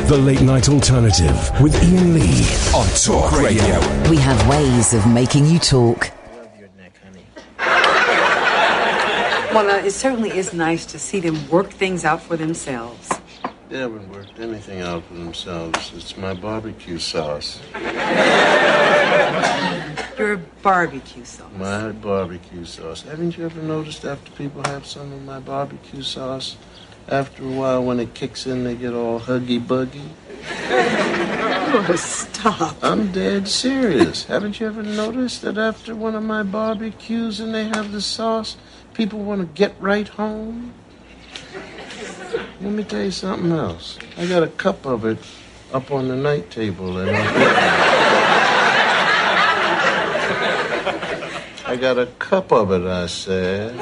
The Late Night Alternative with Iain Lee on Talk Radio. We have ways of making you talk. Well, it certainly is nice to see them work things out for themselves. They haven't worked anything out for themselves. It's my barbecue sauce. Your barbecue sauce. My barbecue sauce. Haven't you ever noticed after people have some of my barbecue sauce, after a while when it kicks in, they get all huggy-buggy? Oh, stop. I'm dead serious. Haven't you ever noticed that after one of my barbecues and they have the sauce, people want to get right home? Let me tell you something else. I got a cup of it up on the night table and I got a cup of it, I said.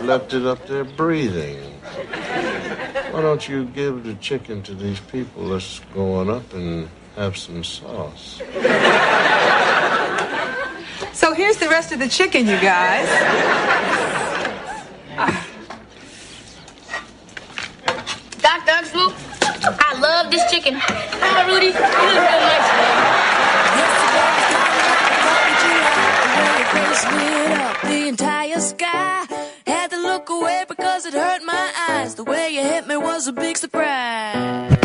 Left it up there breathing. Why don't you give the chicken to these people that's going up and have some sauce? So here's the rest of the chicken, you guys. Dr. Uxlow, I love this chicken. Oh, Rudy, you look real nice today. Up the entire sky. Had to look away because it hurt my eyes. The way you hit me was a big surprise.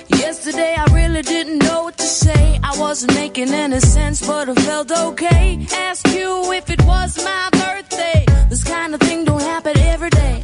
Yesterday I really didn't know what to say. I wasn't making any sense, but I felt okay. Ask you if it was my birthday. This kind of thing don't happen every day.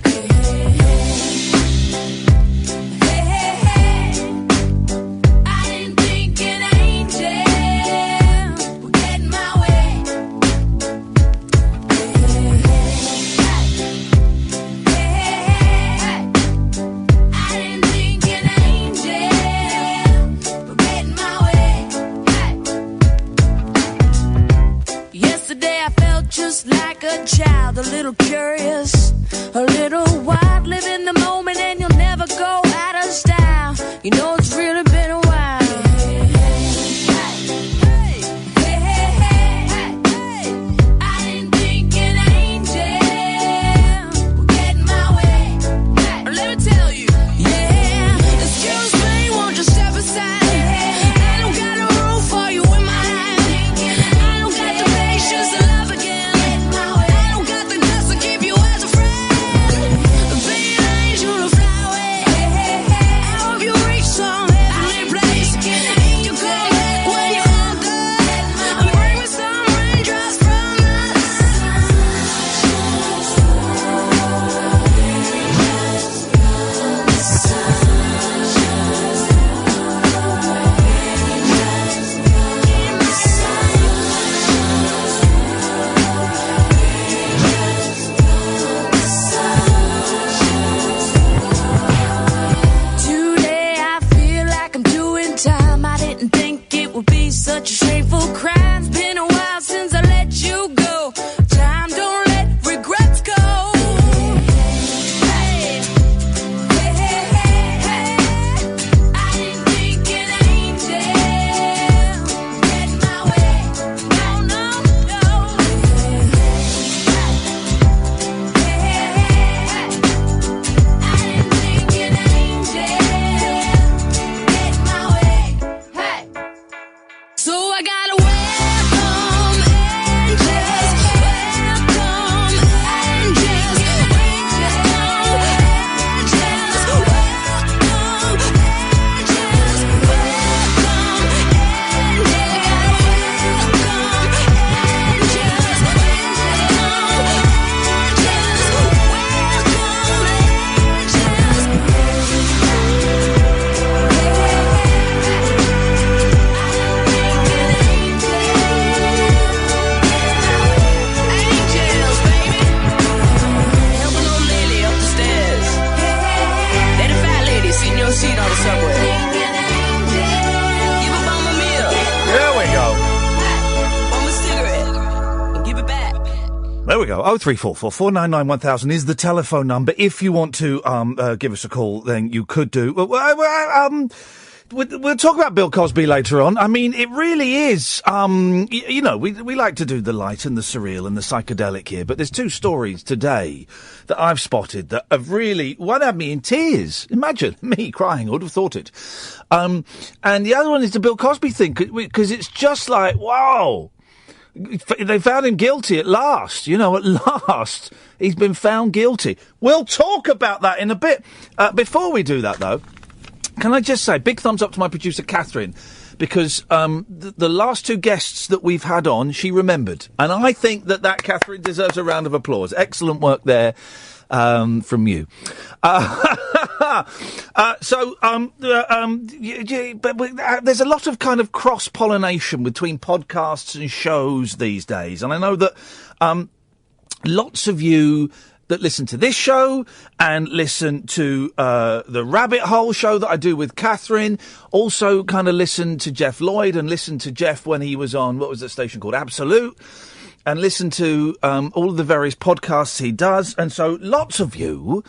Just like a child, a little curious, a little wild, live in the moment and you'll never go out of style. You know it's really been a while. Such a shameful crime. It's been a while since I let you go. Time don't let regrets go. Hey, hey, hey, hey, hey. I didn't think an angel get my way. No, no, no. Hey, hey, hey, hey. I didn't think an angel get my way. Hey. So I gotta welcome angels, welcome angels, welcome angels, welcome angels, welcome seat on the subway. Give a bum a meal. There we go. Bum a cigarette. And give it back. There we go. 0344 499 1000 is the telephone number. If you want to give us a call, then you could do. we'll talk about Bill Cosby later on. I mean, it really is, you know, we like to do the light and the surreal and the psychedelic here, but there's two stories today that I've spotted that have really, one had me in tears. Imagine me crying, I would have thought it. And the other one is the Bill Cosby thing, because it's just like, wow. They found him guilty at last. You know, at last he's been found guilty. We'll talk about that in a bit. Before we do that, though, can I just say, big thumbs up to my producer, Catherine, because the last two guests that we've had on, she remembered. And I think that Catherine deserves a round of applause. Excellent work there from you. There's a lot of kind of cross-pollination between podcasts and shows these days. And I know that lots of you that listen to this show and listen to the Rabbit Hole show that I do with Catherine, also kind of listen to Jeff Lloyd and listen to Jeff when he was on, what was that station called, Absolute, and listen to all of the various podcasts he does. And so lots of you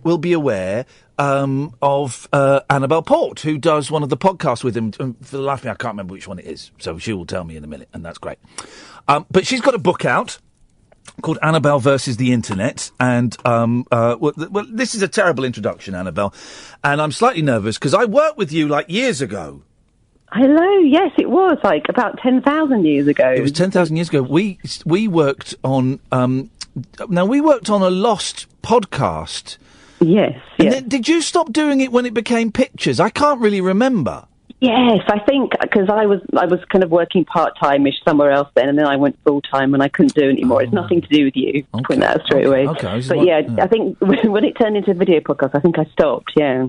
will be aware of Annabel Port, who does one of the podcasts with him. For the life of me, I can't remember which one it is, so she will tell me in a minute, and that's great. But she's got a book out called Annabel versus the Internet, and well, this is a terrible introduction, Annabel, and I'm slightly nervous because I worked with you like years ago. Hello, yes, it was like about 10,000 years ago. It was 10,000 years ago. We worked on we worked on a lost podcast. Yes. And then, did you stop doing it when it became pictures? I can't really remember. Yes, I think because I was kind of working part-time-ish somewhere else then, and then I went full-time and I couldn't do it anymore. It's nothing to do with you. Okay. Putting that straight away. Okay. But I think when it turned into a video podcast, I think I stopped, yeah.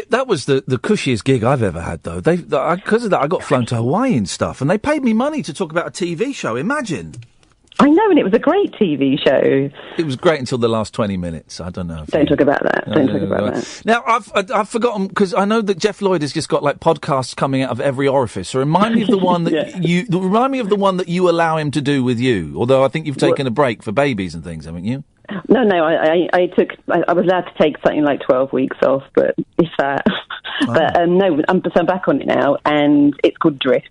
That was the cushiest gig I've ever had, though. Because of that, I got flown to Hawaii and stuff, and they paid me money to talk about a TV show. Imagine. I know, and it was a great TV show. It was great until the last 20 minutes. I don't know. Don't talk about that. Don't talk about that. Now, I've forgotten, because I know that Jeff Lloyd has just got, like, podcasts coming out of every orifice. So remind me of the one that remind me of the one that you allow him to do with you. Although I think you've taken a break for babies and things, haven't you? No, I was allowed to take something like 12 weeks off, but it's that. But no, I'm back on it now, and it's called Drift.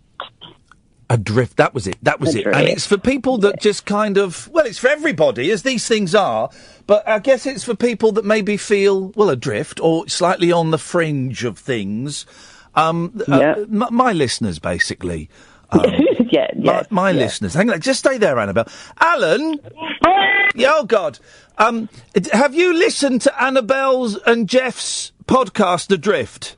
Adrift, that was it. And it's for people that just kind of, well, it's for everybody, as these things are, but I guess it's for people that maybe feel, well, adrift or slightly on the fringe of things. My listeners, basically. My listeners. Hang on, just stay there, Annabel. Alan? Oh, God. Have you listened to Annabel's and Jeff's podcast, Adrift?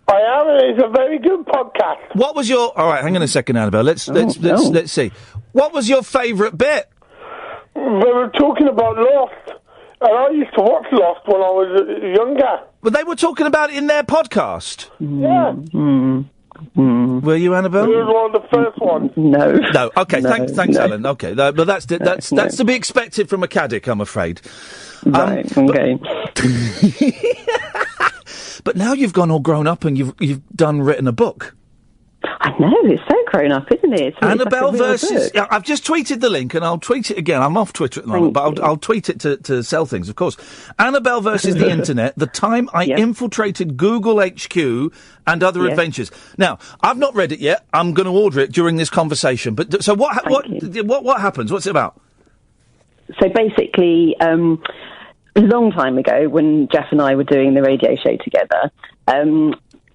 I am, and it's a very good podcast. What was your... All right, hang on a second, Annabel. Let's see. What was your favourite bit? They were talking about Lost, and I used to watch Lost when I was younger. But they were talking about it in their podcast? Yeah. Were you, Annabel? It was one of the first ones. No. Okay, thanks, Alan. Okay, but that's to be expected from a caddick, I'm afraid. Right, okay. But now you've gone all grown up and you've written a book. I know, it's so grown up, isn't it? Annabel versus... Yeah, I've just tweeted the link and I'll tweet it again. I'm off Twitter at the moment, but I'll tweet it to sell things, of course. Annabel versus the Internet, the time I infiltrated Google HQ and other adventures. Now, I've not read it yet. I'm going to order it during this conversation. But so what happens? What's it about? So basically... a long time ago, when Jeff and I were doing the radio show together,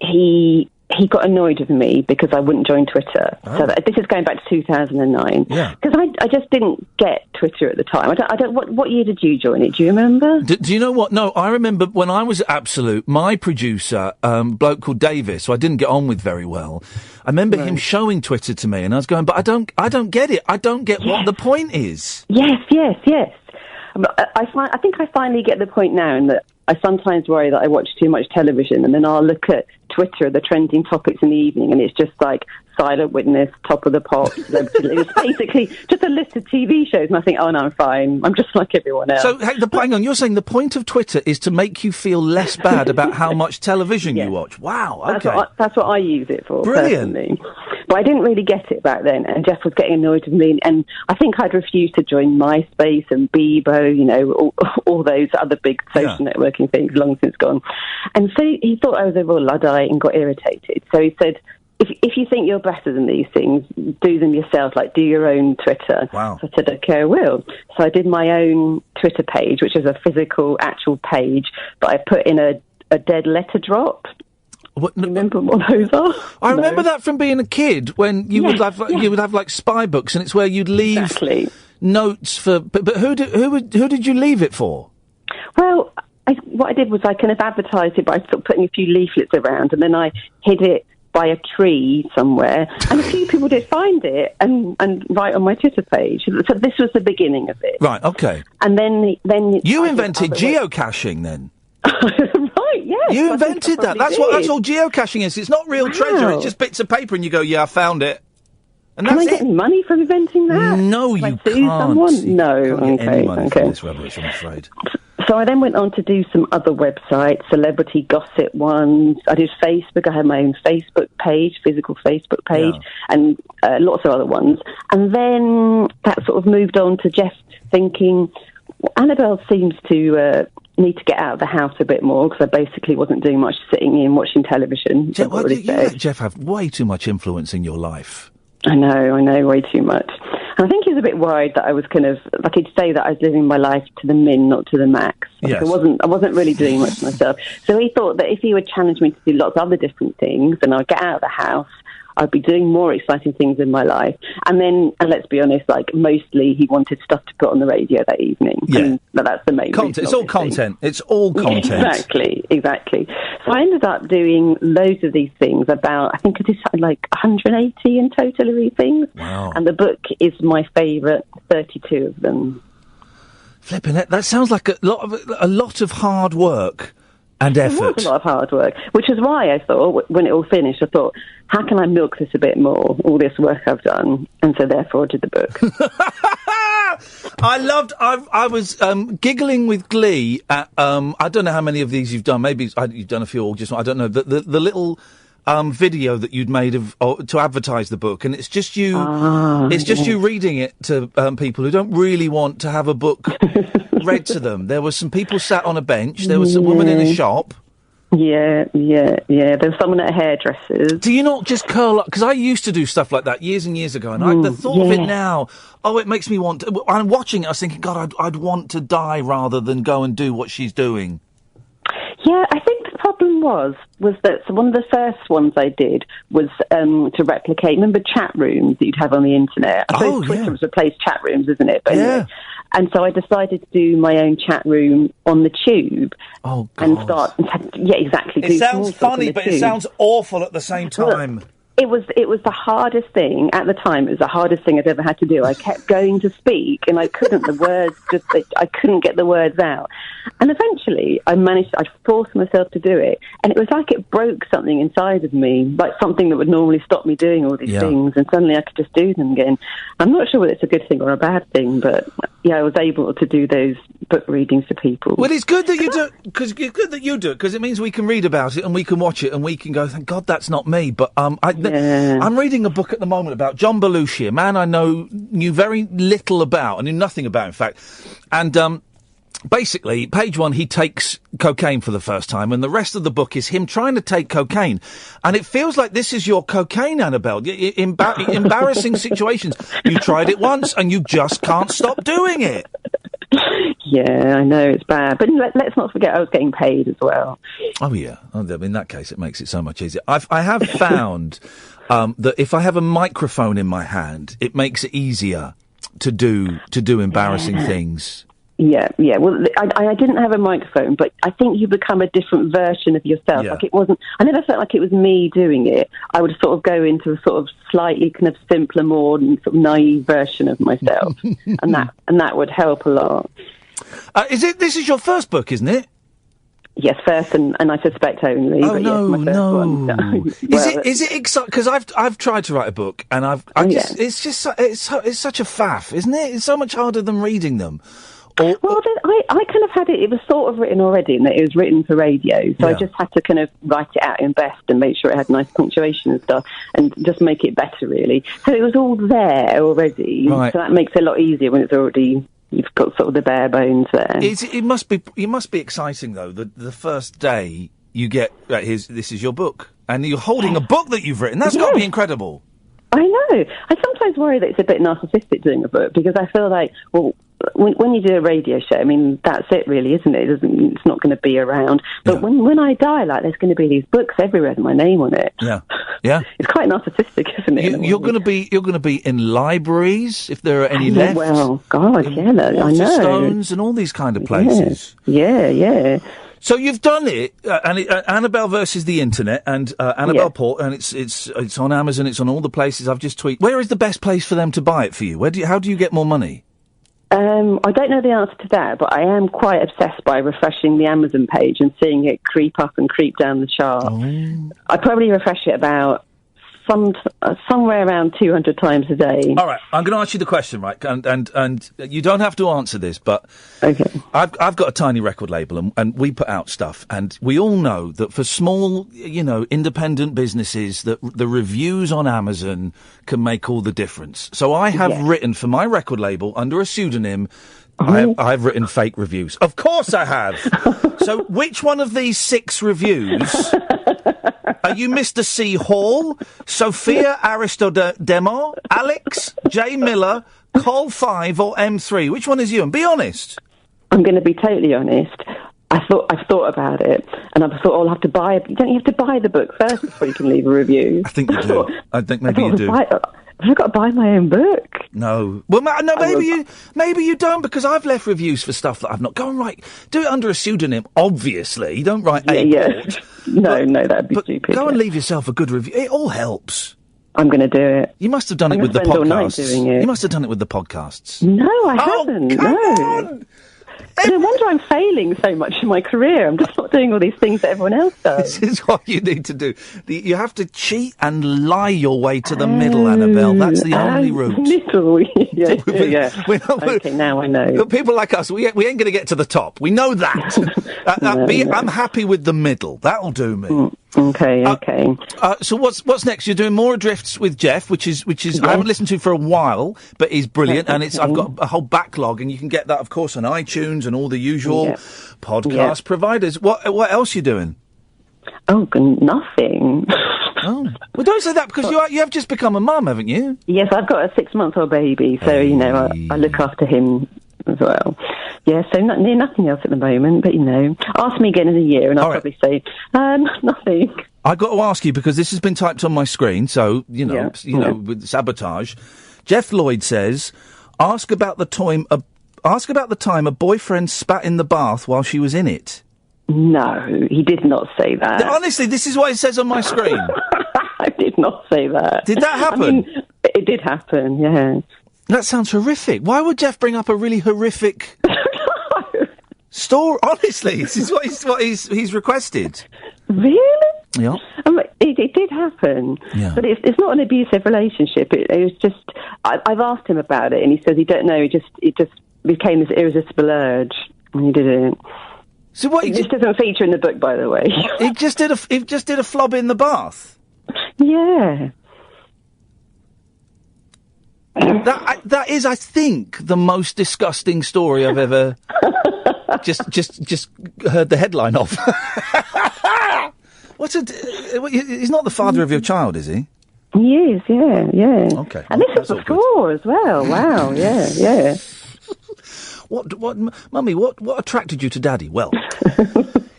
he got annoyed with me because I wouldn't join Twitter. Oh. So this is going back to 2009. Yeah. Because I just didn't get Twitter at the time. I don't. What year did you join it? Do you remember? Do you know what? No, I remember when I was at Absolute, my producer, bloke called Davis, who I didn't get on with very well. I remember him showing Twitter to me, and I was going, but I don't get it. I don't get what the point is. Yes. I think I finally get the point now, in that I sometimes worry that I watch too much television, and then I'll look at Twitter, the trending topics in the evening, and it's just like Silent Witness, Top of the Pops. It's basically just a list of TV shows, and I think, oh no, I'm fine. I'm just like everyone else. So, hang on, you're saying the point of Twitter is to make you feel less bad about how much television you watch? Wow, okay. That's what I use it for. Brilliant. Personally. But I didn't really get it back then, and Jeff was getting annoyed with me, and I think I'd refused to join MySpace and Bebo, you know, all those other big social networking things long since gone. And so he thought I was a real Luddite and got irritated. So he said, if you think you're better than these things, do them yourself, like do your own Twitter. Wow. So I said, okay, I will. So I did my own Twitter page, which is a physical, actual page, but I put in a dead letter drop. What, you remember what those are? I remember that from being a kid when you would have like spy books, and it's where you'd leave notes for. But who did you leave it for? Well, what I did was I kind of advertised it by sort of putting a few leaflets around, and then I hid it by a tree somewhere, and a few people did find it and write on my Twitter page. So this was the beginning of it. Right. Okay. And then you invented geocaching then. Right, yes. You invented that. That's all geocaching is. It's not real treasure. It's just bits of paper, and you go, "Yeah, I found it." And Can that's I get money from inventing that? No, Can you I sue can't. someone? No. You can't get any money Okay. from this rubbish, I'm afraid. So I then went on to do some other websites, celebrity gossip ones. I did Facebook. I had my own Facebook page, physical Facebook page, and lots of other ones. And then that sort of moved on to Jeff thinking, Annabel seems to need to get out of the house a bit more, because I basically wasn't doing much sitting in watching television. You let Jeff have way too much influence in your life. I know, way too much. And I think he was a bit worried that I was kind of, like he'd say that I was living my life to the min, not to the max. Like I wasn't really doing much myself. So he thought that if he would challenge me to do lots of other different things, and I'd get out of the house, I'd be doing more exciting things in my life. And then, and let's be honest, like mostly he wanted stuff to put on the radio that evening. Yeah. But that's the main reason, It's all content. It's all content. Exactly. So I ended up doing loads of these things, I think I did something like 180 in total of these things. Wow. And the book is my favourite, 32 of them. Flipping it. That sounds like a lot of hard work and effort. It was a lot of hard work, which is why I thought, when it all finished, I thought, how can I milk this a bit more, all this work I've done? And so therefore I did the book. I was giggling with glee at, I don't know how many of these you've done. Maybe you've done a few, or just, I don't know, the little video that you'd made to advertise the book, and it's just you, you reading it to people who don't really want to have a book read to them. There were some people sat on a bench. There was a woman in a shop. Yeah. There was someone at a hairdresser's. Do you not just curl up? Because I used to do stuff like that years and years ago, and the thought of it now, it makes me want to... I'm watching it, I was thinking, God, I'd want to die rather than go and do what she's doing. Yeah, I think the problem was that one of the first ones I did was to replicate, remember chat rooms that you'd have on the internet? I suppose Twitter has replaced chat rooms, isn't it? But anyway. And so I decided to do my own chat room on the tube. Oh, God. And start... Yeah, exactly. It sounds funny, but it sounds awful at the same time. Look, it was the hardest thing at the time. It was the hardest thing I'd ever had to do. I kept going to speak, and I couldn't. I couldn't get the words out. And eventually, I forced myself to do it, and it was like it broke something inside of me, like something that would normally stop me doing all these things, and suddenly I could just do them again. I'm not sure whether it's a good thing or a bad thing, but I was able to do those book readings to people. Well, it's good that you do it, because it means we can read about it and we can watch it and we can go, thank God that's not me. But I'm reading a book at the moment about John Belushi, a man I knew very little about. I knew nothing about, in fact. And basically, page one, he takes cocaine for the first time, and the rest of the book is him trying to take cocaine. And it feels like this is your cocaine, Annabel. Embarrassing situations. You tried it once, and you just can't stop doing it. Yeah, I know, it's bad. But let's not forget I was getting paid as well. Oh, yeah. In that case, it makes it so much easier. I have found that if I have a microphone in my hand, it makes it easier to do embarrassing things. Yeah. Well, I didn't have a microphone, but I think you become a different version of yourself. Yeah. Like it wasn't. I never felt like it was me doing it. I would sort of go into a sort of slightly kind of simpler, more sort of naive version of myself, and that would help a lot. This is your first book, isn't it? Yes, first, and I suspect only. Oh, but no, yes, my first one. Is it exciting? Because I've tried to write a book, and it's such a faff, isn't it? It's so much harder than reading them. Well, I kind of had it. It was sort of written already, and it was written for radio. So I just had to kind of write it out in best and make sure it had nice punctuation and stuff, and just make it better, really. So it was all there already. Right. So that makes it a lot easier when it's already. You've got sort of the bare bones there. It must be exciting though. The first day you get this is your book, and you're holding a book that you've written. That's got to be incredible. I know. I sometimes worry that it's a bit narcissistic doing a book, because I feel like, well, when you do a radio show, I mean, that's it really, isn't it? It's not going to be around. But when I die, like, there's going to be these books everywhere with my name on it. Yeah, yeah. It's quite narcissistic, isn't it? You're going to be in libraries if there are any left. Well, God, I know. Waterstones and all these kind of places. Yeah. So you've done it, Annabel versus the internet, and Annabel Port, and it's on Amazon. It's on all the places I've just tweeted. Where is the best place for them to buy it for you? How do you get more money? I don't know the answer to that, but I am quite obsessed by refreshing the Amazon page and seeing it creep up and creep down the chart. Oh. I probably refresh it about somewhere around 200 times a day. All right, I'm going to ask you the question, right? And you don't have to answer this, but okay. I've got a tiny record label, and we put out stuff, and we all know that for small, independent businesses, that the reviews on Amazon can make all the difference. So I have written for my record label under a pseudonym. I've written fake reviews. Of course I have. So which one of these 6 reviews are you, Mr. C. Hall, Sophia Aristodemo, Alex, J. Miller, Col 5 or M3? Which one is you? And be honest. I'm going to be totally honest. I've thought about it, and I've thought, I'll have to buy. Don't you have to buy the book first before you can leave a review? I think you do. I think maybe you do. Have I got to buy my own book? No. Well, no. Maybe you don't, because I've left reviews for stuff that I've not. Go and write. Do it under a pseudonym. Obviously, you don't write Port. No, that'd be stupid. Go and leave yourself a good review. It all helps. I'm going to do it. You must have done it with the podcasts. You must have done it with the podcasts. No, I haven't. Come on! No wonder I'm failing so much in my career. I'm just not doing all these things that everyone else does. This is what you need to do. You have to cheat and lie your way to the middle, Annabel. That's the only route. Middle, yeah. Okay, now I know. People like us, we ain't going to get to the top. We know that. I'm happy with the middle. That'll do me. Okay. So what's next? You're doing more Adrifts with Jeff, which is I haven't listened to for a while, but he's brilliant, and I've got a whole backlog, and you can get that, of course, on iTunes and all the usual podcast providers. What else are you doing? Oh, nothing. Oh, well, don't say that, because you have just become a mum, haven't you? Yes, I've got a 6-month-old baby, so I look after him as well. Yeah, so nothing else at the moment, but ask me again in a year and I'll probably say, nothing. I've got to ask you, because this has been typed on my screen, so, with sabotage. Jeff Lloyd says, ask about the time a boyfriend spat in the bath while she was in it. No, he did not say that. Honestly, this is what it says on my screen. I did not say that. Did that happen? I mean, it did happen, yeah. That sounds horrific. Why would Jeff bring up a really horrific story? Honestly, this is what he's requested. Really? Yeah. It did happen. Yeah. But it's not an abusive relationship. It was just, I've asked him about it, and he says he don't know. It just became this irresistible urge when he did it. So what? It just doesn't feature in the book, by the way. It just did a flob in the bath. Yeah. That is, I think, the most disgusting story I've ever just heard the headline of. He's not the father of your child, is he? He is, yeah. Okay. And this is before as well. Wow, yeah. Mummy, what attracted you to Daddy? Well,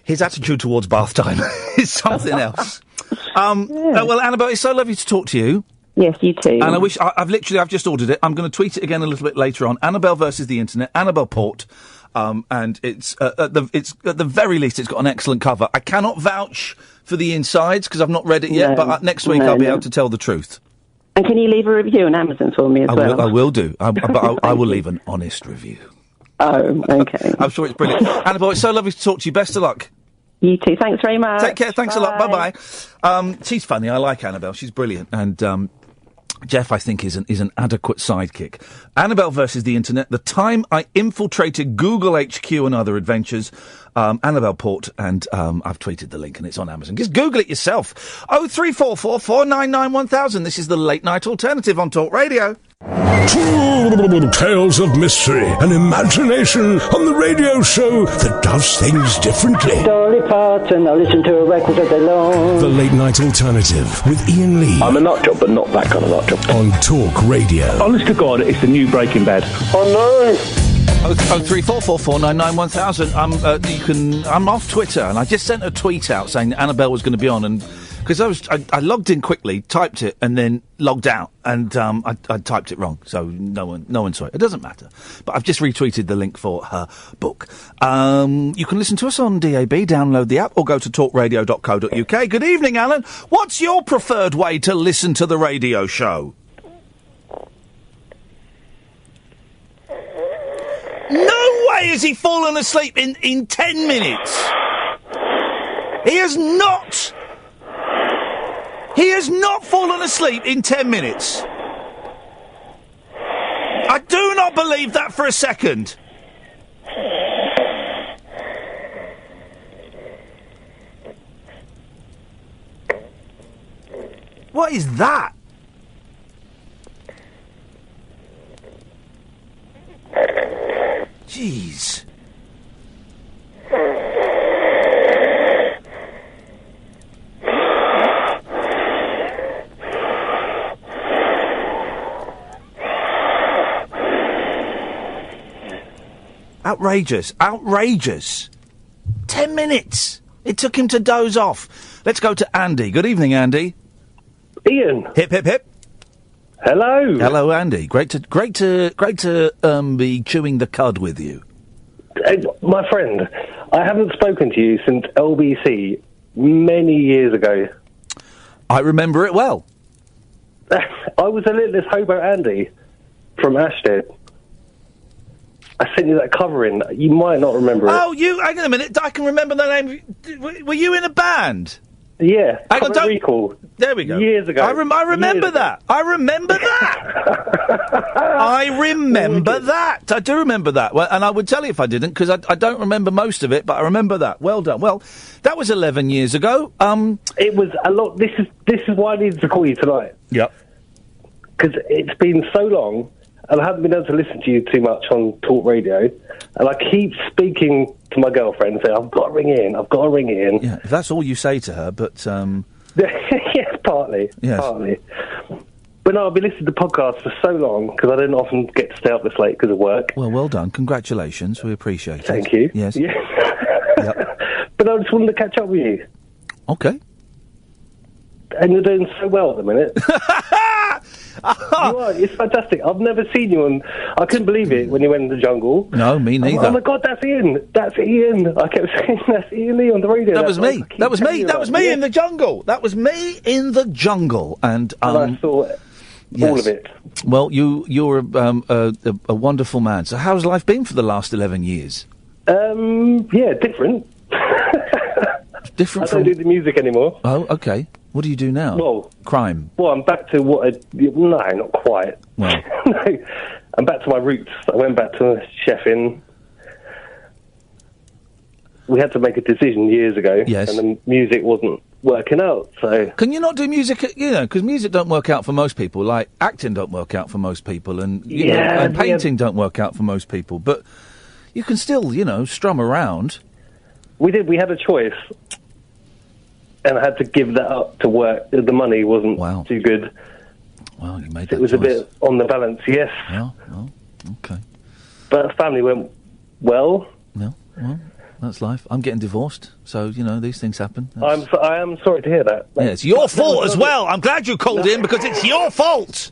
his attitude towards bath time is something else. Well, Annabel, it's so lovely to talk to you. Yes, you too. And I've just ordered it. I'm going to tweet it again a little bit later on. Annabel versus the internet, Annabel Port. And it's at the very least, it's got an excellent cover. I cannot vouch for the insides because I've not read it yet, but next week I'll be able to tell the truth. And can you leave a review on Amazon for me as well? I will do. But I will leave an honest review. Oh, okay. I'm sure it's brilliant. Annabel, it's so lovely to talk to you. Best of luck. You too. Thanks very much. Take care. Thanks a lot. Bye-bye. She's funny. I like Annabel. She's brilliant. And Jeff, I think, is an adequate sidekick. Annabel versus the Internet. The time I infiltrated Google HQ and other adventures. Annabel Port, and I've tweeted the link, and it's on Amazon. Just Google it yourself. 0344 499 1000. This is the Late Night Alternative on Talk Radio. Tales of mystery and imagination on the radio show that does things differently. Dolly Parton, I listen to a record all day long. The Late Night Alternative with Iain Lee. I'm a nut job, but not that kind of nut job. On Talk Radio. Honest to God, it's the new Breaking Bad. Oh no! 0344 499 1000. I'm off Twitter, and I just sent a tweet out saying that Annabel was going to be on, and because I logged in quickly, typed it, and then logged out, and I typed it wrong, so no one saw it. It doesn't matter. But I've just retweeted the link for her book. You can listen to us on DAB, download the app, or go to talkradio.co.uk. Good evening, Alan. What's your preferred way to listen to the radio show? No way has he fallen asleep in 10 minutes. He has not. He has not fallen asleep in 10 minutes. I do not believe that for a second. What is that? Jeez. Outrageous. Outrageous. 10 minutes. It took him to doze off. Let's go to Andy. Good evening, Andy. Ian. Hip, hip, hip. Hello. Hello, Andy. Great to be chewing the cud with you. My friend, I haven't spoken to you since LBC many years ago. I remember it well. I was a littlest hobo Andy from Ashton. I sent you that cover in. You might not remember it. Oh, hang on a minute. I can remember the name. Were you in a band? Yeah. Hang on, Recall. There we go. Years ago. I remember that. I remember that. I remember that. I do remember that. Well, and I would tell you if I didn't, because I don't remember most of it, but I remember that. Well done. Well, that was 11 years ago. It was a lot. This is why I needed to call you tonight. Yep. Because it's been so long, and I haven't been able to listen to you too much on Talk Radio, and I keep speaking to my girlfriend and saying, I've got to ring in. Yeah, if that's all you say to her, but... yes, partly. Yes. Partly. But no, I've been listening to podcasts for so long, because I don't often get to stay up this late because of work. Well done. Congratulations. We appreciate it. Thank you. Yes. Yeah. Yep. But I just wanted to catch up with you. Okay. And you're doing so well at the minute. You are. It's fantastic. I've never seen you on... I couldn't believe it when you went in the jungle. No, me neither. Oh my God, that's Ian. That's Ian. I kept saying that's Ian Lee on the radio. That was me. That was me. That was me in the jungle. That was me in the jungle. And I saw all of it. Well, you're a wonderful man. So how's life been for the last 11 years? Yeah, different. Different I don't do the music anymore. Oh, okay. What do you do now? Well, crime. Well, I'm back to what I... No, not quite. Well. No, I'm back to my roots. I went back to chefing. We had to make a decision years ago. Yes. And the music wasn't working out, so... Can you not do music, because music don't work out for most people, like acting don't work out for most people, and, and painting don't work out for most people, but you can still, strum around. We did. We had a choice. And I had to give that up to work. The money wasn't too good. Well, you made that It was choice. a bit on the balance, yes. Yeah, well, okay. But the family went well. No, well, that's life. I'm getting divorced, so, these things happen. I am sorry to hear that. Yeah, it's your fault as well. I'm glad you called in, because it's your fault.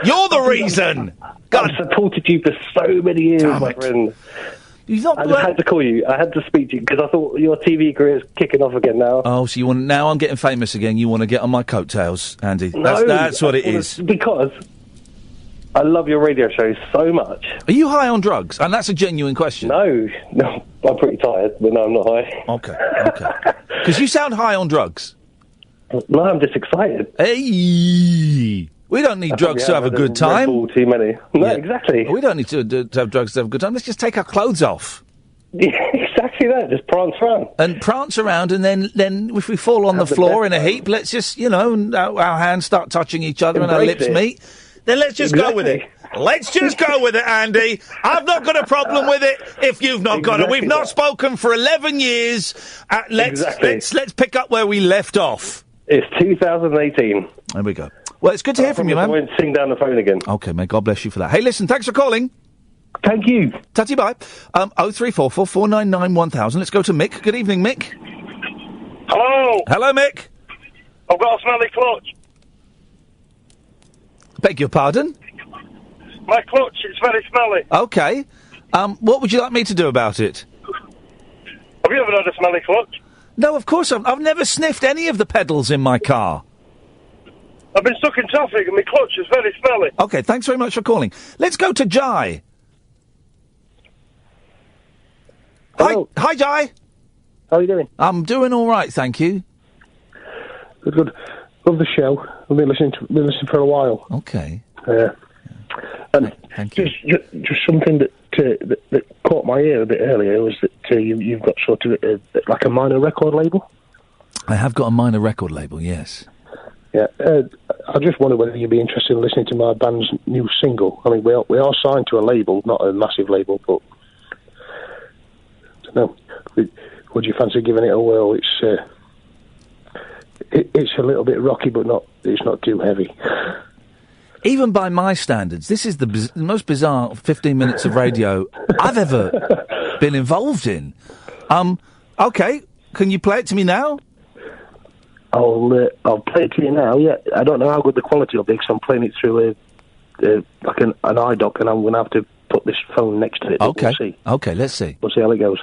You're the reason. I've supported you for so many years, my friend. I just had to call you. I had to speak to you because I thought your TV career is kicking off again now. Oh, so now I'm getting famous again. You want to get on my coattails, Andy? No, that's what it is. Because I love your radio show so much. Are you high on drugs? And that's a genuine question. No, I'm pretty tired, but no, I'm not high. Okay. Because you sound high on drugs. No, I'm just excited. Hey! We don't need drugs to have a good Red time. Bull too many. No, exactly. We don't need to have drugs to have a good time. Let's just take our clothes off. Yeah, exactly that. Just prance around. And prance around, and then if we fall on the floor in a heap, let's just, our hands start touching each other and our lips meet. Then let's just go with it. Let's just go with it, Andy. I've not got a problem with it if you've not got it. We've not spoken for 11 years. Let's pick up where we left off. It's 2018. There we go. Well, it's good to hear from you, man. I won't sing down the phone again. OK, mate, God bless you for that. Hey, listen, thanks for calling. Thank you. Tatty, bye. 0344 499 1000. Let's go to Mick. Good evening, Mick. Hello. Hello, Mick. I've got a smelly clutch. Beg your pardon? My clutch is very smelly. OK. What would you like me to do about it? Have you ever had a smelly clutch? No, of course I've never sniffed any of the pedals in my car. I've been stuck in traffic and my clutch is very smelly. OK, thanks very much for calling. Let's go to Jai. Hello. Hi, Jai. How are you doing? I'm doing all right, thank you. Good. Love the show. I've been listening for a while. OK. And thank you. Just something that caught my ear a bit earlier was that you've got sort of like a minor record label. I have got a minor record label, yes. Yeah. I just wonder whether you'd be interested in listening to my band's new single. I mean, we are signed to a label, not a massive label, but I don't know. Would you fancy giving it a whirl? It's a little bit rocky, but it's not too heavy. Even by my standards, this is the most bizarre 15 minutes of radio I've ever been involved in. OK, can you play it to me now? I'll play it to you now, yeah. I don't know how good the quality will be, because I'm playing it through like an iDock, and I'm going to have to put this phone next to it. OK, we'll see. OK, let's see. We'll see how it goes.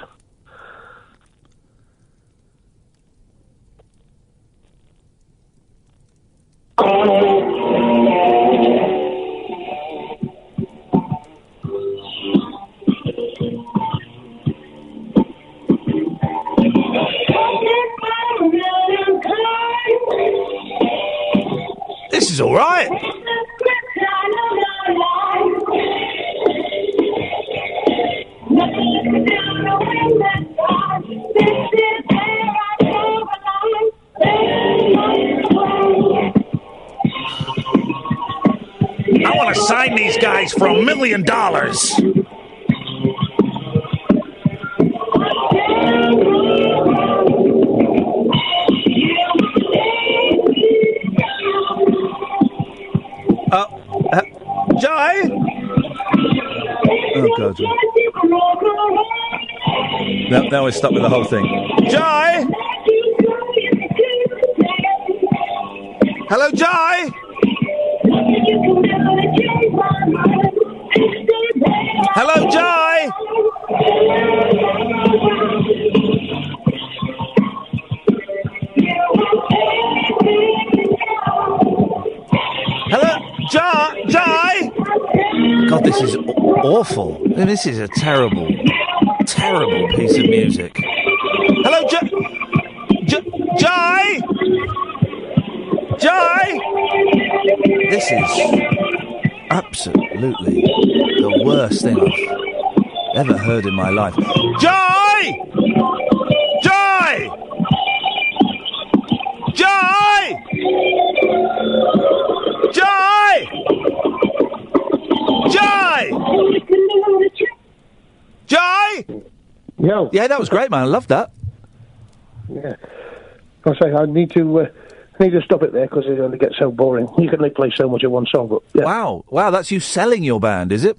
This is all right. I want to sign these guys for $1 million. Jai? Oh, God. Now we're stuck with the whole thing. Jai? Hello, Jai? Hello, Jai? Hello, Jai? God, this is awful. I mean, this is a terrible, terrible piece of music. Hello, Jai? Jai? This is absolutely the worst thing I've ever heard in my life. Jai! Jai! Jai! Jai! Jai! Jai! Yo. Yeah, that was great, man. I loved that. Yeah. I need to stop it there, because it only gets so boring. You can only play so much of one song, but yeah. Wow, that's you selling your band, is it?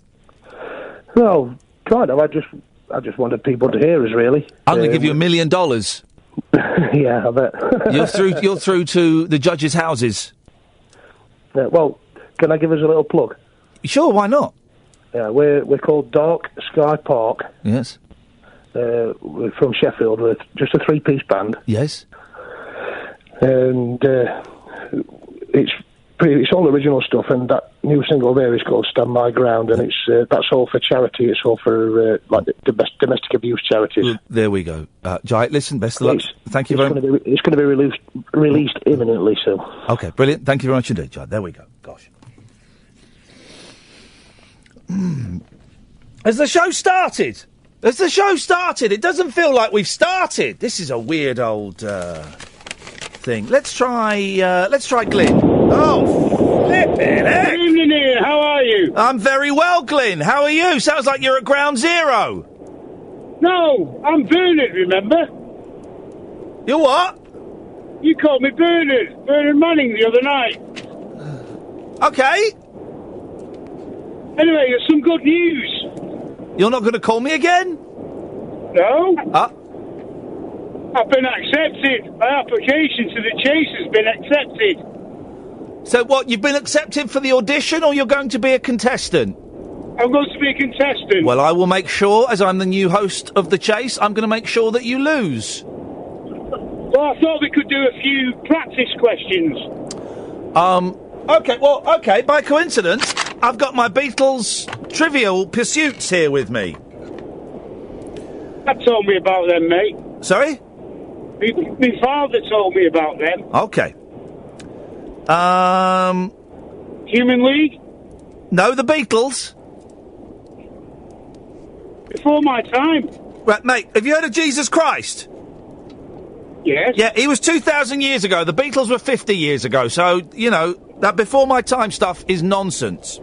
No, kind of. I just wanted people to hear us, really. I'm going to give you $1 million. Yeah, I bet. You're through to the judges' houses. Well, can I give us a little plug? Sure, why not? Yeah, we're called Dark Sky Park. Yes. We're from Sheffield. We're just a 3-piece band. Yes. And it's all original stuff, and that new single there is called Stand My Ground, and that's all for charity. It's all for like the domestic abuse charities. Well, there we go. Jai, listen, best of luck. Thank you very much. It's going to be released imminently, so. Okay, brilliant. Thank you very much indeed, Jai. There we go. Gosh. Has the show started? Has the show started? It doesn't feel like we've started. This is a weird old thing. Let's try Glyn. Oh, flippin' heck! Good evening, Ian. How are you? I'm very well, Glyn. How are you? Sounds like you're at ground zero. No, I'm Bernard, remember? You what? You called me Bernard Manning the other night. Okay. Anyway, there's some good news. You're not going to call me again? No. Ah. I've been accepted. My application to the Chase has been accepted. So what, you've been accepted for the audition, or you're going to be a contestant? I'm going to be a contestant. Well, I will make sure, as I'm the new host of The Chase, I'm going to make sure that you lose. Well, I thought we could do a few practice questions. Okay, by coincidence, I've got my Beatles Trivial Pursuits here with me. That told me about them, mate. Sorry? My father told me about them. Okay. Human League? No, the Beatles. Before my time. Right, mate, have you heard of Jesus Christ? Yes. Yeah, he was 2,000 years ago. The Beatles were 50 years ago. So, you know, that before my time stuff is nonsense.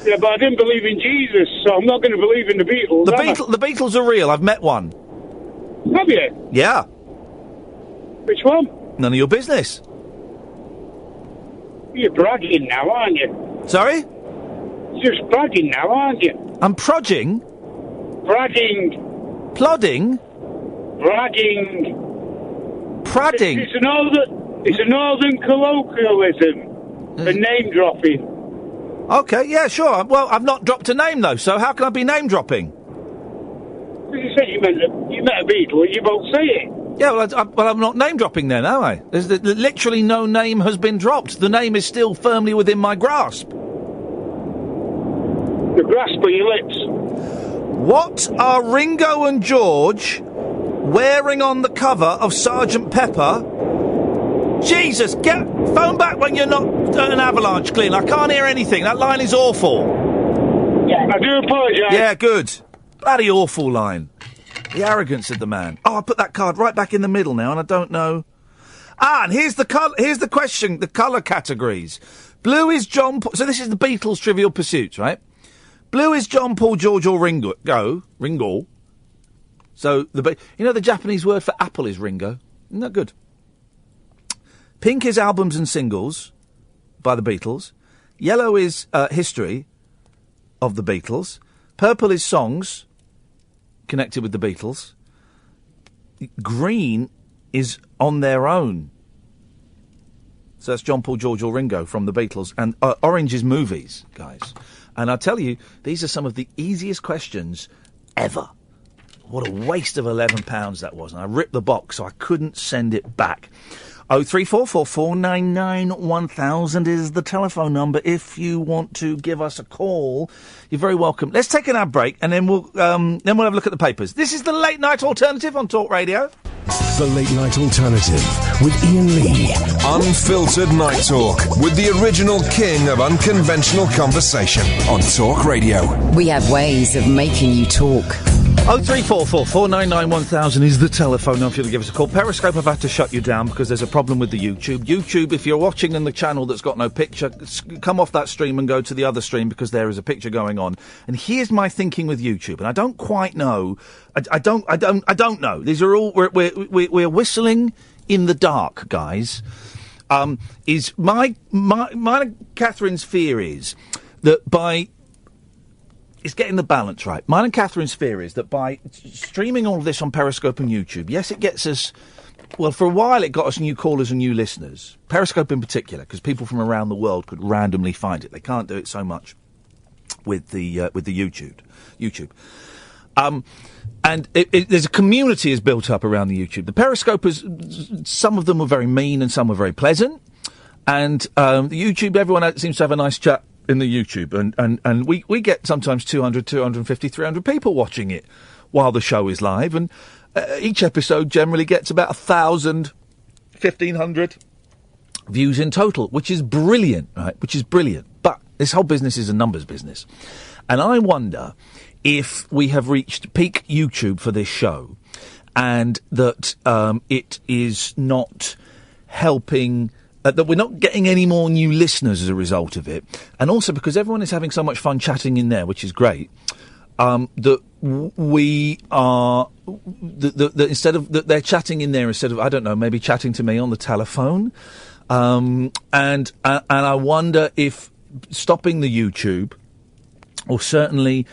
Yeah, but I didn't believe in Jesus, so I'm not going to believe in the Beatles. The Beatles are real. I've met one. Have you? Yeah. Which one? None of your business. You're bragging now, aren't you? Sorry? You're just bragging now, aren't you? I'm prodding? Bragging. Plodding? Bragging. Pradding? It's a northern colloquialism for name dropping. Okay, yeah, sure. Well, I've not dropped a name, though, so how can I be name dropping? You said you met a Beatle, you both say it. Yeah, well, I'm not name dropping then, am I? Literally no name has been dropped. The name is still firmly within my grasp. The grasp of your lips. What are Ringo and George wearing on the cover of Sgt. Pepper? Jesus, phone back when you're not an avalanche, Glyn. I can't hear anything. That line is awful. Yeah, I do apologise. Yeah, good. Bloody awful line. The arrogance of the man. Oh, I put that card right back in the middle now, and I don't know. And here's the question, the colour categories. Blue is John Paul. So this is the Beatles Trivial Pursuit, right? Blue is John, Paul, George, or Ringo. Ringo. So the Japanese word for apple is Ringo. Isn't that good? Pink is albums and singles by the Beatles. Yellow is history of the Beatles. Purple is songs connected with the Beatles. Green is on their own. So that's John, Paul, George or Ringo from the Beatles. And orange is movies, guys. And I tell you, these are some of the easiest questions ever. What a waste of £11 that was. And I ripped the box, so I couldn't send it back. 03444991000 is the telephone number. If you want to give us a call, you're very welcome. Let's take an ad break, and then we'll have a look at the papers. This is the Late Night Alternative on Talk Radio. The Late Night Alternative with Iain Lee. Unfiltered night talk with the original king of unconventional conversation on Talk Radio. We have ways of making you talk. 03444991000 is the telephone number for you to give us a call. Periscope, I've had to shut you down because there's a problem with the YouTube. YouTube, if you're watching in the channel that's got no picture, come off that stream and go to the other stream because there is a picture going on. And here's my thinking with YouTube, and I don't quite know. I don't know. These are all we're whistling in the dark, guys. Is mine and Catherine's fear is that by it's getting the balance right. Mine and Catherine's fear is that by streaming all of this on Periscope and YouTube, yes, it gets us. Well, for a while, it got us new callers and new listeners. Periscope in particular, because people from around the world could randomly find it. They can't do it so much with the YouTube. And there's a community is built up around the YouTube. The Periscopers, some of them were very mean and some were very pleasant. And the YouTube, everyone seems to have a nice chat in the YouTube. And we get sometimes 200, 250, 300 people watching it while the show is live. And each episode generally gets about 1,000, 1,500 views in total, which is brilliant, right? Which is brilliant. But this whole business is a numbers business. And I wonder if we have reached peak YouTube for this show and that it is not helping, that we're not getting any more new listeners as a result of it. And also because everyone is having so much fun chatting in there, which is great, that we are, that instead of, that they're chatting in there instead of, I don't know, maybe chatting to me on the telephone. And I wonder if stopping the YouTube, or certainly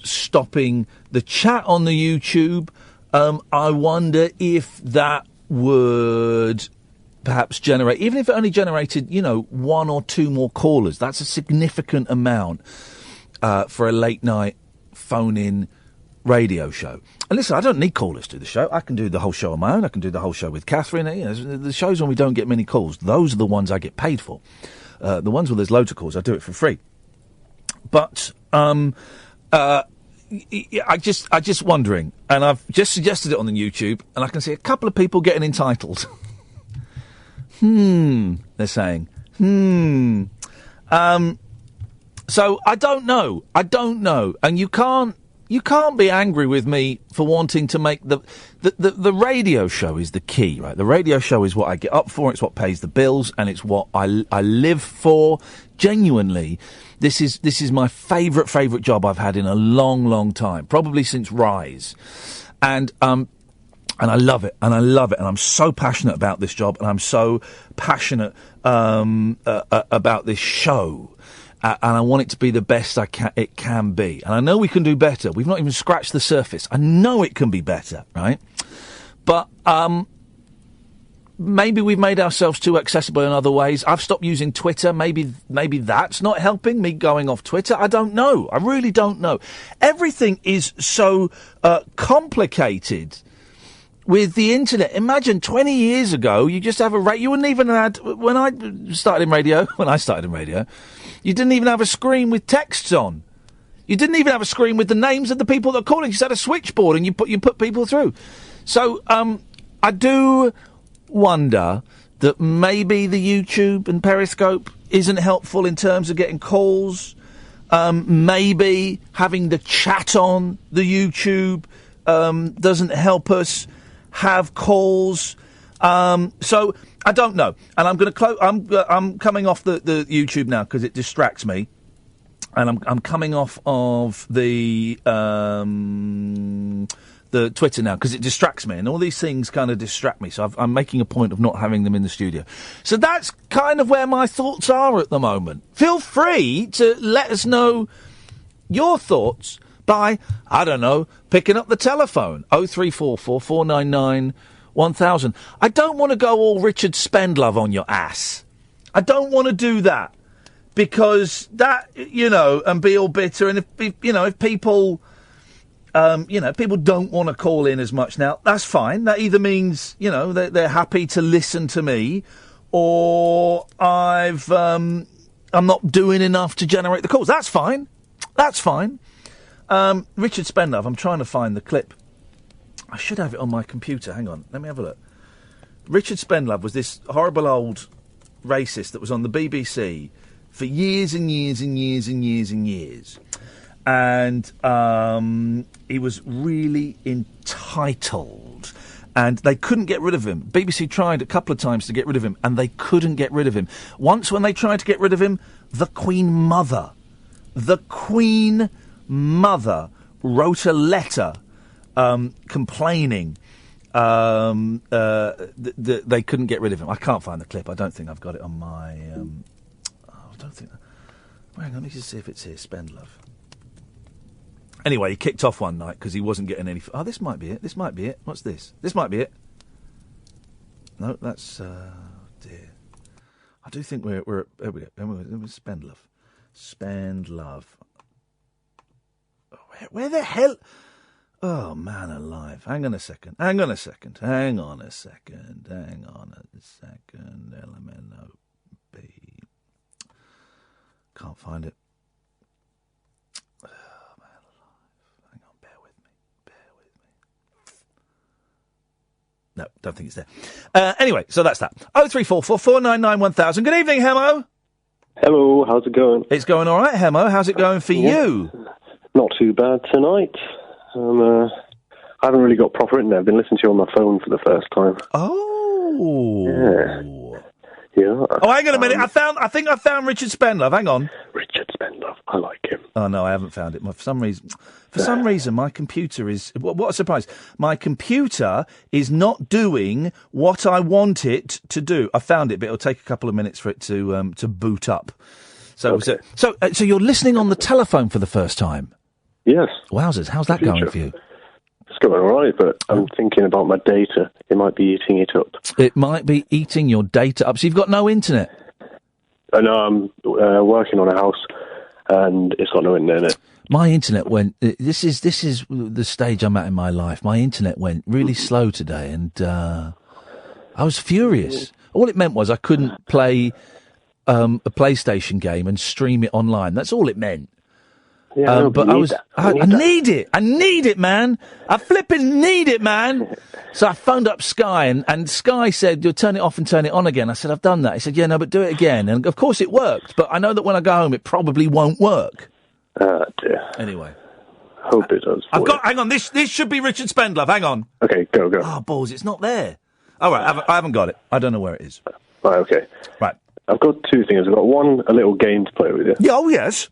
stopping the chat on the YouTube, I wonder if that would perhaps generate, even if it only generated, 1 or 2 more callers. That's a significant amount for a late night phone-in radio show. And listen, I don't need callers to do the show. I can do the whole show on my own. I can do the whole show with Catherine. The shows when we don't get many calls, those are the ones I get paid for. The ones where there's loads of calls, I do it for free. But I just wondering, and I've just suggested it on the YouTube, and I can see a couple of people getting entitled. They're saying. So I don't know, and you can't be angry with me for wanting to make the radio show is the key, right? The radio show is what I get up for, it's what pays the bills, and it's what I live for. Genuinely, this is my favourite job I've had in a long time, probably since Rise, and I love it, and I'm so passionate about this job, and I'm so passionate about this show. And I want it to be the best it can be. And I know we can do better. We've not even scratched the surface. I know it can be better, right? But maybe we've made ourselves too accessible in other ways. I've stopped using Twitter. Maybe that's not helping me going off Twitter. I don't know. I really don't know. Everything is so complicated with the internet. Imagine 20 years ago, you just have you wouldn't even have had, when I started in radio, you didn't even have a screen with texts on. You didn't even have a screen with the names of the people that are calling. You just had a switchboard and you put people through. So, I do wonder that maybe the YouTube and Periscope isn't helpful in terms of getting calls. Maybe having the chat on the YouTube, doesn't help us have calls. So I don't know, and I'm going to I'm coming off the YouTube now because it distracts me, and I'm coming off of the Twitter now because it distracts me, and all these things kind of distract me. So I'm making a point of not having them in the studio. So that's kind of where my thoughts are at the moment. Feel free to let us know your thoughts by, I don't know, picking up the telephone, 0344 499 1000. I don't want to go all Richard Spendlove on your ass. I don't want to do that because that, and be all bitter. And if people, people don't want to call in as much now, that's fine. That either means, they're happy to listen to me, or I'm not doing enough to generate the calls. That's fine. That's fine. Richard Spendlove, I'm trying to find the clip. I should have it on my computer. Hang on, let me have a look. Richard Spendlove was this horrible old racist that was on the BBC for years and years and years and years and years. And he was really entitled. And they couldn't get rid of him. BBC tried a couple of times to get rid of him, and they couldn't get rid of him. Once when they tried to get rid of him, the Queen Mother wrote a letter complaining that they couldn't get rid of him. I can't find the clip. I don't think I've got it on my... I don't think... Hang on, let me just see if it's here. Spendlove. Anyway, he kicked off one night because he wasn't getting any... Oh, this might be it. What's this? This might be it. No, that's... dear. I do think we're at... There we go. Spendlove. Where the hell... Oh, man alive. Hang on a second. LMNOP. Can't find it. Oh, man alive. Hang on, bear with me. No, don't think it's there. Anyway, so that's that. 0344 499 1000. Good evening, Hemo. Hello, how's it going? It's going all right, Hemo. How's it going for you? Not too bad tonight. I haven't really got proper internet. I've been listening to you on my phone for the first time. Oh. Yeah. Oh, hang on a minute. I think I found Richard Spenlove. Hang on. Richard Spenlove. I like him. Oh, no, I haven't found it. For some reason, my computer is... What a surprise. My computer is not doing what I want it to do. I found it, but it'll take a couple of minutes for it to boot up. So you're listening on the telephone for the first time? Yes. Wowzers. How's that going for you? It's going all right, but I'm thinking about my data. It might be eating it up. It might be eating your data up. So you've got no internet? No, I'm working on a house, and it's got no internet in it. My internet went... This is the stage I'm at in my life. My internet went really slow today, and I was furious. All it meant was I couldn't play a PlayStation game and stream it online. That's all it meant. Yeah, but I need it. I need it, man. I flipping need it, man. So I phoned up Sky, and Sky said, you'll turn it off and turn it on again. I said, I've done that. He said, yeah, no, but do it again. And of course it worked, but I know that when I go home, it probably won't work. Dear. Anyway. Hope it does. Hang on, this should be Richard Spenlove. Hang on. Okay, go. Oh, balls, it's not there. All right, I haven't got it. I don't know where it is. Right, okay. Right. I've got two things. I've got one, a little game to play with you. Yeah, oh, yes.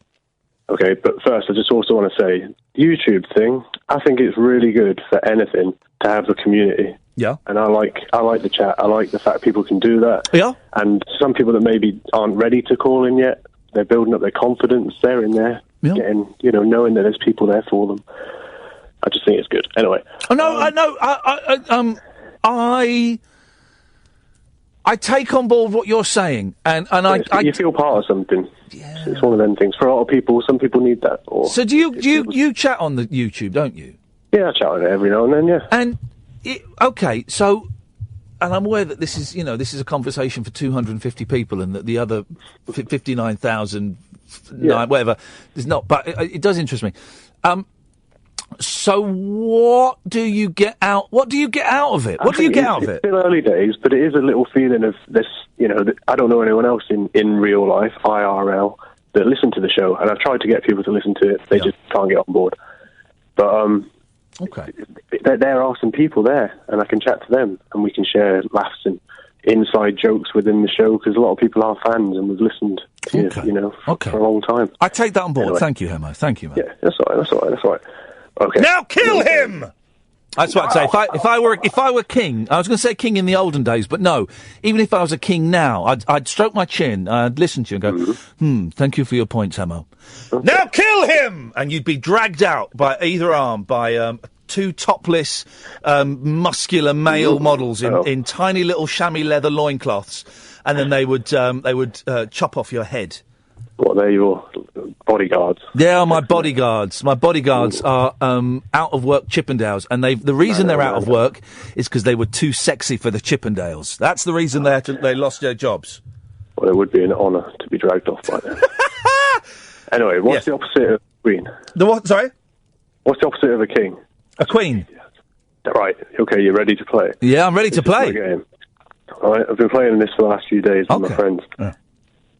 Okay, but first, I just also want to say, YouTube thing, I think it's really good for anything to have a community. Yeah. And I like the chat. I like the fact people can do that. Yeah. And some people that maybe aren't ready to call in yet, they're building up their confidence. They're in there, getting, knowing that there's people there for them. I just think it's good. Anyway. I take on board what you're saying, and you feel part of something. Yeah. It's one of them things. For a lot of people, some people need that. So do you chat on the YouTube, don't you? Yeah, I chat on it every now and then, yeah. And, and I'm aware that this is a conversation for 250 people and that the other 59,000, whatever, is not, but it does interest me. So what do you get out? What do you get out of it? What do you get out of it? It's still early days, but it is a little feeling of this. I don't know anyone else in real life, IRL, that listen to the show, and I've tried to get people to listen to it. They just can't get on board. But okay, there are some people there, and I can chat to them, and we can share laughs and inside jokes within the show because a lot of people are fans, and we've listened to for a long time. I take that on board. Anyway. Thank you, Hemo. Thank you, man. Yeah, that's all right. Okay. Now kill him! That's what I'd say. If I were king, I was going to say king in the olden days, but no. Even if I was a king now, I'd stroke my chin, I'd listen to you and go, thank you for your points, Hemo. Okay. Now kill him! And you'd be dragged out by either arm by two topless, muscular male models in tiny little chamois leather loincloths, and then they would chop off your head. What, they're your bodyguards? They are my bodyguards. My bodyguards are out of work Chippendales, and the reason they're out of work is because they were too sexy for the Chippendales. That's the reason they lost their jobs. Well, it would be an honour to be dragged off by them. Anyway, what's the opposite of a queen? The what? Sorry? What's the opposite of a king? A queen. Right. Okay, you're ready to play? Yeah, I'm ready to play. Game. All right, I've been playing this for the last few days with my friends. Yeah.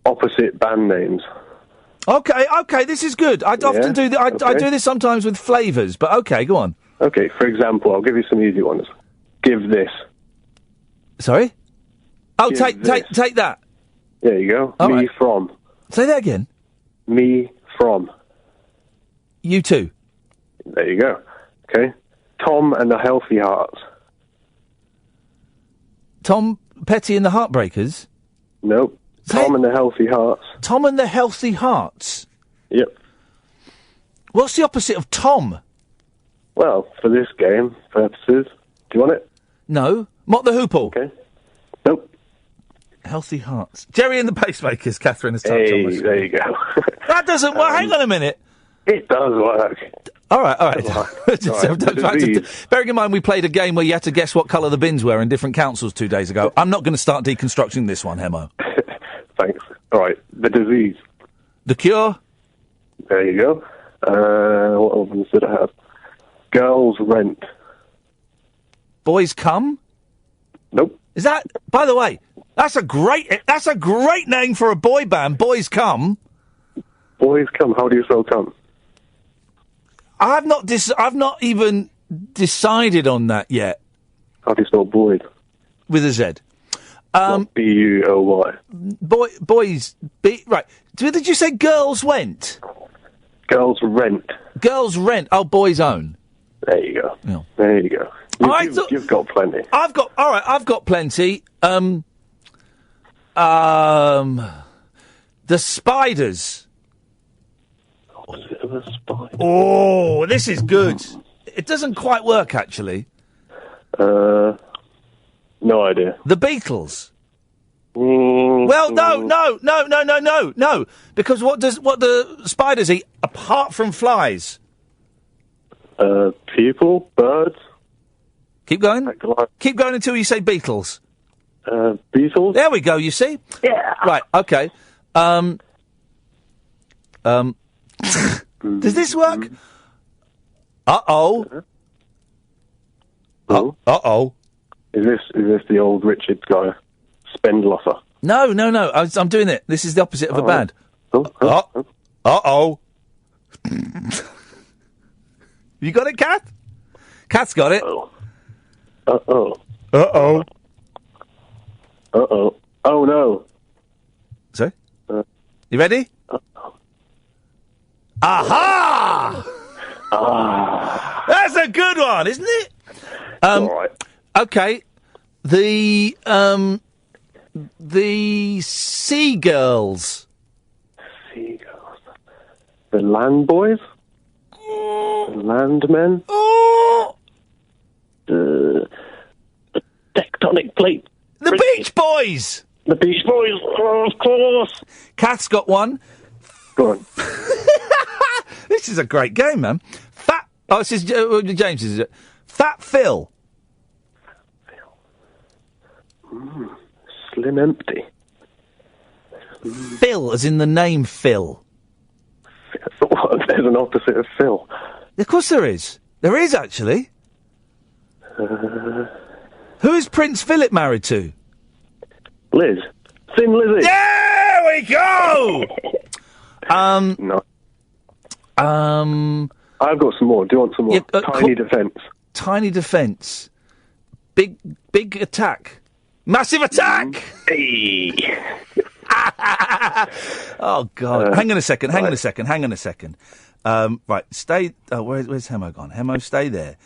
Opposite band names. Okay, this is good. I often do that. I do this sometimes with flavours, but okay, go on. Okay, for example, I'll give you some easy ones. Give this. Sorry? Oh, take that. There you go. All me right. from. Say that again. Me from. You too. There you go. Okay. Tom and the Healthy Hearts. Tom Petty and the Heartbreakers? Nope. Tom and the Healthy Hearts. Tom and the Healthy Hearts? Yep. What's the opposite of Tom? Well, for this game purposes, do you want it? No. Mott the Hoople? Okay. Nope. Healthy Hearts. Jerry and the Pacemakers, Catherine has touched on my there you go. That doesn't work. Hang on a minute. It does work. All right. Bearing in mind we played a game where you had to guess what colour the bins were in different councils 2 days ago. I'm not going to start deconstructing this one, Hemo. Thanks. All right. The disease. The cure. There you go. What other ones did I have? Girls rent. Boys come? Nope. Is that... By the way, That's a great name for a boy band. Boys Come. Boys Come. How do you spell come? I've not even decided on that yet. How do you spell Boyd? With a Z. B-U-O-Y. Boys. Right. Did you say Girls Went? Girls Rent. Girls Rent. Oh, Boys Own. There you go. Yeah. There you go. You've got plenty. I've got plenty. The Spiders. Oh, this is good. It doesn't quite work, actually. No idea. The Beatles. Well, no. Because what the spiders eat apart from flies? People, birds. Keep going. Keep going until you say Beatles. Beatles. There we go. You see? Yeah. Right. Okay. Does this work? Uh-oh. Uh-oh. Is this the old Richard guy? Spendlosser. No. I'm doing it. This is the opposite of a band. Uh-oh. You got it, Kath? Kath's got it. Uh-oh. Uh-oh. Uh-oh. Oh, no. Sorry? You ready? Aha! That's a good one, isn't it? All right. Okay. The Seagirls. Seagirls. The Land Boys? The Landmen? The Tectonic Plate. The Beach Boys! The Beach Boys, of course. Kath's got one. Go on. This is a great game, man. This is James, is it? Fat Phil. Slim Empty. Phil, as in the name Phil. There's an opposite of Phil. Of course there is. There is, actually. Who is Prince Philip married to? Liz. Thin Lizzy. There we go! No. I've got some more. Do you want some more? Tiny Defence. Tiny Defence. Big Attack. Massive Attack! Hey. Oh, God. Hang on a second. Right, stay... Oh, where's Hemo gone? Hemo, stay there.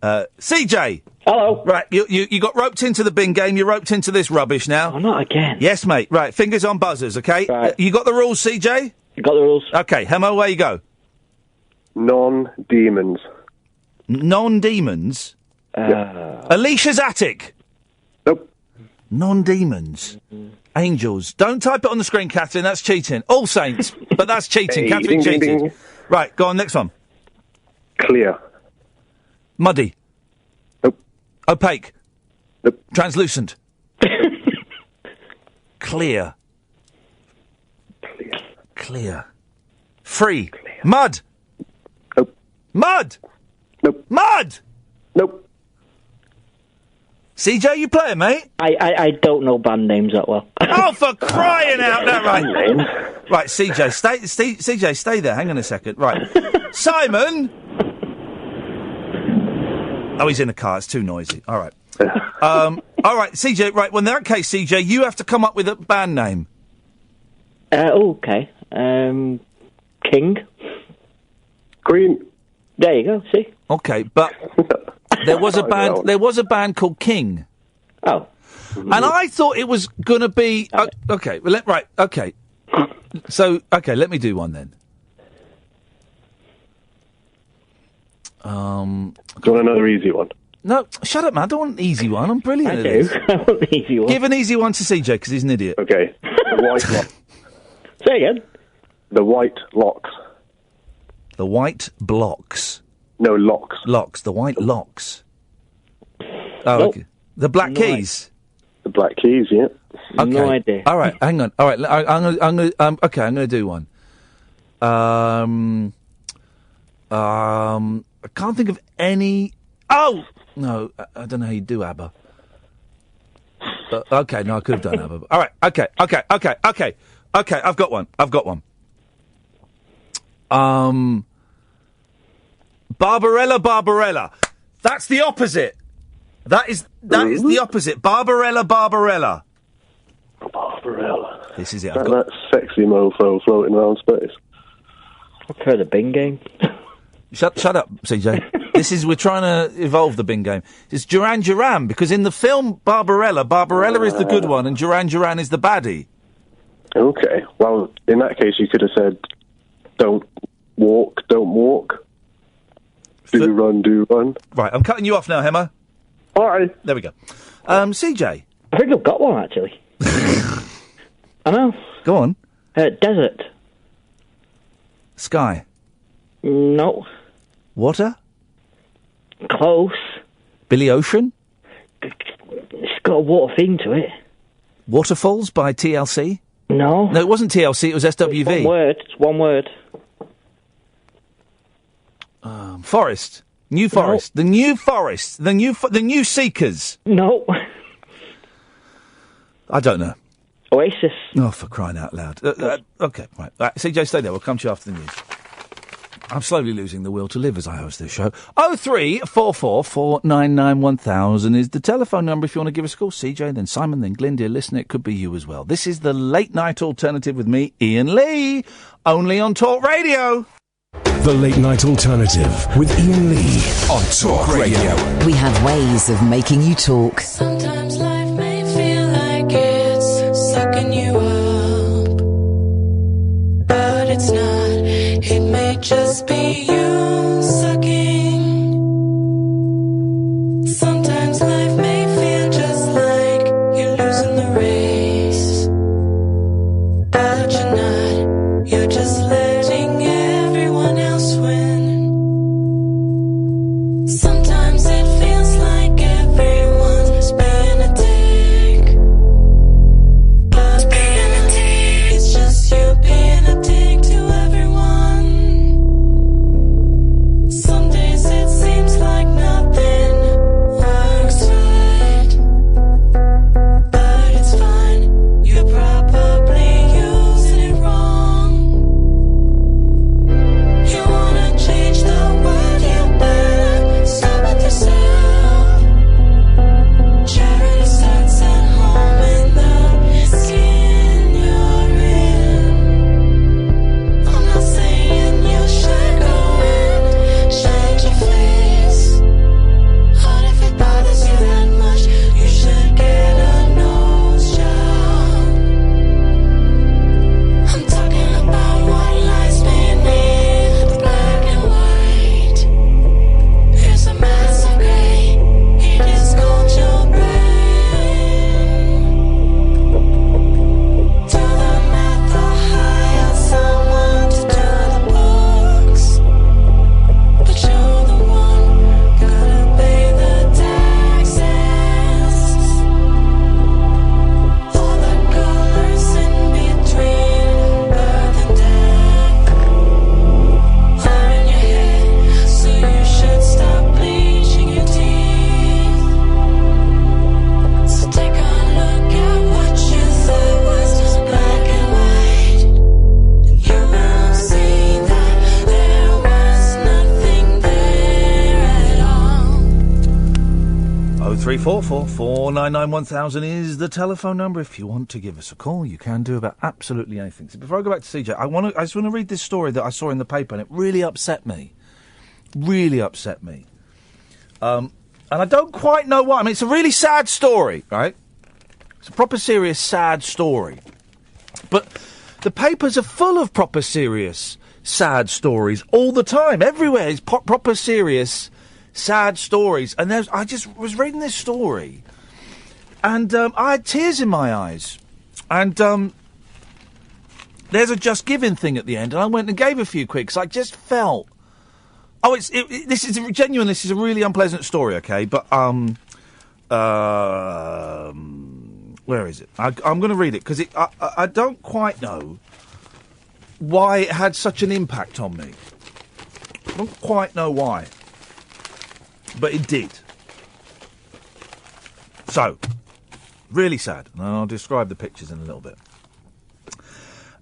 CJ! Hello. Right, you got roped into the bin game. You're roped into this rubbish now. Oh, not again. Yes, mate. Right, fingers on buzzers, OK? Right. You got the rules, CJ? You got the rules. OK, Hemo, where you go? Non-demons. Non-demons? Alicia's Attic? Nope. Non-demons. Angels. Don't type it on the screen, Catherine. That's cheating. All Saints. But that's cheating. Hey, Catherine ding, cheated. ding, ding. Right, go on, next one. Clear. Muddy. Nope. Opaque. Nope. Translucent. Clear. Clear. Free. Clear. Mud. Nope. Mud. Nope. Mud. Nope. CJ, you playing, mate? I don't know band names that well. Oh, for crying out loud! Right, CJ, stay there. Hang on a second. Right, Simon. Oh, he's in the car. It's too noisy. All right. All right, CJ. Right. Well, in that case, CJ, you have to come up with a band name. Okay. King. Green. There you go. See. Okay, but there was a band. There was a band called King. Oh. And I thought it was going to be okay. Well, okay. So let me do one then. Do you want another easy one? No, shut up, man. I don't want an easy one. I'm brilliant I at do. this. I want an easy one. Give an easy one to CJ because he's an idiot. Okay. The White Locks. Say again. The White Locks. The White Blocks. No, Locks. Locks. The White Locks. Oh, Nope. okay. The Black Keys. The Black Keys, yeah. Okay. No idea. All right, hang on. All right, I'm gonna do one. I can't think of any. Oh no, I don't know how you do ABBA. Okay, no, I could have done that. All right, okay. I've got one. Barbarella. That's the opposite. That is the opposite. Barbarella. Barbarella. This is it. That sexy mofo floating around space. I've heard of Bing Game. Shut up, CJ. We're trying to evolve the Bing Game. It's Duran Duran, because in the film Barbarella is the good one and Duran Duran is the baddie. Okay. Well, in that case, you could have said, don't walk. Do run. Right, I'm cutting you off now, Hemmer. All right. There we go. CJ. I think I've got one, actually. I know. Go on. Desert. Sky. No. Water? Close. Billy Ocean? It's got a water theme to it. Waterfalls by TLC? No. No, it wasn't TLC, it was SWV. It's one word. Forest. New Forest. No. The New Forest. The New Seekers. No. I don't know. Oasis. Oh, for crying out loud. Okay, right. CJ, stay there. We'll come to you after the news. I'm slowly losing the will to live as I host this show. 0344 499 1000 is the telephone number if you want to give us a call. CJ, then Simon, then Glyn, dear listener. It could be you as well. This is the Late Night Alternative with me, Iain Lee, only on Talk Radio. The Late Night Alternative with Iain Lee on Talk Radio. We have ways of making you talk. Sometimes life may feel like it's sucking you up, but it's not. It may just be you sucking. Sometimes life may feel just like you're losing the race, but you're not. You're just letting everyone else win. Sometimes it feels like everyone's being a dick, but being a dick is just you being a dick to everyone. Some days it seems like nothing works right, but it's fine. You're probably using it wrong. You wanna change the world, you better start with yourself. Charity starts at home in the skin you're in. I'm not saying you should go and change your face, but if it bothers you that much, you should get a nose job. I'm talking about what lies beneath the black and white. There's a massive gray, it is called your brain. Do the math or hire someone to do the books, but you're the one gotta pay the taxes. All the colors in between birth and death are in your head, so you should stop bleaching your teeth. So take a look at what you thought was black and white, and you will see that there was nothing there at all. 0344 499 1000 is the telephone number. If you want to give us a call, you can do about absolutely anything. So before I go back to CJ, I just want to read this story that I saw in the paper, and it really upset me. And I don't quite know why. I mean, it's a really sad story, right? It's a proper serious, sad story. But the papers are full of proper serious, sad stories all the time. Everywhere is proper serious, sad stories. And I just was reading this story, and I had tears in my eyes. And there's a Just Giving thing at the end, and I went and gave a few quid, because I just felt... this is a really unpleasant story, okay? But, where is it? I'm going to read it, because I don't quite know why it had such an impact on me. I don't quite know why. But it did. So, Really sad. And I'll describe the pictures in a little bit.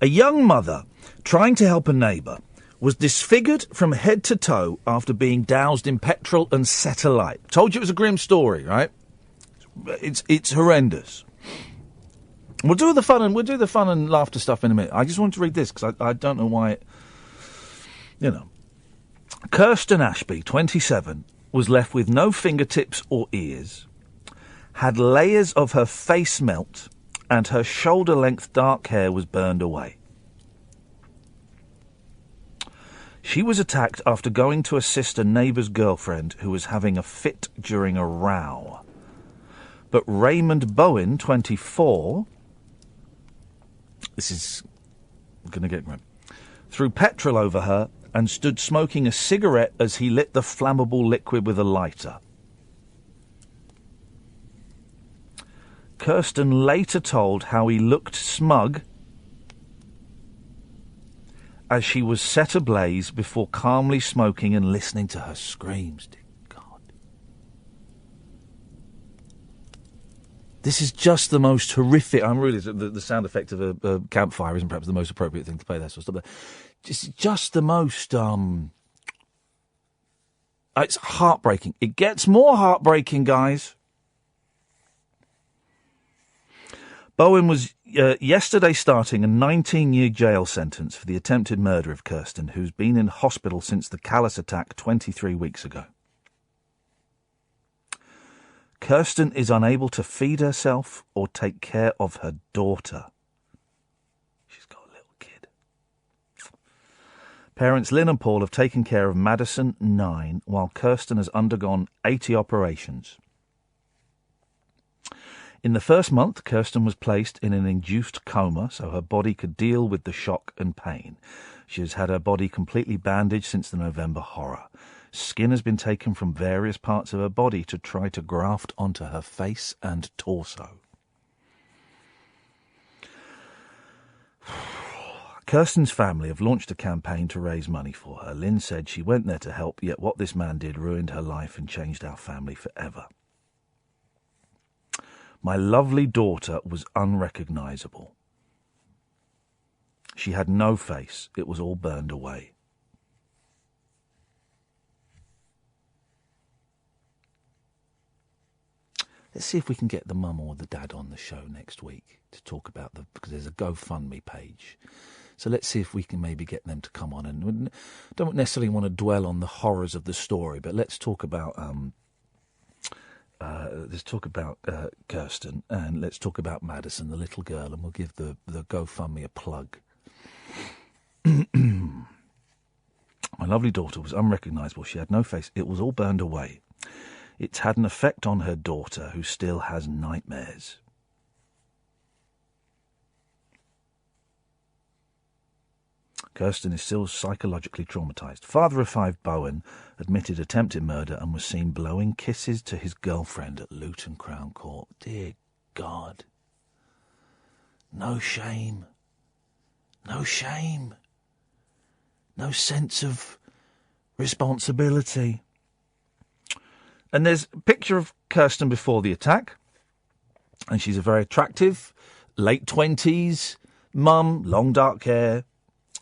A young mother trying to help a neighbour was disfigured from head to toe after being doused in petrol and set alight. Told you it was a grim story, right? It's horrendous. We'll do the fun and laughter stuff in a minute. I just want to read this because I don't know why. Kirsten Ashby, 27, was left with no fingertips or ears, had layers of her face melt, and her shoulder-length dark hair was burned away. She was attacked after going to assist a neighbour's girlfriend who was having a fit during a row. But Raymond Bowen, 24... This is going to get grim. Threw petrol over her and stood smoking a cigarette as he lit the flammable liquid with a lighter. Kirsten later told how he looked smug as she was set ablaze before calmly smoking and listening to her screams. Dear God. This is just the most horrific... I'm really... The sound effect of a campfire isn't perhaps the most appropriate thing to play, that sort of stuff, but it's just the most... It's heartbreaking. It gets more heartbreaking, guys. Bowen was yesterday starting a 19-year jail sentence for the attempted murder of Kirsten, who's been in hospital since the callous attack 23 weeks ago. Kirsten is unable to feed herself or take care of her daughter. She's got a little kid. Parents Lynn and Paul have taken care of Madison, 9, while Kirsten has undergone 80 operations. In the first month, Kirsten was placed in an induced coma so her body could deal with the shock and pain. She has had her body completely bandaged since the November horror. Skin has been taken from various parts of her body to try to graft onto her face and torso. Kirsten's family have launched a campaign to raise money for her. Lynn said she went there to help, yet what this man did ruined her life and changed our family forever. My lovely daughter was unrecognisable. She had no face. It was all burned away. Let's see if we can get the mum or the dad on the show next week to talk about because there's a GoFundMe page. So let's see if we can maybe get them to come on. And we don't necessarily want to dwell on the horrors of the story, but let's talk about... Kirsten, and let's talk about Madison, the little girl, and we'll give the GoFundMe a plug. My lovely daughter was unrecognisable. She had no face. It was all burned away. It's had an effect on her daughter, who still has nightmares. Kirsten is still psychologically traumatised. Father of 5, Bowen, admitted attempted murder and was seen blowing kisses to his girlfriend at Luton Crown Court. Dear God. No shame. No shame. No sense of responsibility. And there's a picture of Kirsten before the attack. And she's a very attractive, late 20s mum, long dark hair.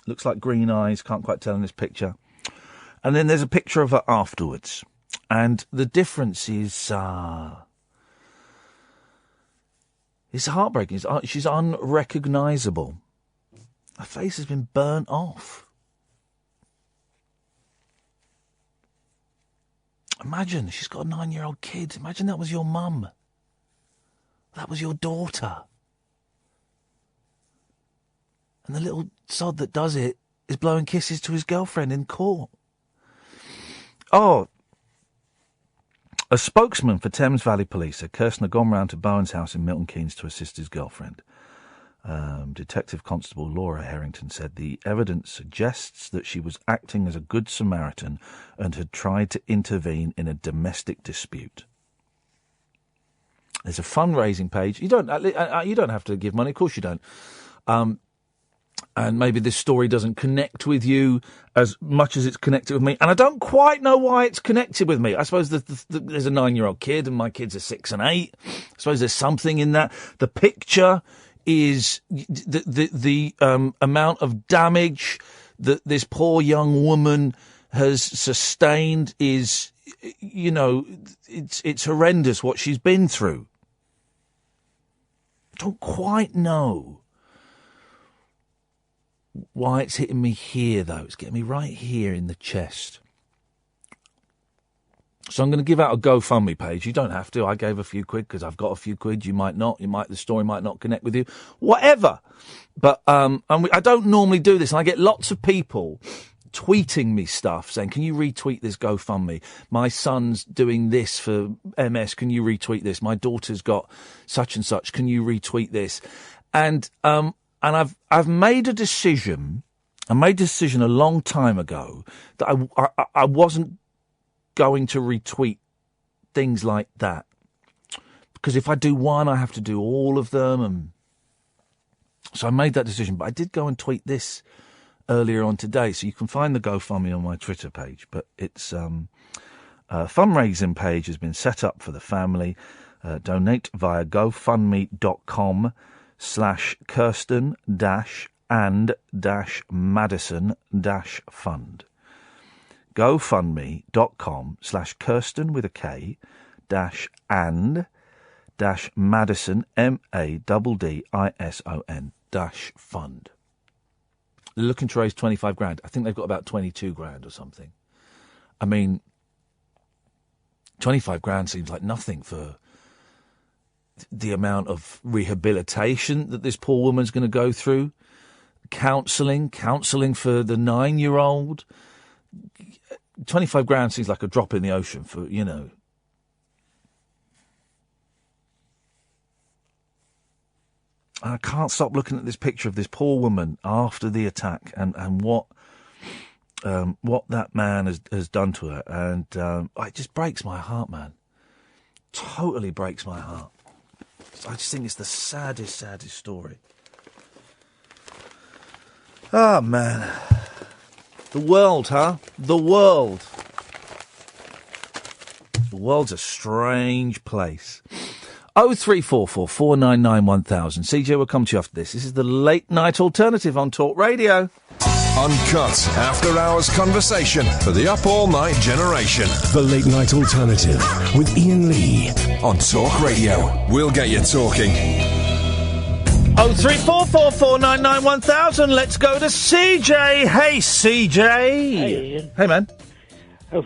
Looks like green eyes, can't quite tell in this picture. And then there's a picture of her afterwards. And the difference is... it's heartbreaking. She's unrecognisable. Her face has been burnt off. Imagine, she's got a 9-year-old kid. Imagine that was your mum. That was your daughter. And the little sod that does it is blowing kisses to his girlfriend in court. Oh, a spokesman for Thames Valley Police said Kirsten had gone round to Bowen's house in Milton Keynes to assist his girlfriend. Detective Constable Laura Harrington said the evidence suggests that she was acting as a good Samaritan and had tried to intervene in a domestic dispute. There's a fundraising page. You don't have to give money, of course you don't. and maybe this story doesn't connect with you as much as it's connected with me. And I don't quite know why it's connected with me. I suppose there's a 9-year-old kid and my kids are 6 and 8. I suppose there's something in that. The picture is the amount of damage that this poor young woman has sustained is, you know, it's horrendous what she's been through. I don't quite know why it's hitting me here, though. It's getting me right here in the chest. So I'm going to give out a GoFundMe page. You don't have to. I gave a few quid because I've got a few quid. You might not. The story might not connect with you. Whatever. But I don't normally do this, and I get lots of people tweeting me stuff saying, can you retweet this GoFundMe? My son's doing this for MS. Can you retweet this? My daughter's got such and such. Can you retweet this? And I've made a decision. I made a decision a long time ago that I wasn't going to retweet things like that, because if I do one, I have to do all of them, and so I made that decision. But I did go and tweet this earlier on today, so you can find the GoFundMe on my Twitter page. But it's a fundraising page has been set up for the family. Donate via GoFundMe.com/Kirsten-and-Madison-Fund. GoFundMe.com/Kirsten with a K -and-Madison MADDISON They're looking to raise 25 grand. I think they've got about 22 grand or something. I mean, 25 grand seems like nothing for the amount of rehabilitation that this poor woman's going to go through. Counselling for the 9-year-old. 25 grand seems like a drop in the ocean for, you know. I can't stop looking at this picture of this poor woman after the attack and what that man has done to her. And it just breaks my heart, man. Totally breaks my heart. I just think it's the saddest story. Oh, man. The world, huh? The world. The world's a strange place. 0344 499 1000. CJ will come to you after this. This is the Late Night Alternative on Talk Radio. Uncut, after-hours conversation for the up-all-night generation. The Late Night Alternative with Iain Lee on Talk Radio. We'll get you talking. 0344 499 1000. Let's go to CJ. Hey, CJ. Hey, Ian. Hey, man. Oh,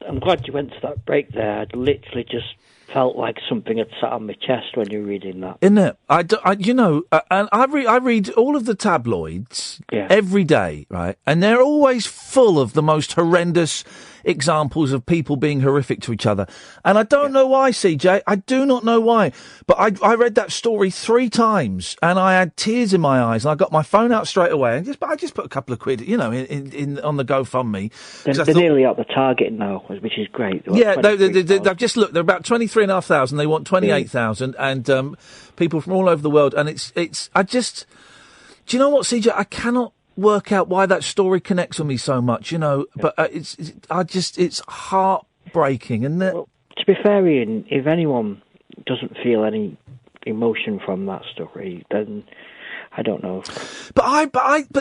I'm glad you went to that break there. I'd literally just felt like something had sat on my chest when you were reading that. Isn't it? And I read all of the tabloids every day, right? And they're always full of the most horrendous examples of people being horrific to each other. And I don't know why, CJ. I do not know why. But I read that story 3 times and I had tears in my eyes and I got my phone out straight away and I just put a couple of quid, in on the GoFundMe. They're nearly at the target now, which is great. They've just looked. They're about 23,500. They want 28,000 and people from all over the world. And do you know what, CJ? I cannot work out why that story connects with me so much, but it's heartbreaking, isn't it? Well, to be fair, Ian, if anyone doesn't feel any emotion from that story, then I don't know. But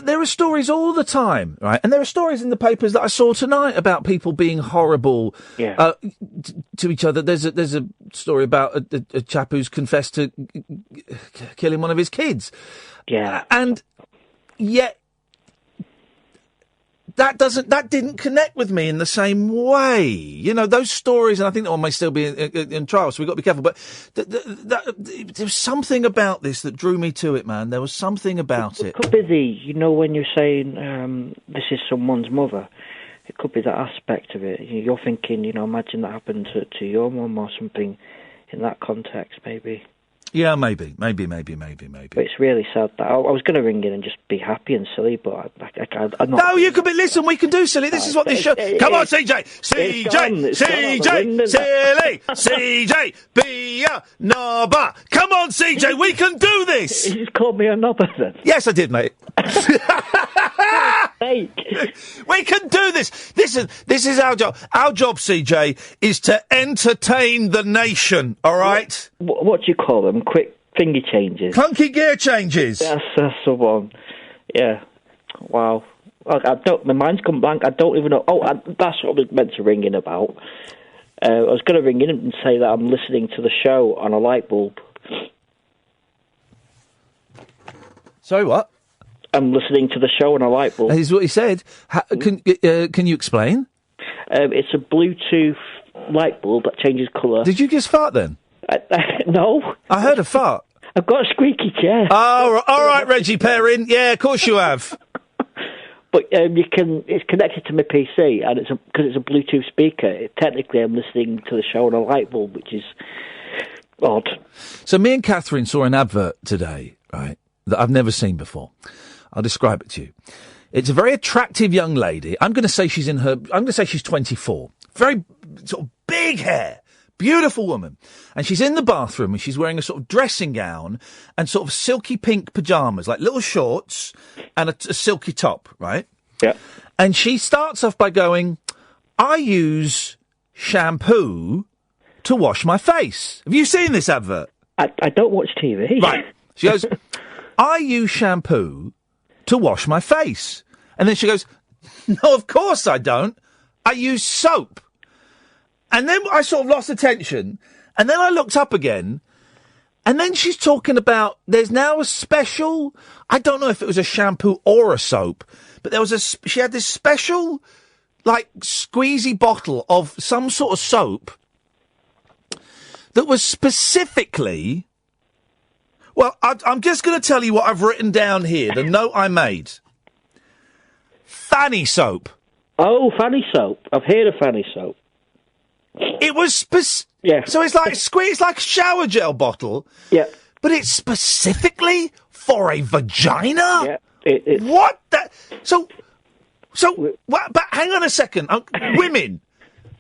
there are stories all the time, right? And there are stories in the papers that I saw tonight about people being horrible to each other. There's a story about a chap who's confessed to killing one of his kids. Yeah. And yet that didn't connect with me in the same way. Those stories, and I think that one may still be in trial, so we've got to be careful. But there was something about this that drew me to it, man. There was something about it. It could be when you're saying this is someone's mother, it could be that aspect of it. You're thinking, imagine that happened to your mum or something in that context, maybe. Yeah, maybe. But it's really sad that I was going to ring in and just be happy and silly, but I'm not. No, you could be. Listen, we can do silly. This is what this show. Come on, CJ, silly, CJ, be Hiya! Nobber! Come on, CJ, we can do this! You just called me a knobber then. Yes, I did, mate. Fake. We can do this. This is our job. Our job, CJ, is to entertain the nation, all right? What do you call them? Quick finger changes? Clunky gear changes. That's the one. Yeah. Wow. My mind's gone blank. I don't even know. That's what I was meant to ring in about. I was going to ring in and say that I'm listening to the show on a light bulb. Sorry, what? I'm listening to the show on a light bulb. That is what he said. Can you explain? It's a Bluetooth light bulb that changes colour. Did you just fart then? No. I heard a fart. I've got a squeaky chair. Oh, all right, Reggie Perrin. Yeah, of course you have. But it's connected to my PC, and because it's a Bluetooth speaker. Technically, I'm listening to the show on a light bulb, which is odd. So me and Catherine saw an advert today, right, that I've never seen before. I'll describe it to you. It's a very attractive young lady. I'm going to say she's 24. Very sort of big hair. Beautiful woman. And she's in the bathroom and she's wearing a sort of dressing gown and sort of silky pink pyjamas, like little shorts and a silky top, right? Yeah. And she starts off by going, I use shampoo to wash my face. Have you seen this advert? I don't watch TV. Right. She goes, I use shampoo to wash my face. And then she goes, no, of course I don't. I use soap. And then I sort of lost attention, and then I looked up again, and then she's talking about there's now a special, I don't know if it was a shampoo or a soap, but she had this special, like, squeezy bottle of some sort of soap that was specifically, well, I'm just going to tell you what I've written down here, the note I made. Fanny soap. Oh, Fanny soap. I've heard of Fanny soap. It was yeah. So it's like squeeze like a shower gel bottle. Yeah. But it's specifically for a vagina. Yeah. What? So. What, but hang on a second, women.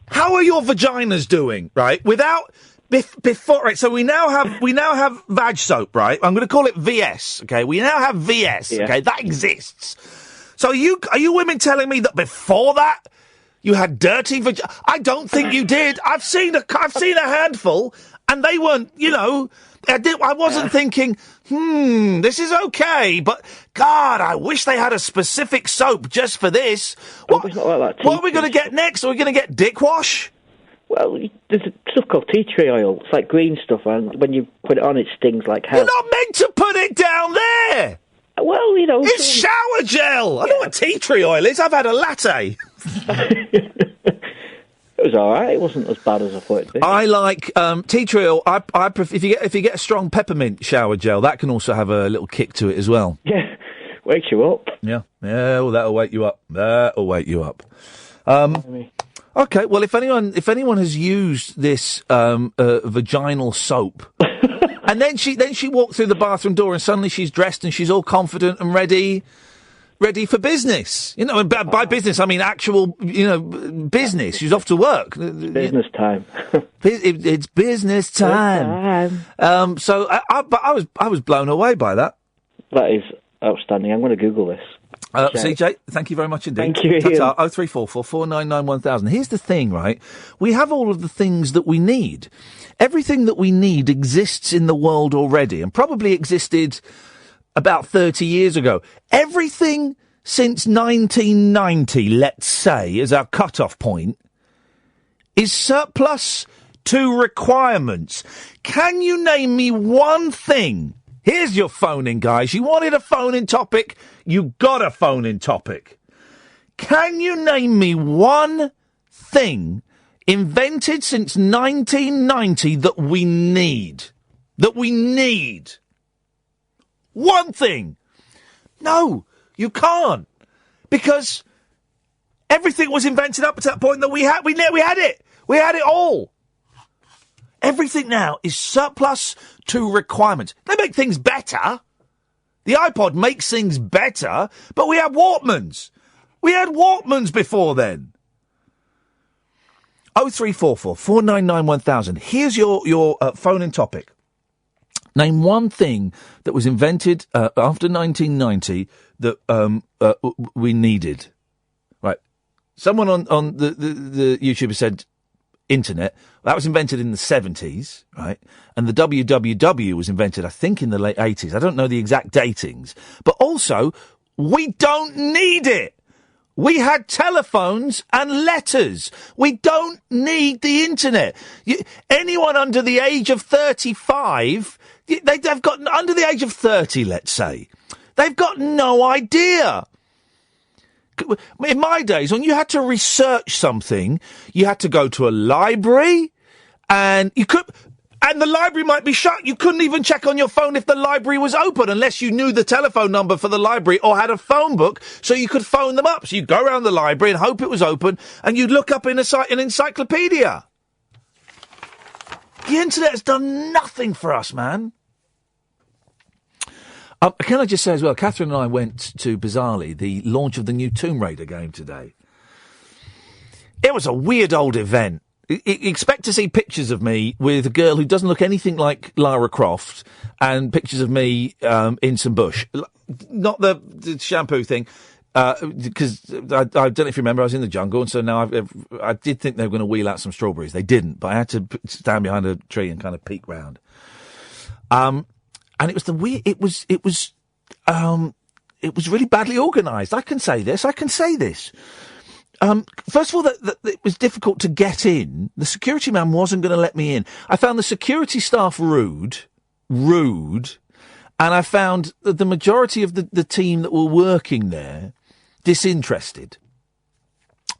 How are your vaginas doing? Right. Without before. Right. So we now have vag soap. Right. I'm going to call it VS. Okay. We now have VS. Yeah. Okay. That exists. So are you women telling me that before that? You had dirty vagina. I don't think you did. I've seen a handful, and they weren't. I wasn't thinking. This is okay, but God, I wish they had a specific soap just for this. What are we going to get next? Are we going to get dick wash? Well, there's stuff called tea tree oil. It's like green stuff, and when you put it on, it stings like hell. You're not meant to put it down there. Well, it's shower gel. I know what tea tree oil is. I've had a latte. It was all right. It wasn't as bad as I thought it'd be. I like tea tree oil. I prefer, if you get a strong peppermint shower gel, that can also have a little kick to it as well. Yeah, wakes you up. Yeah. Well, that'll wake you up. Okay. Well, if anyone has used this vaginal soap. And then she walked through the bathroom door, and suddenly she's dressed and she's all confident and ready for business. And by business I mean actual, business. She's off to work. Business time. It's business time. So I was blown away by that. That is outstanding. I'm going to Google this. CJ, thank you very much indeed. Thank you, Ian. 0344 499 1000. Here's the thing, right? We have all of the things that we need. Everything that we need exists in the world already, and probably existed about 30 years ago. Everything since 1990, let's say, as our cut-off point, is surplus to requirements. Can you name me one thing? Here's your phone-in, guys. You wanted a phone-in topic, you got a phone-in topic. Can you name me one thing invented since 1990 that we need? That we need. One thing. No, you can't. Because everything was invented up to that point that we had it. We had it all. Everything now is surplus to requirements. They make things better. The iPod makes things better, but we had Walkmans. We had Walkmans before then. 0344 499 1000. Here's your phone-in topic. Name one thing that was invented after 1990 that we needed. Right. Someone on the YouTuber said internet. That was invented in the 70s, right? And the WWW was invented, I think, in the late 80s. I don't know the exact datings. But also, we don't need it. We had telephones and letters. We don't need the internet. Anyone under the age of 35, they've got, under the age of 30, let's say, they've got no idea. In my days, when you had to research something, you had to go to a library, and the library might be shut. You couldn't even check on your phone if the library was open unless you knew the telephone number for the library or had a phone book so you could phone them up. So you'd go around the library and hope it was open, and you'd look up in an encyclopedia. The internet has done nothing for us, man. Can I just say as well, Catherine and I went to, bizarrely, the launch of the new Tomb Raider game today. It was a weird old event. Expect to see pictures of me with a girl who doesn't look anything like Lara Croft, and pictures of me in some bush. Not the shampoo thing, because I don't know if you remember, I was in the jungle, and so now I did think they were going to wheel out some strawberries. They didn't, but I had to stand behind a tree and kind of peek round. And it was it was really badly organised. I can say this. First of all, that it was difficult to get in. The security man wasn't going to let me in. I found the security staff rude, and I found that the majority of the team that were working there disinterested.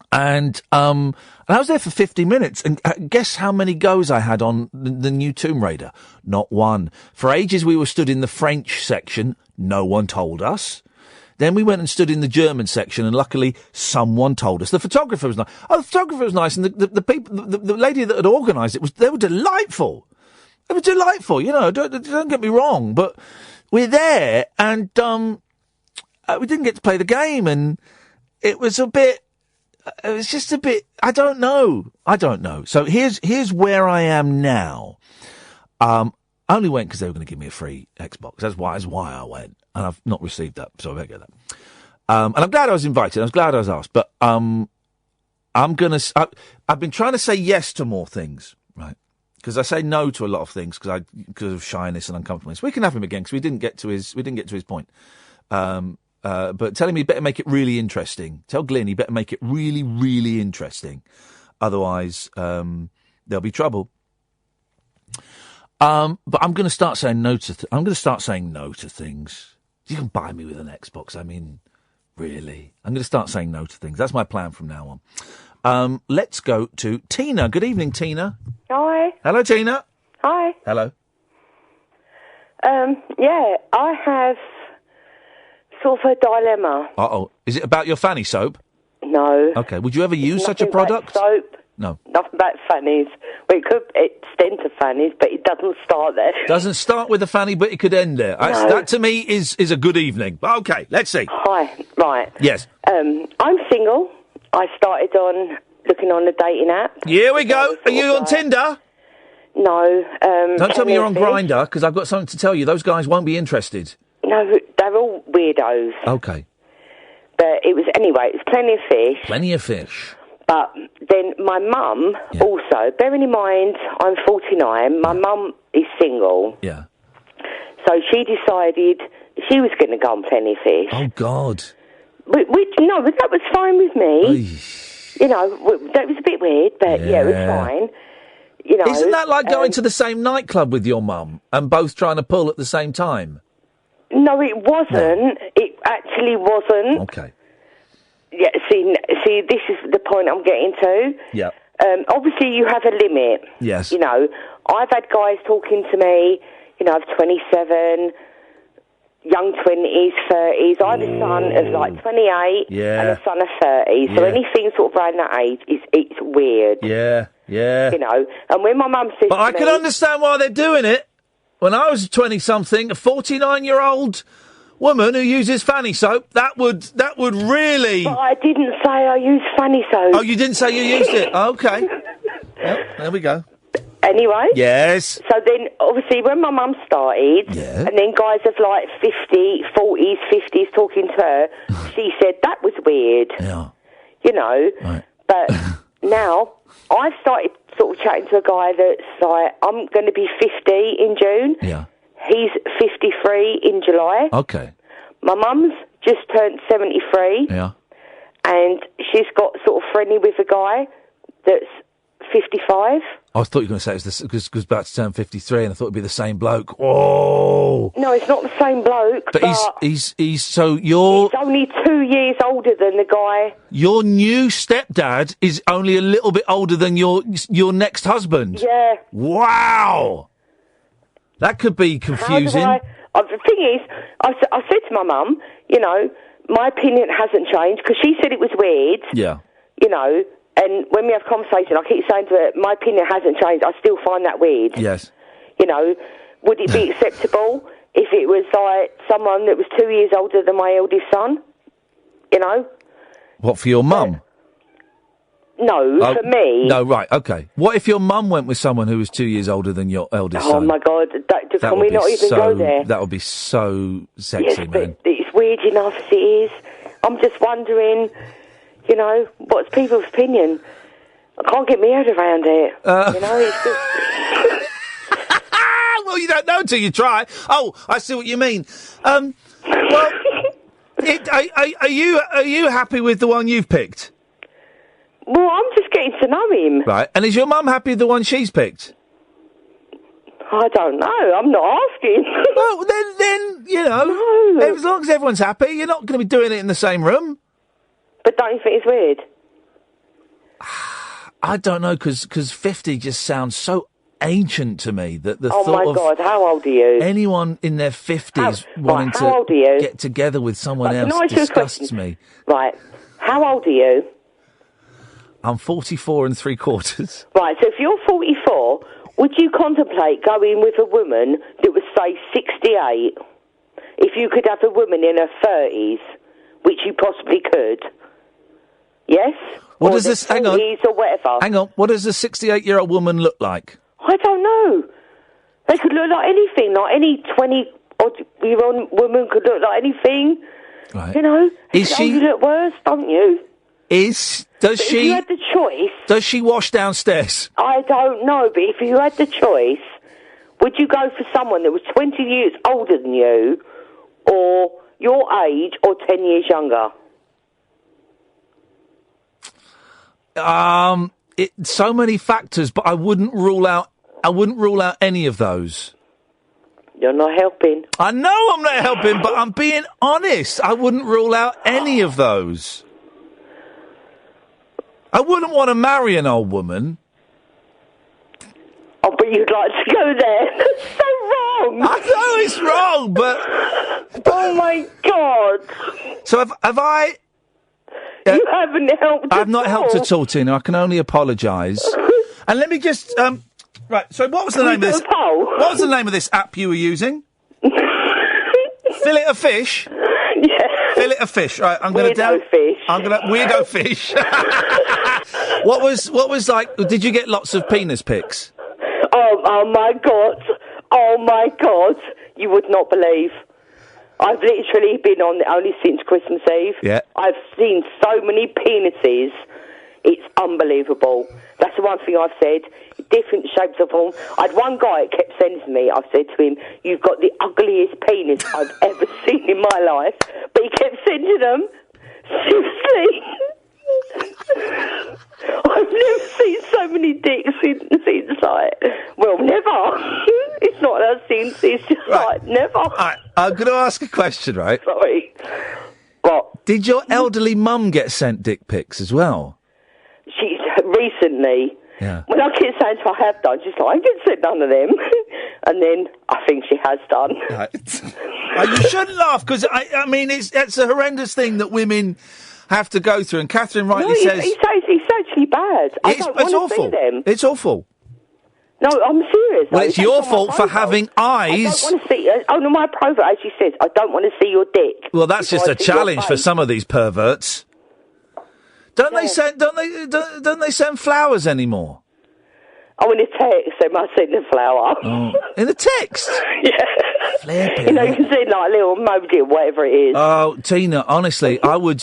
And I was there for 50 minutes, and guess how many goes I had on the new Tomb Raider? Not one. For ages we were stood in the French section. No one told us. Then we went and stood in the German section, and luckily someone told us. The photographer was nice. Oh, the photographer was nice, and the people, the lady that had organised it they were delightful. They were delightful, you know. Don't get me wrong, but we're there, and we didn't get to play the game, and it was just a bit. I don't know. So here's where I am now. I only went because they were going to give me a free Xbox. That's why I went. And I've not received that, so I better get that. And I'm glad I was invited. I was glad I was asked. But I've been trying to say yes to more things, right? Because I say no to a lot of things because of shyness and uncomfortableness. We can have him again because we didn't get to his point. But tell him he better make it really interesting. Tell Glyn he better make it really, really interesting. Otherwise, there'll be trouble. But I'm going to start saying no to things. You can buy me with an Xbox. I mean, really. I'm going to start saying no to things. That's my plan from now on. Let's go to Tina. Good evening, Tina. Hi. Hello, Tina. Hi. Hello. Yeah, I have sort of a dilemma. Uh-oh. Is it about your Fanny soap? No. Okay. Would you ever use such a Nothing product? about soap. No. Nothing about Fanny's. Well, it could extend to Fanny's, but it doesn't start there. Doesn't start with a Fanny, but it could end there. No. That, to me, is a good evening. Okay, let's see. Hi. Right. Yes. I'm single. I started looking on the dating app. Here we go. Are you on Tinder? No. Don't tell me you're on Grindr, because I've got something to tell you. Those guys won't be interested. No, they're all weirdos. Okay. But it was Plenty of Fish. Plenty of Fish. But then my mum also, bearing in mind I'm 49, my mum is single. Yeah. So she decided she was going to go on Plenty of Fish. Oh, God. But that was fine with me. You know, that was a bit weird, but yeah, it was fine. You know, isn't that like going to the same nightclub with your mum and both trying to pull at the same time? No, it wasn't. No. It actually wasn't. Okay. Yeah, see, this is the point I'm getting to. Yeah. Obviously, you have a limit. Yes. You know, I've had guys talking to me, you know, of 27, young 20s, 30s. I have a son of like 28 and a son of 30. So anything sort of around that age, it's weird. Yeah, yeah. You know, and when my mum says But I can understand why they're doing it. When I was 20-something, a 49-year-old woman who uses Fanny soap, that would really... But I didn't say I use Fanny soap. Oh, you didn't say you used it? Okay. there we go. Anyway. Yes. So then, obviously, when my mum started, and then guys of like 50, 40s, 50s talking to her, she said that was weird. Yeah. You know? Right. But now, I've started sort of chatting to a guy that's like, I'm going to be 50 in June. Yeah. He's 53 in July. Okay. My mum's just turned 73. Yeah. And she's got sort of friendly with a guy that's 55. I thought you were going to say it was because about to turn 53, and I thought it'd be the same bloke. Oh. No, it's not the same bloke. But he's so you're... He's only 2 years older than the guy. Your new stepdad is only a little bit older than your next husband. Yeah. Wow. That could be confusing. The thing is, I said to my mum, you know, my opinion hasn't changed, because she said it was weird. Yeah. You know, and when we have conversation, I keep saying to her, my opinion hasn't changed. I still find that weird. Yes. You know, would it be acceptable if it was like someone that was 2 years older than my eldest son? You know? What, for your mum? No, for me. No, right, okay. What if your mum went with someone who was 2 years older than your eldest son? Oh, my God. Can would we be not even go there? That would be so sexy, Yes, man. but it's weird enough as it is. I'm just wondering, you know, what's people's opinion? I can't get my head around it. You know, it's just... Well, you don't know until you try. Oh, I see what you mean. Well, are you happy with the one you've picked? Well, I'm just getting to know him. Right, and is your mum happy with the one she's picked? I don't know. I'm not asking. Well, then you know, as long as everyone's happy, you're not going to be doing it in the same room. But don't you think it's weird? I don't know, because 50 just sounds so ancient to me. That the oh thought my of God, how old are you? anyone in their 50s wanting how old are you? to get together with someone Can I else ask you a disgusts question? me. Right. How old are you? I'm 44 3/4. Right, so if you're 44, would you contemplate going with a woman that was, say, 68? If you could have a woman in her 30s, which you possibly could. Yes? What or does this... Hang on. Or whatever. Hang on. What does a 68-year-old woman look like? I don't know. They could look like anything. Like any 20-odd-year-old woman could look like anything. Right. You know? Is she... You look worse, don't you? Does But she... If you had the choice... Does she wash downstairs? I don't know, but if you had the choice, would you go for someone that was 20 years older than you, or your age, or 10 years younger? So many factors, but I wouldn't rule out any of those. You're not helping. I know I'm not helping, but I'm being honest. I wouldn't rule out any of those. I wouldn't want to marry an old woman. Oh, but you'd like to go there. That's so wrong. I know it's wrong, but... Oh, my God. So have I... You haven't helped I've not helped at all, Tina. I can only apologise. And let me just... right, so what was the name of this... What was the name of this app you were using? Fillet of fish? Yeah. Fillet of fish. Right, I'm going to... Weirdo fish. What was like... Did you get lots of penis pics? Oh, my God. Oh, my God. You would not believe. I've literally been on only since Christmas Eve. Yeah. I've seen so many penises. It's unbelievable. That's the one thing I've said. Different shapes of them. I had one guy that kept sending to me. I said to him, "You've got the ugliest penis I've ever seen in my life." But he kept sending them. Seriously. I've never seen so many dicks since like, well, never. It's not that since, it's just like, never. Right, I'm going to ask a question, right? Sorry. What? Did your elderly mum get sent dick pics as well? She's recently. Yeah. When I keep saying to her, I have done, she's like, I didn't send none of them. And then I think she has done. Right. You shouldn't laugh, because, I mean, it's a horrendous thing that women have to go through. And Catherine rightly says... It's actually bad. I don't want to see them. It's awful. No, I'm serious. Well, it's your fault for having eyes. I don't want to see... on my profile, as she says, I don't want to see your dick. Well, that's just a challenge for some of these perverts. Don't they send flowers anymore? Oh, in a text, they must send a flower. Oh, in a text? Yeah. Flipping You know, you can send like a little emoji or whatever it is. Oh, Tina, honestly, I would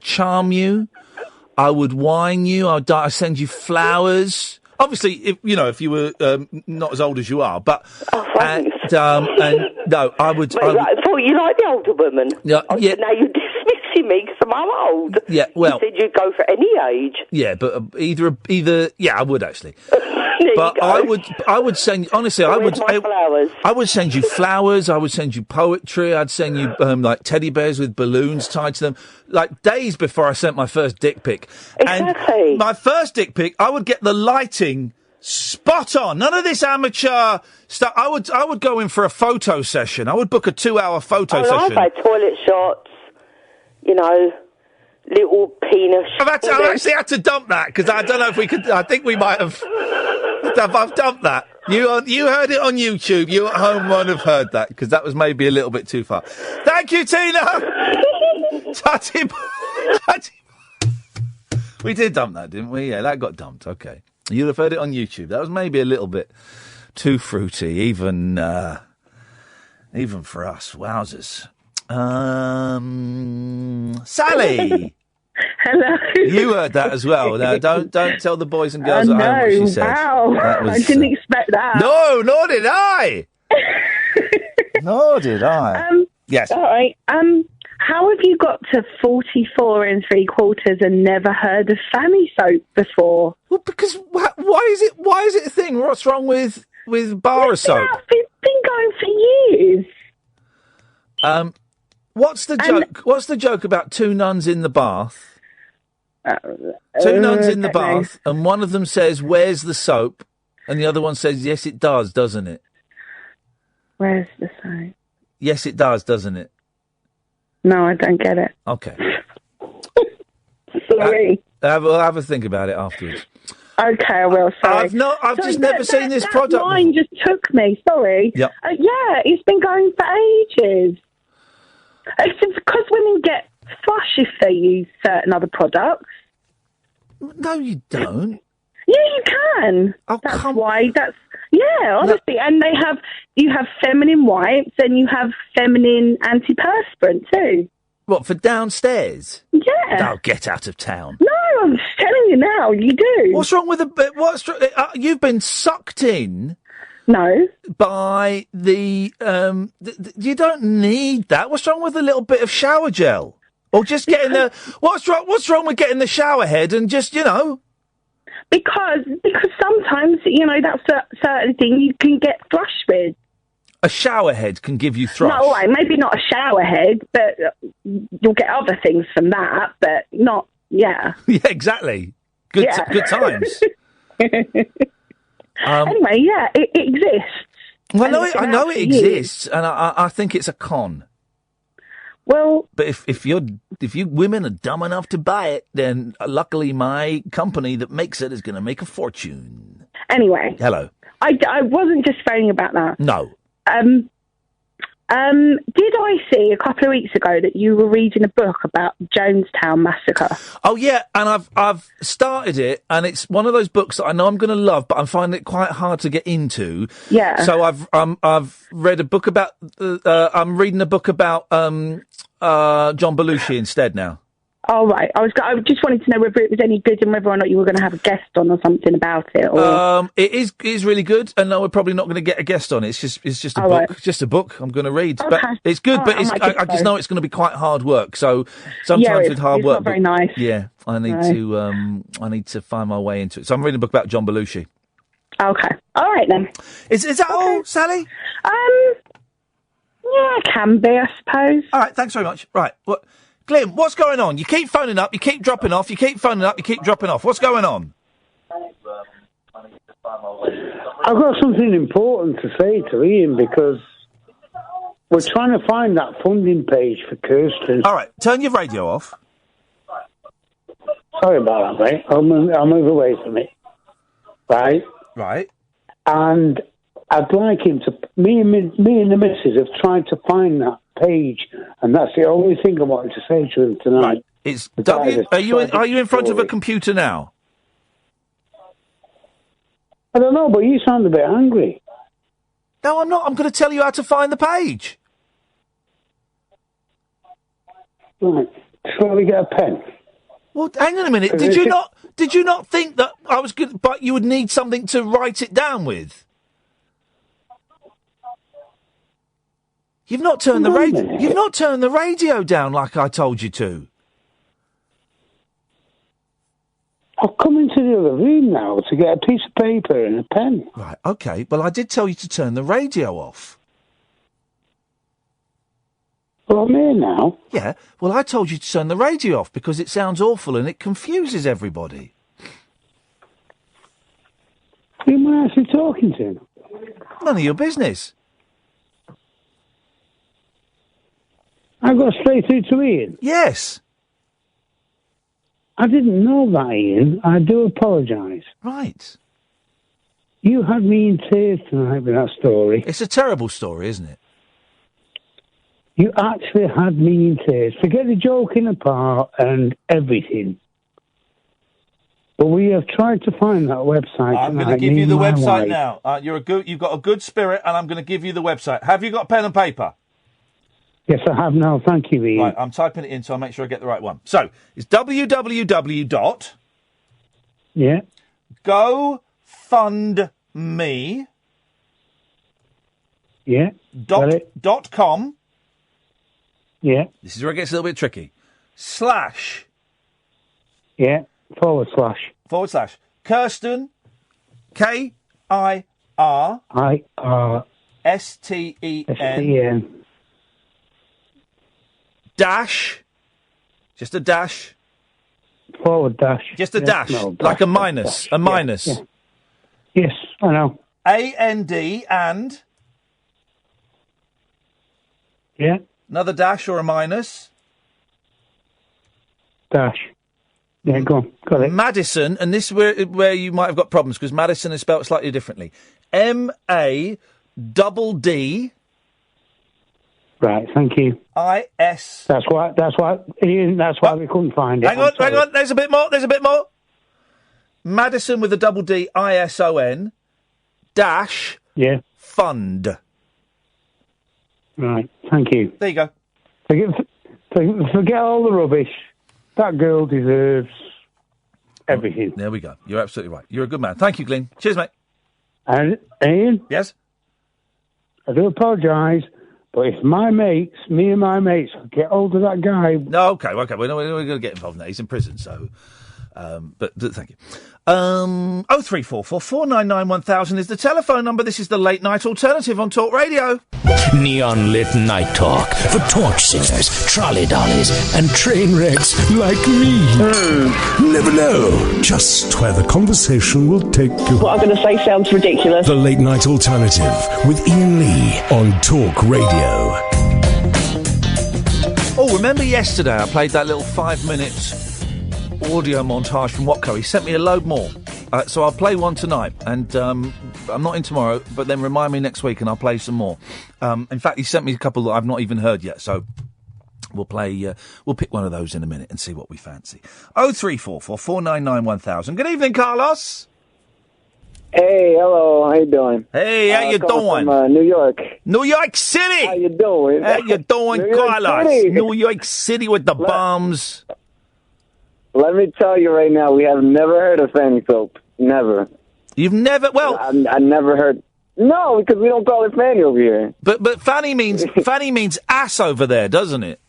charm you. I would wine you. I'd send you flowers. Obviously, if you were not as old as you are, but and no, I would. I thought you like the older woman. Yeah, yeah. Now you're dismissing me because I'm old. Yeah, well, you said you'd go for any age. Yeah, but either. Yeah, I would actually. But I would send. Honestly, I would. I would send you flowers. I would send you poetry. I'd send you like teddy bears with balloons tied to them. Like days before I sent my first dick pic. Exactly. And my first dick pic, I would get the lighting spot on. None of this amateur stuff. I would go in for a photo session. I would book a 2-hour photo session. I've had toilet shots. You know. Little penis. I've actually had to dump that because I don't know if we could. I think we might have. I've dumped that. You heard it on YouTube. You at home won't have heard that because that was maybe a little bit too far. Thank you, Tina. Tutty. We did dump that, didn't we? Yeah, that got dumped. Okay, you'd have heard it on YouTube. That was maybe a little bit too fruity, even for us. Wowzers. Sally. Hello. You heard that as well. Now, don't tell the boys and girls at home what she said. Wow. I didn't expect that. No, nor did I. Nor did I. Yes. All right. How have you got to 44 3/4 and never heard of Fanny soap before? Well, because why is it a thing? What's wrong with bar soap? It's been going for years. What's the joke? What's the joke about two nuns in the bath? Two nuns in the bath, and one of them says, "Where's the soap?" and the other one says, "Yes, it does, doesn't it?" Where's the soap? Yes, it does, doesn't it? No, I don't get it. Okay. Sorry. We'll have a think about it afterwards. Okay, I will. Sorry. I've just never seen this product. Line just took me. Sorry. Yep. Yeah, it's been going for ages. It's because women get thrush if they use certain other products. No, you don't. Yeah, you can. Oh, that's why. Yeah, honestly. And you have feminine wipes and you have feminine antiperspirant too. What, for downstairs? Yeah. Oh, get out of town. No, I'm just telling you now, you do. What's wrong with you've been sucked in. No. By the you don't need that. What's wrong with a little bit of shower gel? Or just getting what's wrong with getting the shower head and just, Because sometimes, that's a certain thing you can get thrush with. A shower head can give you thrush. No, all right, maybe not a shower head, but you'll get other things from that, but not, yeah. Yeah, exactly. Good times. Anyway, yeah, it exists. Well, I know it exists, and I think it's a con. Well, but if you women are dumb enough to buy it, then luckily my company that makes it is going to make a fortune. Anyway, hello. I wasn't just phoning about that. No. Did I see a couple of weeks ago that you were reading a book about Jonestown Massacre? Oh yeah, and I've started it, and it's one of those books that I know I'm going to love, but I'm finding it quite hard to get into. Yeah. So I've read a book about. I'm reading a book about John Belushi instead now. Oh, right. I just wanted to know whether it was any good and whether or not you were going to have a guest on or something about it. Or... It is really good, and no, we're probably not going to get a guest on it. It's just a book. Right. Just a book I'm going to read. Okay. But it's good, but I just know it's going to be quite hard work. So sometimes with hard work, not very nice. Yeah, I need to find my way into it. So I'm reading a book about John Belushi. Okay. All right then. Is that all, Sally? Yeah, it can be, I suppose. All right. Thanks very much. Right. What? Glenn, what's going on? You keep phoning up, you keep dropping off, you keep phoning up, you keep dropping off. What's going on? I've got something important to say to Ian because we're trying to find that funding page for Kirsten. All right, turn your radio off. Sorry about that, mate. I'll move away from it. Right? Right. And I'd like him to... Me and the missus have tried to find that page, and that's the only thing I wanted to say to him tonight. Right. It's are you in front of a computer now? I don't know, but you sound a bit angry. No, I'm not. I'm going to tell you how to find the page. Right. Shall we get a pen? Well, hang on a minute. Did you not think that I was good? But you would need something to write it down with. You've not turned the radio. You've not turned the radio down like I told you to. I've come into the other room now to get a piece of paper and a pen. Right. Okay. Well, I did tell you to turn the radio off. Well, I'm here now. Yeah. Well, I told you to turn the radio off because it sounds awful and it confuses everybody. Who am I actually talking to? None of your business. I got straight through to Ian. Yes. I didn't know that, Ian. I do apologise. Right. You had me in tears tonight with that story. It's a terrible story, isn't it? You actually had me in tears. Forget the joking apart and everything. But we have tried to find that website. I'm going to give you the website now. You've got a good spirit, and I'm going to give you the website. Have you got pen and paper? Yes, I have now. Thank you, Ian. Right, I'm typing it in so I'll make sure I get the right one. So, it's www. Yeah. GoFundMe. Yeah. .com. Yeah. This is where it gets a little bit tricky. / Yeah. / Kirsten. KIR. STEN. Dash. Just a dash. / Just a yeah, dash. no, like a minus. A minus. Yeah. Yes, I know. AND and. Yeah. Another dash or a minus. Dash. Yeah, go on. Got it. Madison, and this is where you might have got problems because Madison is spelled slightly differently. MADD. Right, thank you. IS. That's why, Ian, that's why we couldn't find it. Hang on, there's a bit more. Madison with a double D, ISON, dash, yeah, fund. Right, thank you. There you go. Forget all the rubbish. That girl deserves everything. There we go. You're absolutely right. You're a good man. Thank you, Glyn. Cheers, mate. And, Ian? Yes? I do apologise, but if me and my mates get hold of that guy... No, okay. We're going to get involved now. He's in prison, so... But thank you. 0344 499 1000 is the telephone number. This is the Late Night Alternative on Talk Radio. Neon lit night talk for torch singers, trolley dollies, and train wrecks like me. Never know just where the conversation will take you. What I'm going to say sounds ridiculous. The Late Night Alternative with Iain Lee on Talk Radio. Oh, remember yesterday I played that little 5-minute audio montage from Watco? He sent me a load more. So I'll play one tonight, and I'm not in tomorrow, but then remind me next week and I'll play some more. In fact, he sent me a couple that I've not even heard yet, so we'll play, we'll pick one of those in a minute and see what we fancy. 0344 499 1000. Good evening, Carlos. Hey, hello, how you doing? Hey, how you doing? From New York. New York City! How you doing? How you doing, Carlos? New York City with the bombs. Let me tell you right now, we have never heard of Fanny soap. Never. You've never? Well, I never heard. No, because we don't call it Fanny over here. But Fanny means ass over there, doesn't it?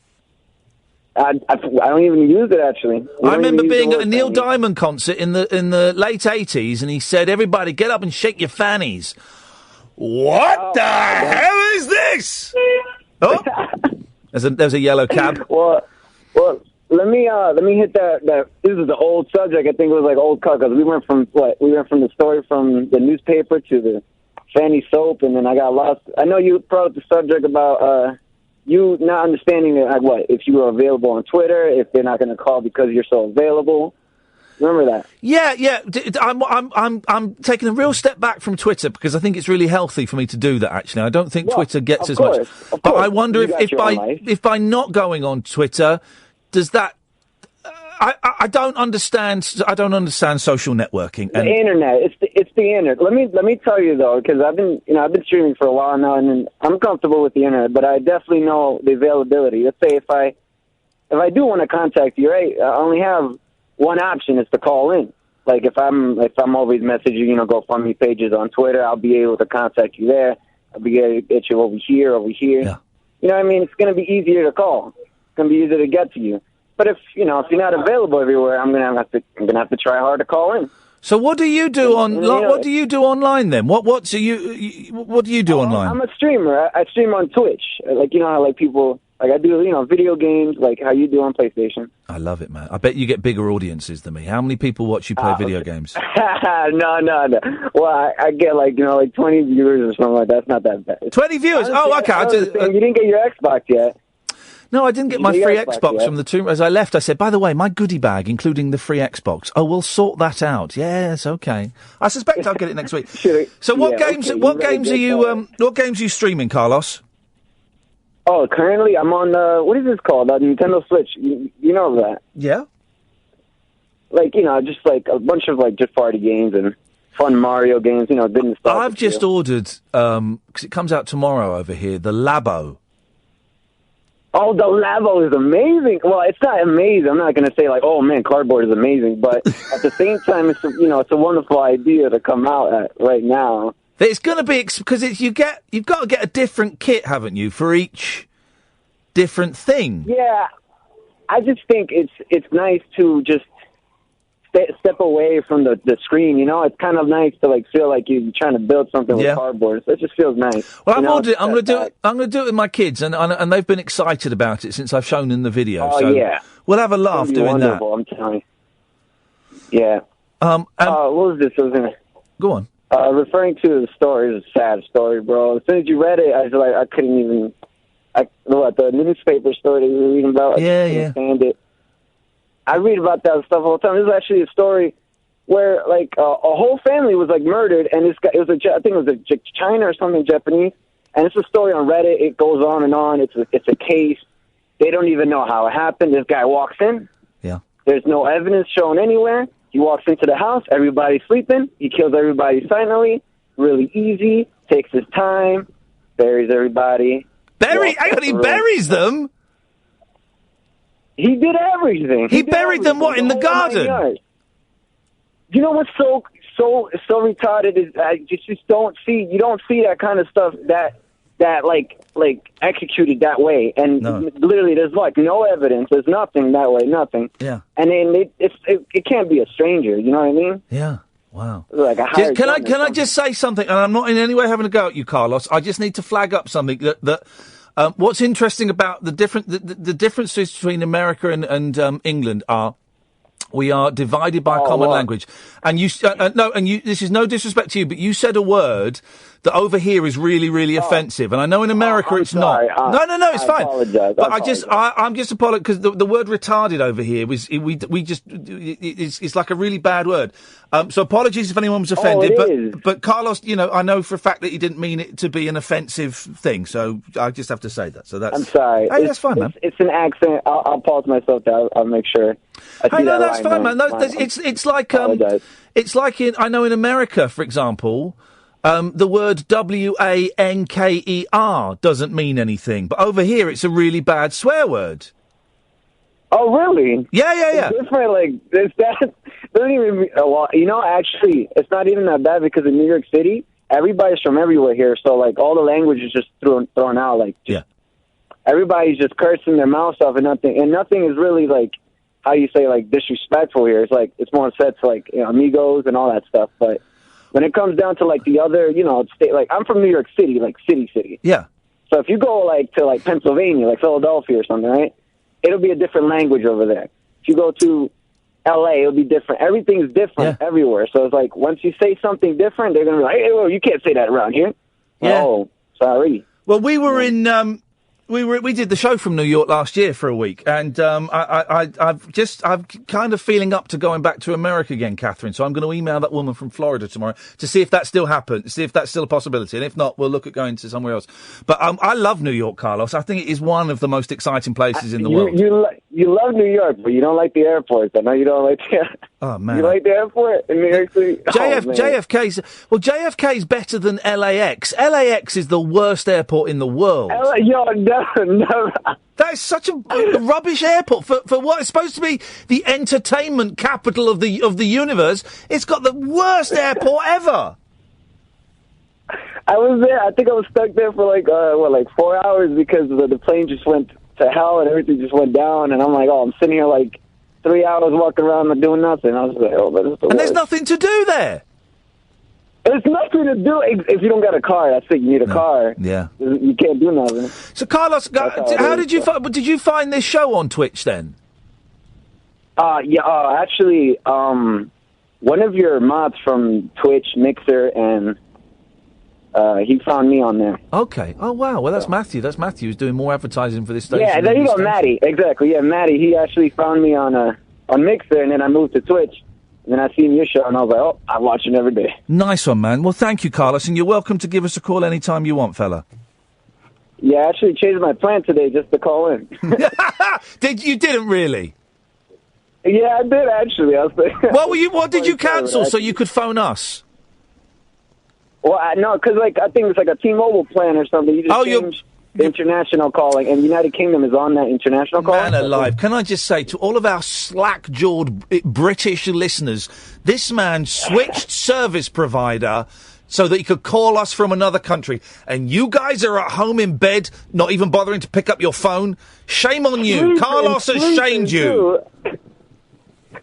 I don't even use it actually. I remember being at a Neil Diamond concert in the late 80s, and he said, "Everybody, get up and shake your fannies." What the hell is this? Oh, there's a yellow cab. Well. Let me hit that. This is the old subject. I think it was like old cut because we went from the story from the newspaper to the Fanny soap, and then I got lost. I know you brought up the subject about you not understanding if you were available on Twitter, if they're not going to call because you're so available. Remember that? Yeah. I'm taking a real step back from Twitter because I think it's really healthy for me to do that. Actually, I don't think Twitter gets as much. But I wonder if by not going on Twitter. Does that? I don't understand. I don't understand social networking. The internet. It's the internet. Let me tell you though, because I've been streaming for a while now, and I'm comfortable with the internet, but I definitely know the availability. Let's say if I do want to contact you, right, I only have one option, is to call in. Like if I'm always messaging, GoFundMe pages on Twitter, I'll be able to contact you there. I'll be able to get you over here. Yeah. You know what I mean? It's going to be easier to call. It's going to be easier to get to you. But if you're not available everywhere, I'm gonna have to try hard to call in. So what do you do what do you do online then? What do you do online? I'm a streamer. I stream on Twitch. Like how like people I do video games like how you do on PlayStation. I love it, man. I bet you get bigger audiences than me. How many people watch you play video games? No. Well, I get like 20 viewers or something like that. That's not that bad. 20 viewers? Honestly, Okay. You didn't get your Xbox yet. No, I didn't get my free Xbox from the tomb. As I left, I said, by the way, my goodie bag, including the free Xbox. Oh, we'll sort that out. Yes, okay. I suspect I'll get it next week. So what games are you streaming, Carlos? Oh, currently I'm on, what is this called? Nintendo Switch. You know that? Yeah. Like, just like a bunch of like just party games and fun Mario games, didn't stop. I've just ordered, because it comes out tomorrow over here, the Labo. Oh, the Labo is amazing. Well, it's not amazing. I'm not going to say like, oh man, cardboard is amazing, but at the same time, it's a wonderful idea to come out right now. It's going to be because you've got to get a different kit, haven't you, for each different thing? Yeah, I just think it's nice to just step away from the screen. It's kind of nice to like feel like you're trying to build something with cardboard. So it just feels nice. Well, I'm going to do it with my kids, and they've been excited about it since I've shown them the video. Oh, so yeah. We'll have a laugh doing wonderful, that. I'm telling you. Yeah. What was this? Go on. Referring to the story, it's a sad story, bro. As soon as you read it, I was like, I couldn't even. The newspaper story that you were reading about? I couldn't stand it. I read about that stuff all the time. This is actually a story where, like, a whole family was, like, murdered, and this guy, I think it was China or something, Japanese, and it's a story on Reddit. It goes on and on. It's a case. They don't even know how it happened. This guy walks in. Yeah. There's no evidence shown anywhere. He walks into the house. Everybody's sleeping. He kills everybody silently. Really easy. Takes his time. Buries everybody. He buries them? He did everything. He buried them, what, in the garden? You know what's so retarded is you just don't see that kind of stuff that like executed that way. And literally, there's like no evidence. There's nothing that way. Nothing. Yeah. And then it can't be a stranger. You know what I mean? Yeah. Wow. Like can I just say something? And I'm not in any way having a go at you, Carlos. I just need to flag up something that what's interesting about the differences between America and England are we are divided by a common language. And this is no disrespect to you, but you said a word that over here is really, really offensive. And I know in America it's sorry. not. No, it's fine. Apologize. But I'm just apologizing because the word retarded over here it's like a really bad word. So apologies if anyone was offended. But Carlos, I know for a fact that he didn't mean it to be an offensive thing. So I just have to say that. So that's. I'm sorry. Hey, that's fine, man. It's an accent. I'll pause myself there. I'll make sure. That's fine, man. No, it's like I know in America, for example. The word wanker doesn't mean anything, but over here it's a really bad swear word. Oh, really? Yeah. It's different, like, that doesn't even, actually, it's not even that bad because in New York City, everybody's from everywhere here, so, like, all the language is just thrown out, like, everybody's just cursing their mouths off and nothing is really, like, how you say, like, disrespectful here. It's, like, it's more said to, like, amigos and all that stuff, but when it comes down to, like, the other, state, like, I'm from New York City, like, city. Yeah. So if you go, like, to, like, Pennsylvania, like Philadelphia or something, right, it'll be a different language over there. If you go to L.A., it'll be different. Everything's different everywhere. So it's like, once you say something different, they're going to be like, hey, well, you can't say that around here. Yeah. Oh, sorry. Well, we were in We did the show from New York last year for a week, and I'm kind of feeling up to going back to America again, Catherine. So I'm going to email that woman from Florida tomorrow to see if that still happens, see if that's still a possibility, and if not, we'll look at going to somewhere else. But I love New York, Carlos. I think it is one of the most exciting places in the world. You love New York, but you don't like the airports. I know you don't like the. Oh man, you like the airport in New York City? JFK's better than LAX. LAX is the worst airport in the world. No. That is such a rubbish airport for what is supposed to be the entertainment capital of the universe. It's got the worst airport ever. I was there. I think I was stuck there for like 4 hours because the plane just went to hell and everything just went down. And I'm like, I'm sitting here like 3 hours walking around and doing nothing. I was like, this is the worst. There's nothing to do there. There's nothing to do if you don't got a car. That's it. You need a car. Yeah. You can't do nothing. So, Carlos, how did you find this show on Twitch then? Actually, one of your mods from Twitch, Mixer, and he found me on there. Okay. Oh, wow. Well, that's Matthew. That's Matthew who's doing more advertising for this station. Yeah, there you go, Matty. Exactly. Yeah, Matty. He actually found me on Mixer, and then I moved to Twitch. And then I seen your show, and I was like, I'm watching every day. Nice one, man. Well, thank you, Carlos, and you're welcome to give us a call anytime you want, fella. Yeah, I actually changed my plan today just to call in. You didn't really? Yeah, I did, actually. What did you cancel so you could phone us? Well, no, because I think it's like a T-Mobile plan or something. You just change international calling, and United Kingdom is on that international calling. Man alive, can I just say to all of our slack-jawed British listeners, this man switched service provider so that he could call us from another country, and you guys are at home in bed, not even bothering to pick up your phone. Shame on you. Carlos has shamed you.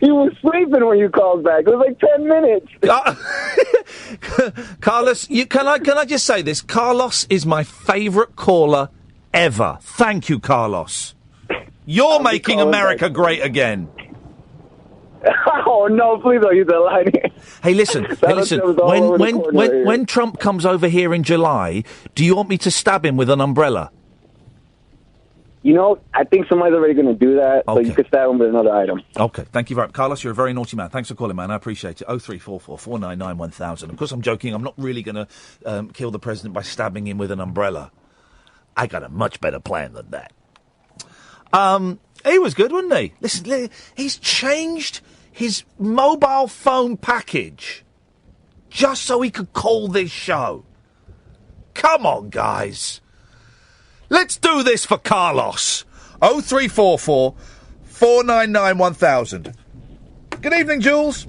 You were sleeping when you called back. It was like 10 minutes. Carlos, can I just say this? Carlos is my favourite caller ever. Thank you, Carlos. You're making America great again. Oh, no, please don't use that line. Hey, listen. When Trump comes over here in July, do you want me to stab him with an umbrella? You know, I think somebody's already going to do that, so you could stab him with another item. Okay, thank you very much. Carlos, you're a very naughty man. Thanks for calling, man. I appreciate it. 0344 499 1000. Of course, I'm joking. I'm not really going to kill the president by stabbing him with an umbrella. I got a much better plan than that. He was good, wasn't he? Listen, he's changed his mobile phone package just so he could call this show. Come on, guys. Let's do this for Carlos. 0344 499 1000. Good evening, Jules.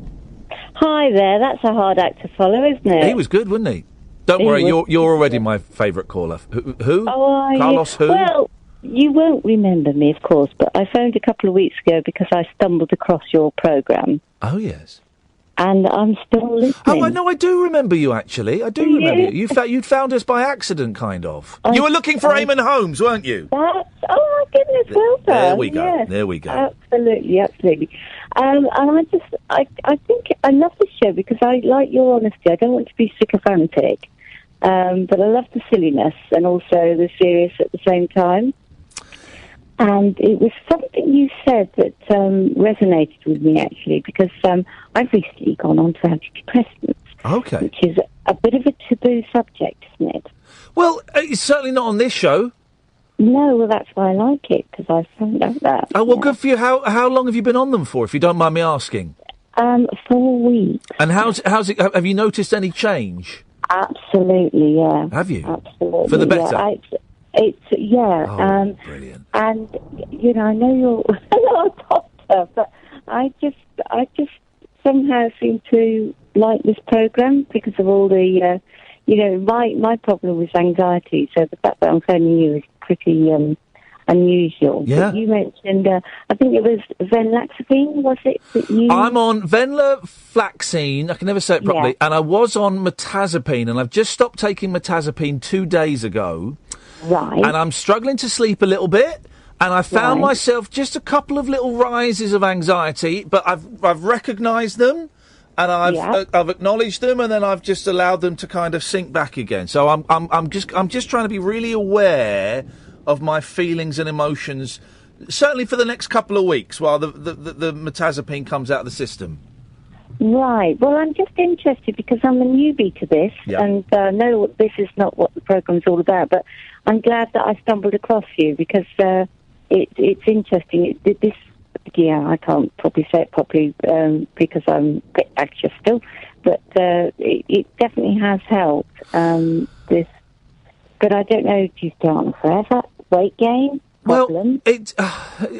Hi there. That's a hard act to follow, isn't it? He was good, wasn't he? Don't worry, you're already my favourite caller. Who? Oh, Carlos, who? Well, you won't remember me, of course, but I phoned a couple of weeks ago because I stumbled across your programme. Oh, yes. And I'm still listening. Oh, I know, I do remember you, actually. I do remember you. You'd found us by accident, kind of. You were looking for Eamon Holmes, weren't you? Oh, my goodness, well done. There we go, yes, there we go. Absolutely. And I think I love this show because I like your honesty. I don't want to be sycophantic, but I love the silliness and also the serious at the same time. And it was something you said that resonated with me, actually, because I've recently gone on to antidepressants. Okay. Which is a bit of a taboo subject, isn't it? Well, it's certainly not on this show. No, well, that's why I like it, because I found out that. Oh, well, good for you. How long have you been on them for, if you don't mind me asking? 4 weeks. And how's it? Have you noticed any change? Absolutely, yeah. Have you? Absolutely. For the better? Yeah, brilliant. And, you know, I know you're a doctor, but I just somehow seem to like this programme because of all the, my problem was anxiety, so the fact that I'm phoning you is pretty unusual. Yeah. But you mentioned, I think it was venlafaxine, was it? That you... I'm on venlafaxine, I can never say it properly, and I was on mirtazapine, and I've just stopped taking mirtazapine 2 days ago. Right. And I'm struggling to sleep a little bit, and I found myself just a couple of little rises of anxiety, but I've recognised them, and I've acknowledged them, and then I've just allowed them to kind of sink back again. So I'm just trying to be really aware of my feelings and emotions, certainly for the next couple of weeks while the mirtazapine comes out of the system. Right. Well, I'm just interested because I'm a newbie to this, and know this is not what the programme's all about. But I'm glad that I stumbled across you because it's interesting. I can't probably say it properly because I'm a bit anxious still, but it definitely has helped. This, but I don't know. Do you stay on forever? Weight gain? Problem?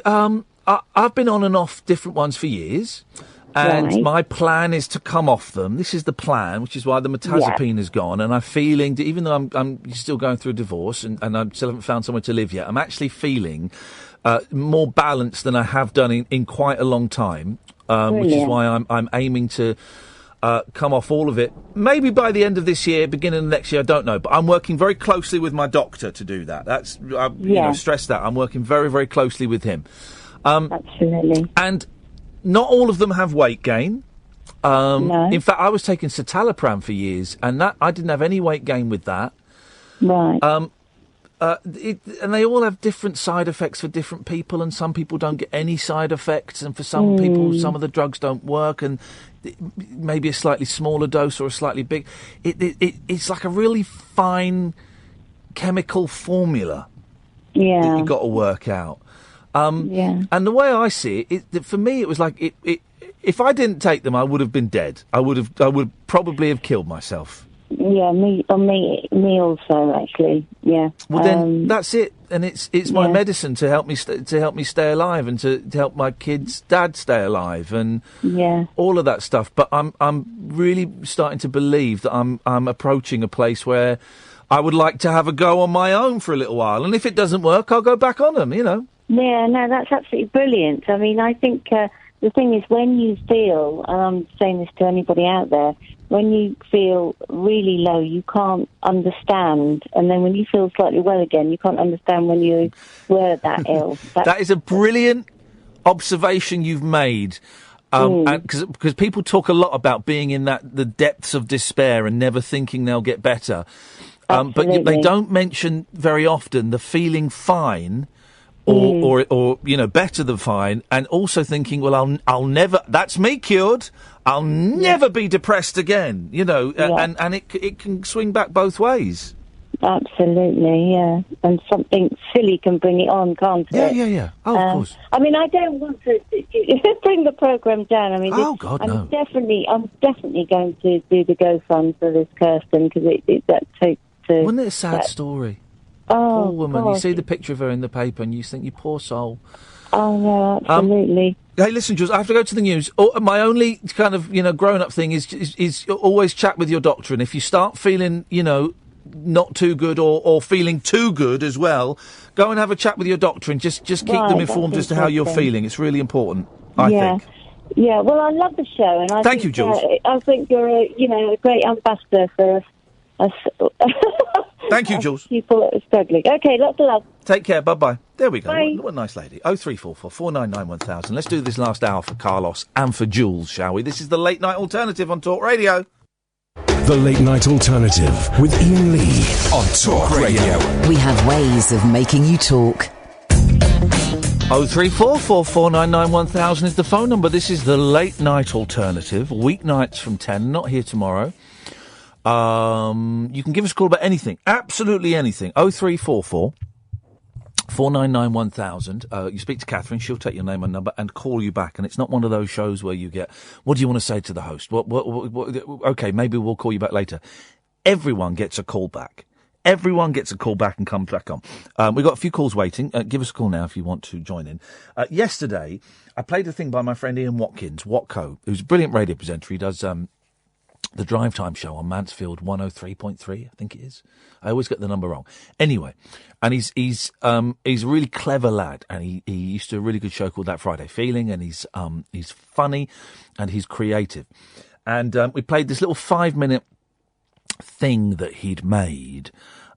Well, I've been on and off different ones for years. And my plan is to come off them. This is the plan, which is why the mirtazapine is gone. And I'm feeling, even though I'm still going through a divorce and I still haven't found somewhere to live yet, I'm actually feeling more balanced than I have done in quite a long time, which is why I'm aiming to come off all of it. Maybe by the end of this year, beginning of next year, I don't know. But I'm working very closely with my doctor to do that. That's stress that. I'm working very, very closely with him. Absolutely. And not all of them have weight gain. No. In fact, I was taking citalopram for years, and that I didn't have any weight gain with that. Right. And they all have different side effects for different people, and some people don't get any side effects, and for some people, some of the drugs don't work, and maybe a slightly smaller dose or a slightly big. It's like a really fine chemical formula that you've got to work out. And the way I see it, for me, it was like if I didn't take them, I would have been dead. I would probably have killed myself. Yeah, me also, actually. Yeah. Well, then that's it, and it's my medicine to help me stay alive and to help my kid's dad stay alive and all of that stuff. But I'm really starting to believe that I'm approaching a place where I would like to have a go on my own for a little while, and if it doesn't work, I'll go back on them. You know. Yeah, no, that's absolutely brilliant. I mean, I think the thing is when you feel, and I'm saying this to anybody out there, when you feel really low, you can't understand. And then when you feel slightly well again, you can't understand when you were that ill. That is a brilliant observation you've made. Because people talk a lot about being in the depths of despair and never thinking they'll get better. But they don't mention very often the feeling fine or better than fine, and also thinking, well, I'll never. That's me cured. I'll never be depressed again. And it can swing back both ways. Absolutely, yeah. And something silly can bring it on, can't it? Yeah. Oh, of course. I mean, I don't want to bring the programme down. I mean, oh God, no. I'm definitely going to do the GoFund for this Kirsten because that takes. Wasn't it a sad story? Oh, poor woman. gosh. You see the picture of her in the paper and you think, you poor soul. Oh, no, absolutely. Hey, listen, Jules, I have to go to the news. My only kind of, grown-up thing is always chat with your doctor. And if you start feeling, not too good or feeling too good as well, go and have a chat with your doctor and just keep them informed as to how you're feeling. It's really important, I think. Yeah, well, I love the show. And Thank you, Jules. I think you're a great ambassador for us. Thank you, Jules. People that are struggling. Okay, lots of love. Take care. Bye-bye. There we go. Bye. What a nice lady. 0344 499 1000. Let's do this last hour for Carlos and for Jules, shall we? This is the Late Night Alternative on Talk Radio. The Late Night Alternative with Iain Lee on Talk Radio. We have ways of making you talk. 0344 499 1000 is the phone number. This is the Late Night Alternative. Weeknights from 10. Not here tomorrow. You can give us a call about anything. Absolutely anything. 0344 499 1000. You speak to Catherine, she'll take your name and number and call you back. And it's not one of those shows where you get, what do you want to say to the host? What, okay, maybe we'll call you back later. Everyone gets a call back. Everyone gets a call back and comes back on. We've got a few calls waiting. Give us a call now if you want to join in. Yesterday, I played a thing by my friend Ian Watkins, Watco, who's a brilliant radio presenter. He does the Drive Time show on Mansfield 103.3, I think it is. I always get the number wrong. Anyway, and he's a really clever lad, and he used to do a really good show called That Friday Feeling, and he's funny and he's creative. And we played this little 5-minute thing that he'd made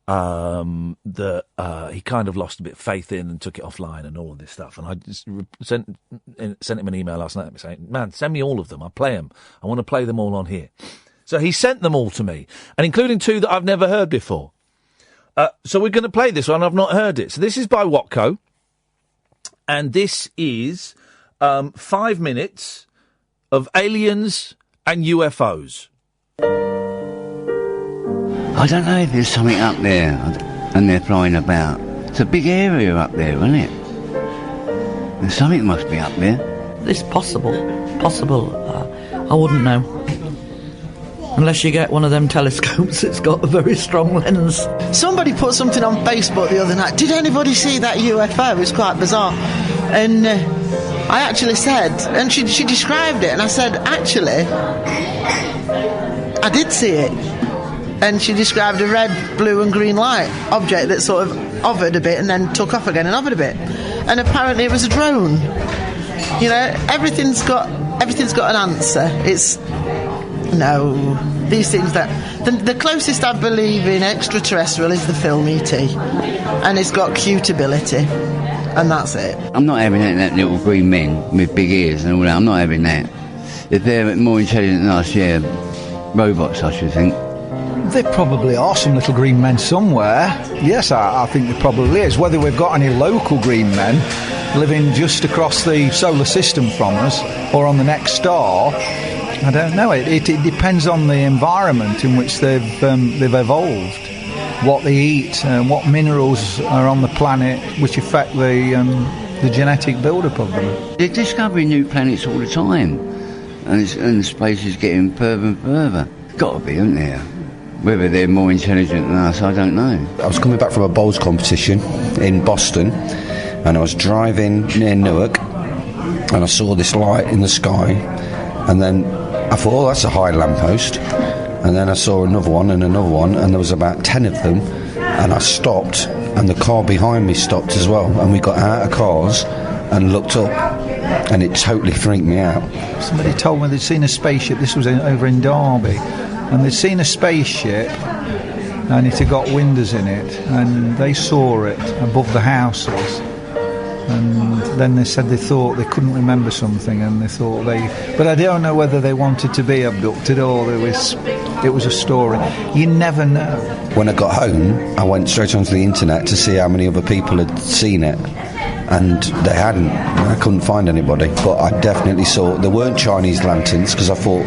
that he kind of lost a bit of faith in and took it offline and all of this stuff. And I just sent him an email last night saying, man, send me all of them. I'll play them. I want to play them all on here. So he sent them all to me, and including 2 that I've never heard before. So we're going to play this one. I've not heard it. So this is by Watco. And this is 5 minutes of aliens and UFOs. I don't know if there's something up there and they're flying about. It's a big area up there, isn't it? There's something must be up there. It's possible. I wouldn't know. Unless you get one of them telescopes that's got a very strong lens. Somebody put something on Facebook the other night. Did anybody see that UFO? It's quite bizarre. And I actually said, and she described it, and I said, actually, I did see it. And she described a red, blue and green light object that sort of hovered a bit and then took off again and hovered a bit. And apparently it was a drone. You know, everything's got an answer. It's... No, these things that... The closest I believe in extraterrestrial is the film E.T. And it's got cute ability. And that's it. I'm not having that little green men with big ears and all that. I'm not having that. If they're more intelligent than us, yeah, robots, I should think. There probably are some little green men somewhere. Yes, I think there probably is. Whether we've got any local green men living just across the solar system from us or on the next star, I don't know. It depends on the environment in which they've evolved, what they eat, what minerals are on the planet, which affect the genetic build-up of them. They're discovering new planets all the time, and the space is getting further and further. Got to be, isn't there? Whether they're more intelligent than us, I don't know. I was coming back from a bowls competition in Boston, and I was driving near Newark, and I saw this light in the sky, and then I thought, oh, that's a high lamppost. And then I saw another one, and there was about 10 of them, and I stopped, and the car behind me stopped as well, and we got out of cars and looked up, and it totally freaked me out. Somebody told me they'd seen a spaceship. This was over in Derby. And they'd seen a spaceship, and it had got windows in it, and they saw it above the houses. And then they said they thought they couldn't remember something, and they thought but I don't know whether they wanted to be abducted or it was a story. You never know. When I got home, I went straight onto the internet to see how many other people had seen it, and they hadn't. I couldn't find anybody, but I definitely saw there weren't Chinese lanterns, because I thought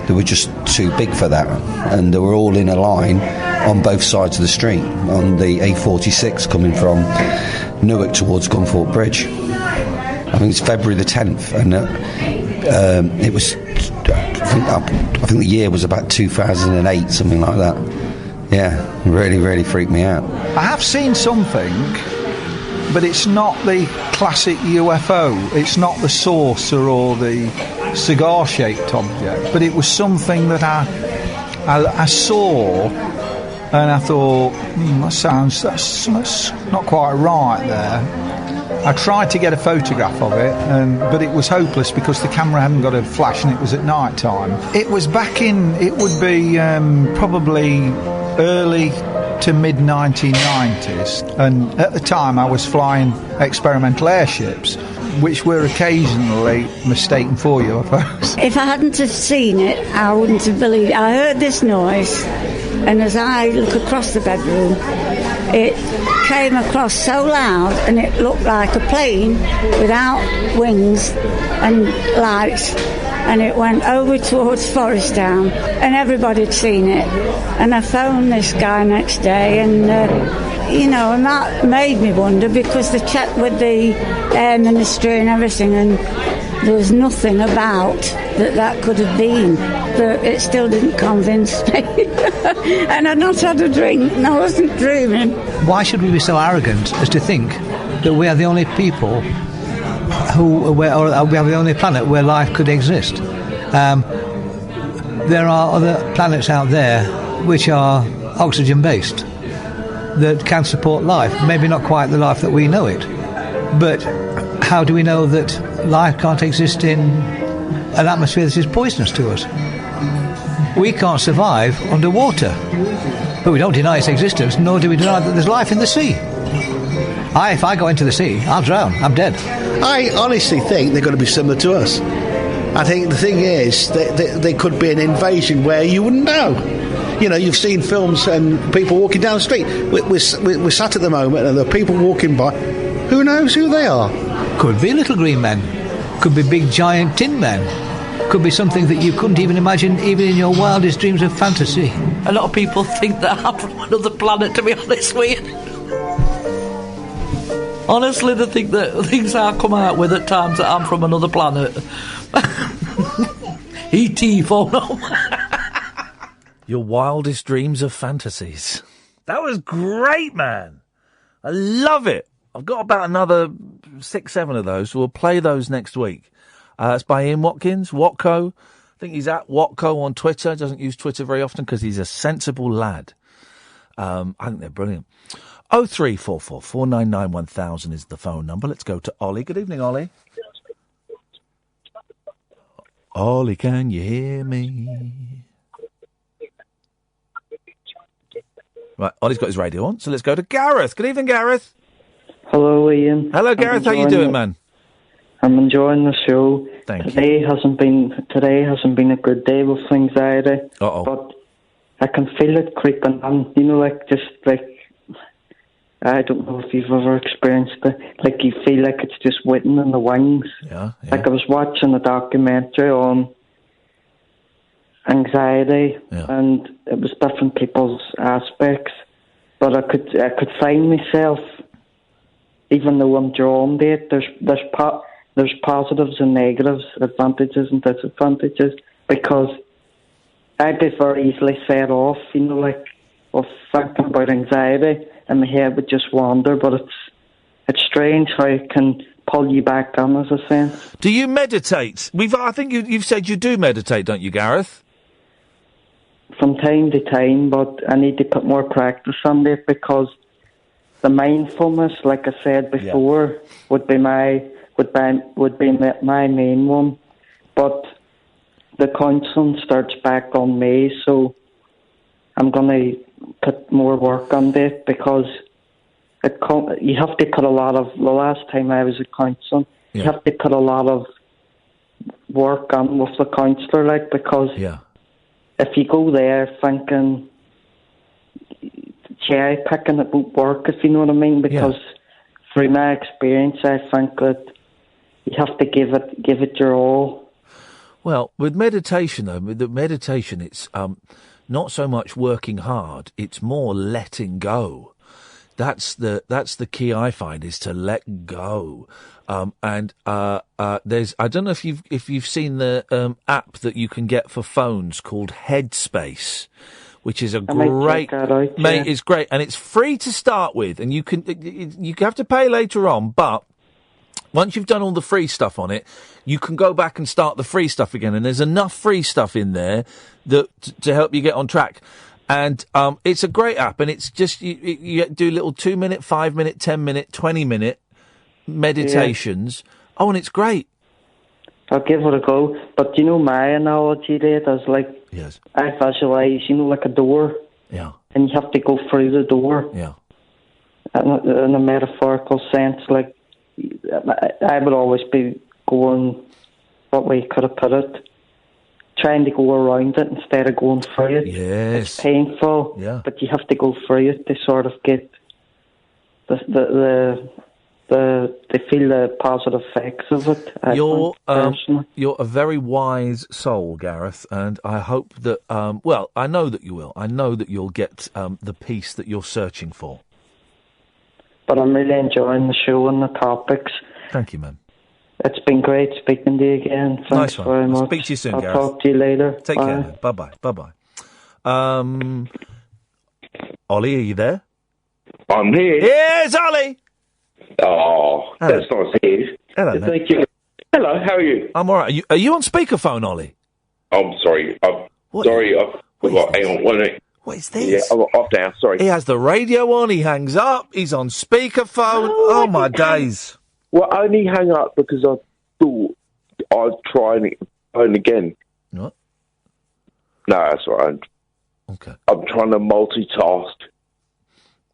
they were just too big for that, and they were all in a line on both sides of the street on the A46 coming from Newark towards Gunthorpe Bridge. I think it's February the 10th, and it was, I think the year was about 2008, something like that. Yeah, really, really freaked me out. I have seen something, but it's not the classic UFO. It's not the saucer or the cigar-shaped object, but it was something that I saw, and I thought, that's not quite right there. I tried to get a photograph of it, but it was hopeless because the camera hadn't got a flash and it was at night time. It was it would be probably early to mid-1990s, and at the time I was flying experimental airships, which were occasionally mistaken for UFOs. If I hadn't have seen it, I wouldn't have believed it. I heard this noise, and as I look across the bedroom, it came across so loud, and it looked like a plane without wings and lights, and it went over towards Forest Town, and everybody had seen it. And I phoned this guy next day, and and that made me wonder, because they checked with the Air Ministry and everything, and there was nothing about that could have been, but it still didn't convince me. And I'd not had a drink, and I wasn't dreaming. Why should we be so arrogant as to think that we are the only people we are the only planet where life could exist? There are other planets out there which are oxygen-based, that can support life. Maybe not quite the life that we know it, but how do we know that life can't exist in an atmosphere that is poisonous to us? We can't survive underwater, but we don't deny its existence, nor do we deny that there's life in the sea. If I go into the sea, I'll drown. I'm dead. I honestly think they're going to be similar to us. I think the thing is that there could be an invasion where you wouldn't know. You know, you've seen films and people walking down the street. We're sat at the moment and there are people walking by. Who knows who they are? Could be little green men. Could be big giant tin men. Could be something that you couldn't even imagine, even in your wildest dreams of fantasy. A lot of people think that I'm from another planet, to be honest with you. Honestly, they think that things I come out with at times that I'm from another planet. E.T. phone home. Your wildest dreams of fantasies. That was great, man. I love it. I've got about another 6-7 of those, so we'll play those next week. It's by Ian Watkins, Watco. I think he's at Watco on Twitter. Doesn't use Twitter very often because he's a sensible lad. I think they're brilliant. 0344 499 1000 is the phone number. Let's go to Ollie. Good evening, Ollie. Ollie, can you hear me? Right, Ollie's got his radio on, so let's go to Gareth. Good evening, Gareth. Hello, Ian. Hello, Gareth. How you doing, man? I'm enjoying the show. Today hasn't been a good day with anxiety. Uh-oh. But I can feel it creeping on. You know, I don't know if you've ever experienced it. Like you feel like it's just waiting in the wings. Yeah. Like I was watching a documentary on anxiety, and it was different people's aspects. But I could find myself, even though I'm drawn to it, there's positives and negatives, advantages and disadvantages, because I'd be very easily set off, you know, like of thinking about anxiety, and my head would just wander. But it's strange how it can pull you back on, as a sense. Do you meditate? I think you've said you do meditate, don't you, Gareth? From time to time, but I need to put more practice on it, because the mindfulness, like I said before, would be my main one. But the counselling starts back on May, so I'm going to put more work on it, because you have to put a lot of, the last time I was at counselling, you have to put a lot of work on with the counsellor, because if you go there thinking cherry picking, it won't work, if you know what I mean, because through my experience, I think that you have to give it your all. Well, with meditation, though, it's not so much working hard; it's more letting go. That's the key, I find, is to let go. There's, I don't know if you've seen the app that you can get for phones called Headspace, which is a great, mate. It's great, and it's free to start with, and you have to pay later on, but once you've done all the free stuff on it, you can go back and start the free stuff again, and there's enough free stuff in there to help you get on track. And it's a great app, and it's just you do little 2-minute, 5-minute, 10-minute, 20-minute meditations. Oh, and it's great. I'll give it a go. But you know, my analogy there is like I visualise, you know, like a door. Yeah. And you have to go through the door. Yeah. In a metaphorical sense, like I would always be going, what way could I put it? Trying to go around it instead of going through it. Yes. It's painful, but you have to go through it to sort of get to feel the positive effects of it. You're a very wise soul, Gareth, and I hope that, I know that you will. I know that you'll get the peace that you're searching for. But I'm really enjoying the show and the topics. Thank you, man. It's been great speaking to you again. Thanks nice one. very much. I'll speak to you soon, I'll Gareth. talk to you later. Take care, man. Bye-bye. Bye-bye. Ollie, are you there? I'm here. Yes, Ollie! Oh, hello. That's nice to hear. Hello, mate. Thank you. Hello, how are you? I'm all right. Are you on speakerphone, Ollie? I'm sorry. Hang on, 1 minute. What is this? Yeah, I'm off down, sorry. He has the radio on, he hangs up, he's on speakerphone. Oh my days. Well, I only hang up because I thought I'd try and phone again. What? No, that's all right. Okay. I'm trying to multitask.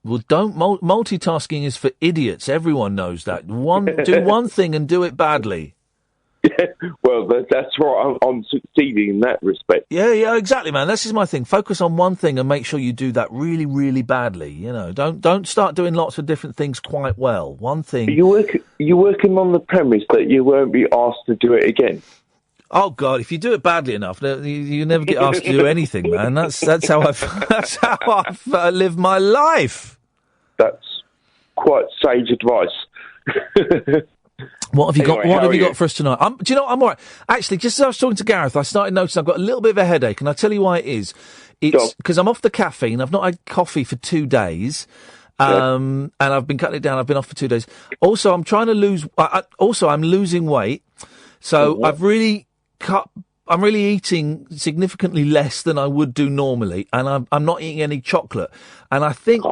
Well, don't multitasking is for idiots. Everyone knows that. Do one thing and do it badly. Well, that's right. I'm succeeding in that respect. Yeah, exactly, man. This is my thing. Focus on one thing and make sure you do that really, really badly. You know, don't start doing lots of different things quite well. One thing. You're working on the premise that you won't be asked to do it again. Oh God! If you do it badly enough, you never get asked to do anything, man. That's how I've lived my life. That's quite sage advice. What have you got? Anyway, What have you got for us tonight? Do you know what? I'm all right. Actually, just as I was talking to Gareth, I started noticing I've got a little bit of a headache, and I'll tell you why it is. It's because I'm off the caffeine. I've not had coffee for 2 days. And I've been cutting it down. I've been off for 2 days. Also, I'm trying to lose. I'm losing weight. So I've really cut. I'm really eating significantly less than I would do normally, and I'm not eating any chocolate. And I think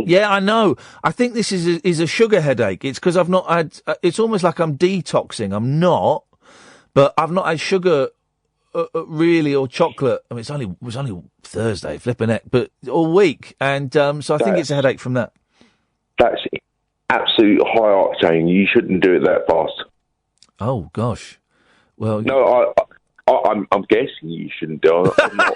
yeah, I know. I think this is a sugar headache. It's because I've not had. It's almost like I'm detoxing. I'm not, but I've not had sugar really or chocolate. I mean, it was only Thursday, flipping it, but all week, and so I think it's a headache from that. That's absolute high octane. You shouldn't do it that fast. Oh gosh. Well, no, I'm guessing you shouldn't do it. I'm not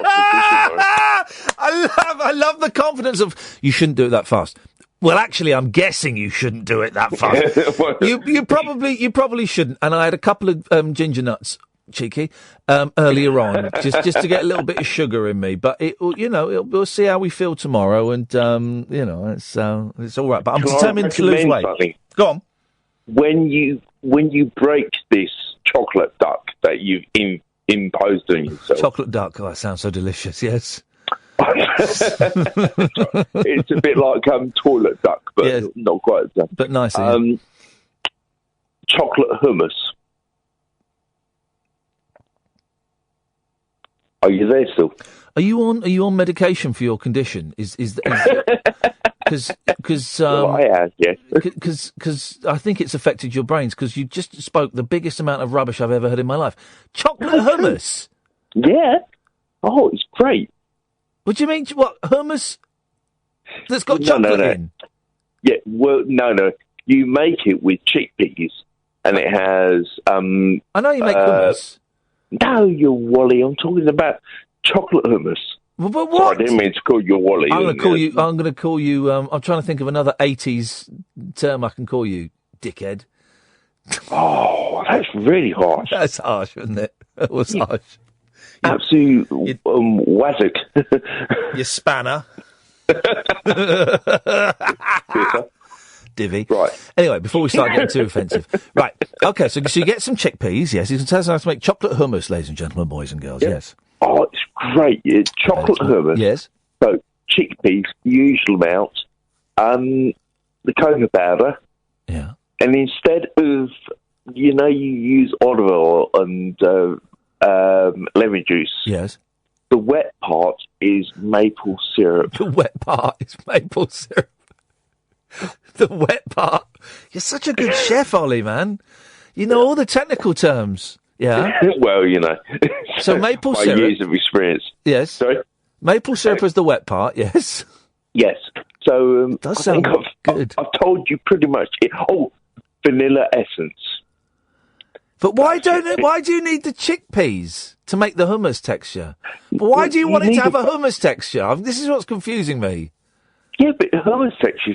I love the confidence of you shouldn't do it that fast. Well, actually, I'm guessing you shouldn't do it that fast. you probably shouldn't. And I had a couple of ginger nuts, cheeky, earlier on, just to get a little bit of sugar in me. But we'll see how we feel tomorrow, and it's all right. But I'm determined to lose weight. Something? Go on. When you break this chocolate duck that you've imposed on yourself. Chocolate duck. Oh, that sounds so delicious. Yes. It's a bit like toilet duck, but not quite as that. But nice. Chocolate hummus. Are you there still? Are you on medication for your condition? Because I have, yes. Because I think it's affected your brains. Because you just spoke the biggest amount of rubbish I've ever heard in my life. Chocolate hummus. Yeah. Oh, it's great. What do you mean? What hummus? That's got chocolate in. Yeah. Well, no. You make it with chickpeas, and it has. I know you make hummus. No, you Wally. I'm talking about chocolate hummus. But what? Sorry, I didn't mean to call you Wally. I'm going to call you. I'm trying to think of another 80s term I can call you, dickhead. Oh, that's really harsh. That's harsh, isn't it? It was harsh. Absolute wazzock. You spanner. Divvy. Right. Anyway, before we start getting too offensive. Right. Okay, so you get some chickpeas, yes. You can tell us how to make chocolate hummus, ladies and gentlemen, boys and girls, yes. Oh, it's great. It's chocolate hummus. Yes. So, chickpeas, usual amount, the cocoa powder. Yeah. And instead of, you use olive oil and lemon juice. Yes. The wet part is maple syrup. The wet part is maple syrup. The wet part. You're such a good chef, Ollie, man. You know all the technical terms. Yeah. Well, So maple by syrup. years of experience. Yes. Sorry? Maple syrup is the wet part, yes. Yes. So does sound good. I've told you pretty much. Vanilla essence. But why do you need the chickpeas to make the hummus texture? But why do you want it to have a hummus texture? This is what's confusing me. Yeah, but hummus texture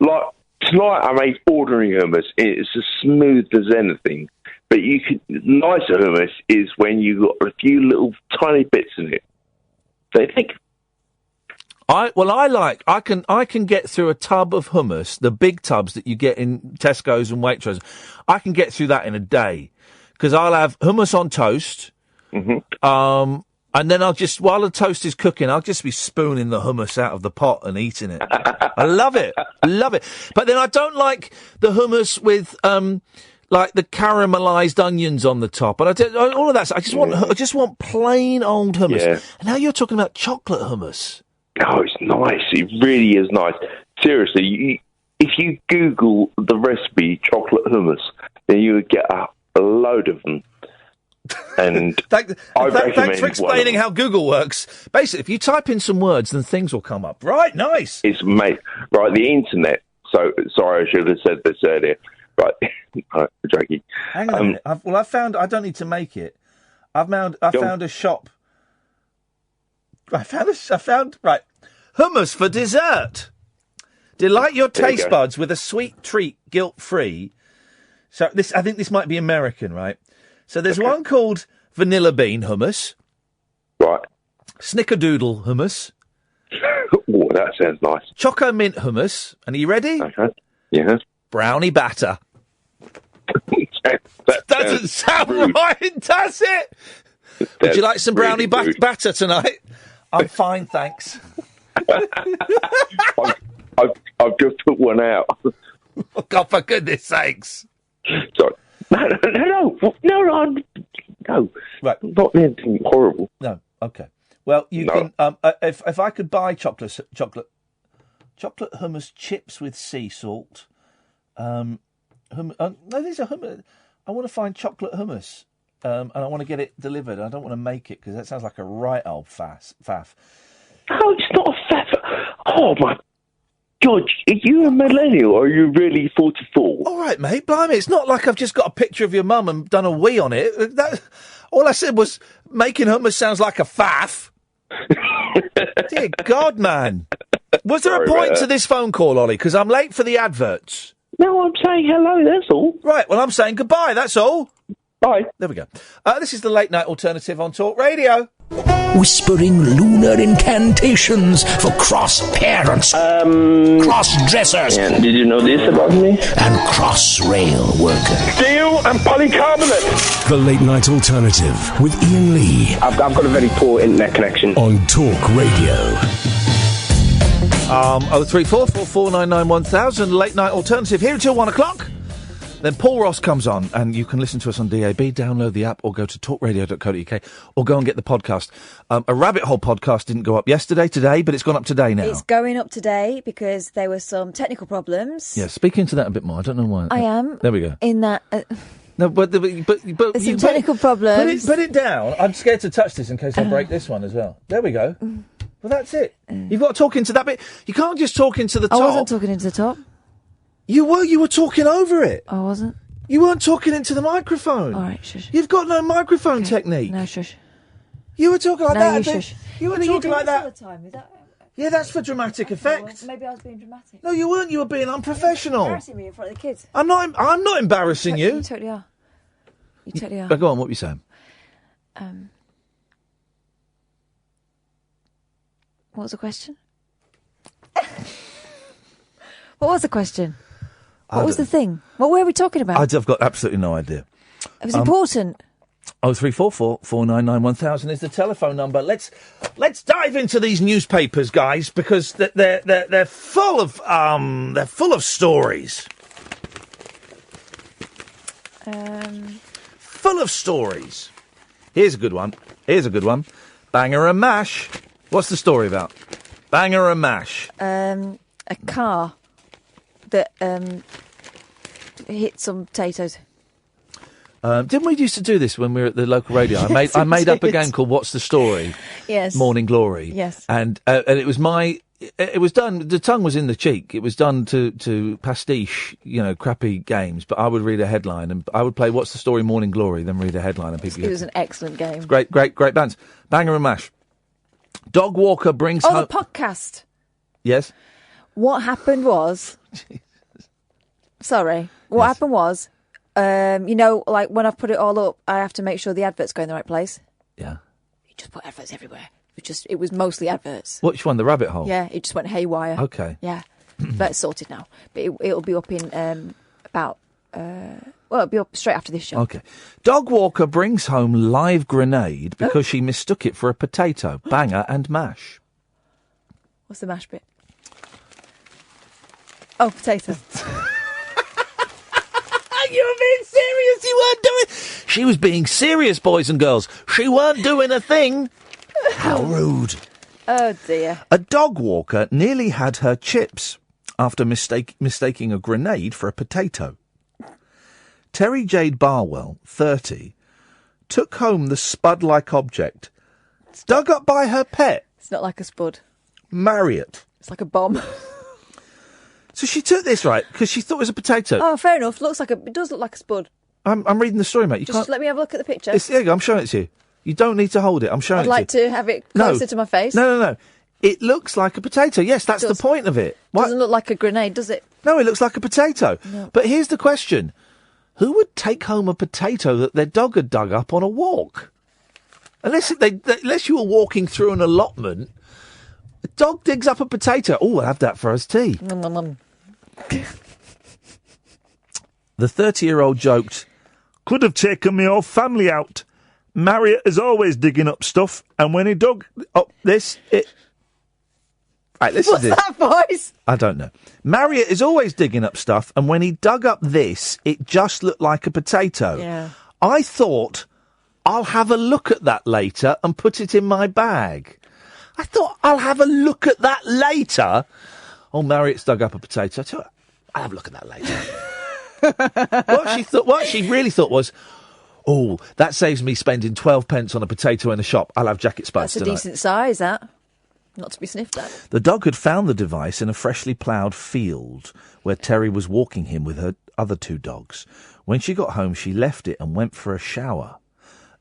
like tonight I made ordinary hummus. It's as smooth as anything. But nicer hummus is when you got a few little tiny bits in it. They think. I can get through a tub of hummus, the big tubs that you get in Tesco's and Waitrose. I can get through that in a day because I'll have hummus on toast. Mm-hmm. And then while the toast is cooking, I'll just be spooning the hummus out of the pot and eating it. I love it. But then I don't like the hummus with, like the caramelised onions on the top. And all of that. I just want plain old hummus. Yeah. And now you're talking about chocolate hummus. Oh, it's nice. It really is nice. Seriously, if you Google the recipe chocolate hummus, then you would get a load of them. And thanks for explaining how Google works. Basically, if you type in some words, then things will come up. Right, nice. It's the internet. So sorry, I should have said this earlier. Right, right, Jackie. Hang on a minute. I don't need to make it. I found a shop. I found right. Hummus for dessert. Delight your taste buds with a sweet treat, guilt-free. So I think this might be American, right? So there's one called vanilla bean hummus. Right. Snickerdoodle hummus. Oh, that sounds nice. Choco mint hummus. And are you ready? Okay. Yeah. Brownie batter. that doesn't sound rude. right, does it? Would you like some brownie batter tonight? I'm fine, thanks. I've just put one out. Oh, God, for goodness sakes. Sorry. No. Right. Not anything horrible. No, okay. Well, you can... if I could buy chocolate hummus chips with sea salt... no, these are hummus. I want to find chocolate hummus, and I want to get it delivered. I don't want to make it, because that sounds like a right old faff. Oh, it's not a faff. Oh, my God. Are you a millennial, or are you really 44? All right, mate, blimey. It's not like I've just got a picture of your mum and done a wee on it. All I said was making hummus sounds like a faff. Dear God, man. Was there a point to this phone call, Ollie? Because I'm late for the adverts. No, I'm saying hello, that's all. Right, well, I'm saying goodbye, that's all. Bye. There we go. This is the Late Night Alternative on Talk Radio. Whispering lunar incantations for cross-parents, cross-dressers. Did you know this about me? And cross-rail workers. Steel and polycarbonate. The Late Night Alternative with Iain Lee. I've got a very poor internet connection. On Talk Radio. 03444991000, Late Night Alternative, here until 1 o'clock. Then Paul Ross comes on, and you can listen to us on DAB, download the app, or go to talkradio.co.uk, or go and get the podcast. A Rabbit Hole podcast didn't go up today, but it's gone up today now. It's going up today because there were some technical problems. Yeah, speak into that a bit more. I don't know why. I am. There we go. In that... No, but there's some technical problems. Put it down. I'm scared to touch this in case I break this one as well. There we go. Well, that's it. You've got to talk into that bit. You can't just talk into the top. I wasn't talking into the top. You were talking over it. I wasn't. You weren't talking into the microphone. All right, shush. You've got no microphone technique. No, shush. You were talking like that. You shush. You were talking like that. All the time. Is that... Yeah, that's for dramatic effect. Well, maybe I was being dramatic. No, you weren't. You were being unprofessional. You're embarrassing me in front of the kids. I'm not embarrassing you. You totally are. You totally are. But go on, what were you saying? What was the question? What was the question? What was the thing? What were we talking about? I've got absolutely no idea. It was important. 03444991000 is the telephone number. Let's dive into these newspapers, guys, because they're full of stories. Full of stories. Here's a good one. Banger and mash. What's the story about? Banger and mash. A car that hit some potatoes. Didn't we used to do this when we were at the local radio? I made up a game called What's the Story? Yes. Morning Glory. Yes. And it was it was done, the tongue was in the cheek. It was done to pastiche, crappy games. But I would read a headline and I would play What's the Story? Morning Glory, then read a headline and people. It was an excellent game. Great bands. Banger and mash. Dog walker brings home... the podcast. Yes? What happened was... Sorry. What happened was, like when I've put it all up, I have to make sure the adverts go in the right place. Yeah. You just put adverts everywhere. It was mostly adverts. Which one? The rabbit hole? Yeah, it just went haywire. Okay. Yeah. That's sorted now. But it'll be up in about... it'll be up straight after this show. Okay. Dog walker brings home live grenade because she mistook it for a potato. Banger and mash. What's the mash bit? Oh, potato. You were being serious. You weren't doing... She was being serious, boys and girls. She weren't doing a thing. How rude. Oh, dear. A dog walker nearly had her chips after mistaking a grenade for a potato. Terry Jade Barwell, 30, took home the spud-like object dug up by her pet. It's not like a spud. Marriott. It's like a bomb. So she took this, right, because she thought it was a potato. Oh, fair enough. It does look like a spud. I'm reading the story, mate. You Just can't... let me have a look at the picture. There you go, I'm showing it to you. You don't need to hold it. I'm showing I'd it like to you. to have it closer to my face. No. It looks like a potato. Yes, that's the point of it. What? Doesn't look like a grenade, does it? No, it looks like a potato. No. But here's the question. Who would take home a potato that their dog had dug up on a walk? Unless you were walking through an allotment, a dog digs up a potato. Oh, we'll have that for us tea. The 30-year-old joked, "Could have taken me whole family out. Marriott is always digging up stuff, and when he dug up this, it..." Right, listen What's to this. that voice? I don't know. Marriott is always digging up stuff, and when he dug up this, it just looked like a potato. Yeah. I thought, I'll have a look at that later and put it in my bag. I thought, I'll have a look at that later. Oh, Marriott's dug up a potato. I'll have a look at that later. What she really thought was, oh, that saves me spending 12 pence on a potato in a shop. I'll have jacket spuds That's a tonight. decent size, that. Not to be sniffed at. The dog had found the device in a freshly ploughed field where Terry was walking him with her other 2 dogs. When she got home, she left it and went for a shower.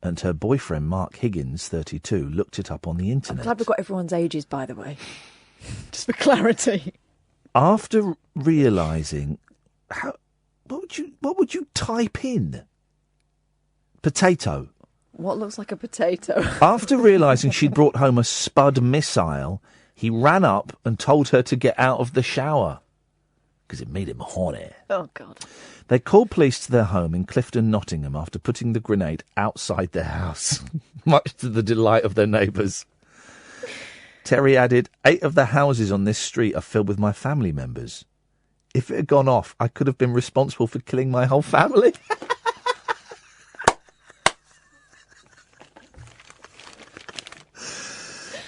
And her boyfriend, Mark Higgins, 32, looked it up on the I'm internet. glad we've got everyone's ages, by the way. Just for clarity. After realising... What would you type in? Potato. What looks like a potato? After realising she'd brought home a Spud missile, he ran up and told her to get out of the shower. Because it made him horny. Oh, God. They called police to their home in Clifton, Nottingham, after putting the grenade outside their house, much to the delight of their neighbours. Terry added, 8 of the houses on this street are filled with my family members. If it had gone off, I could have been responsible for killing my whole family.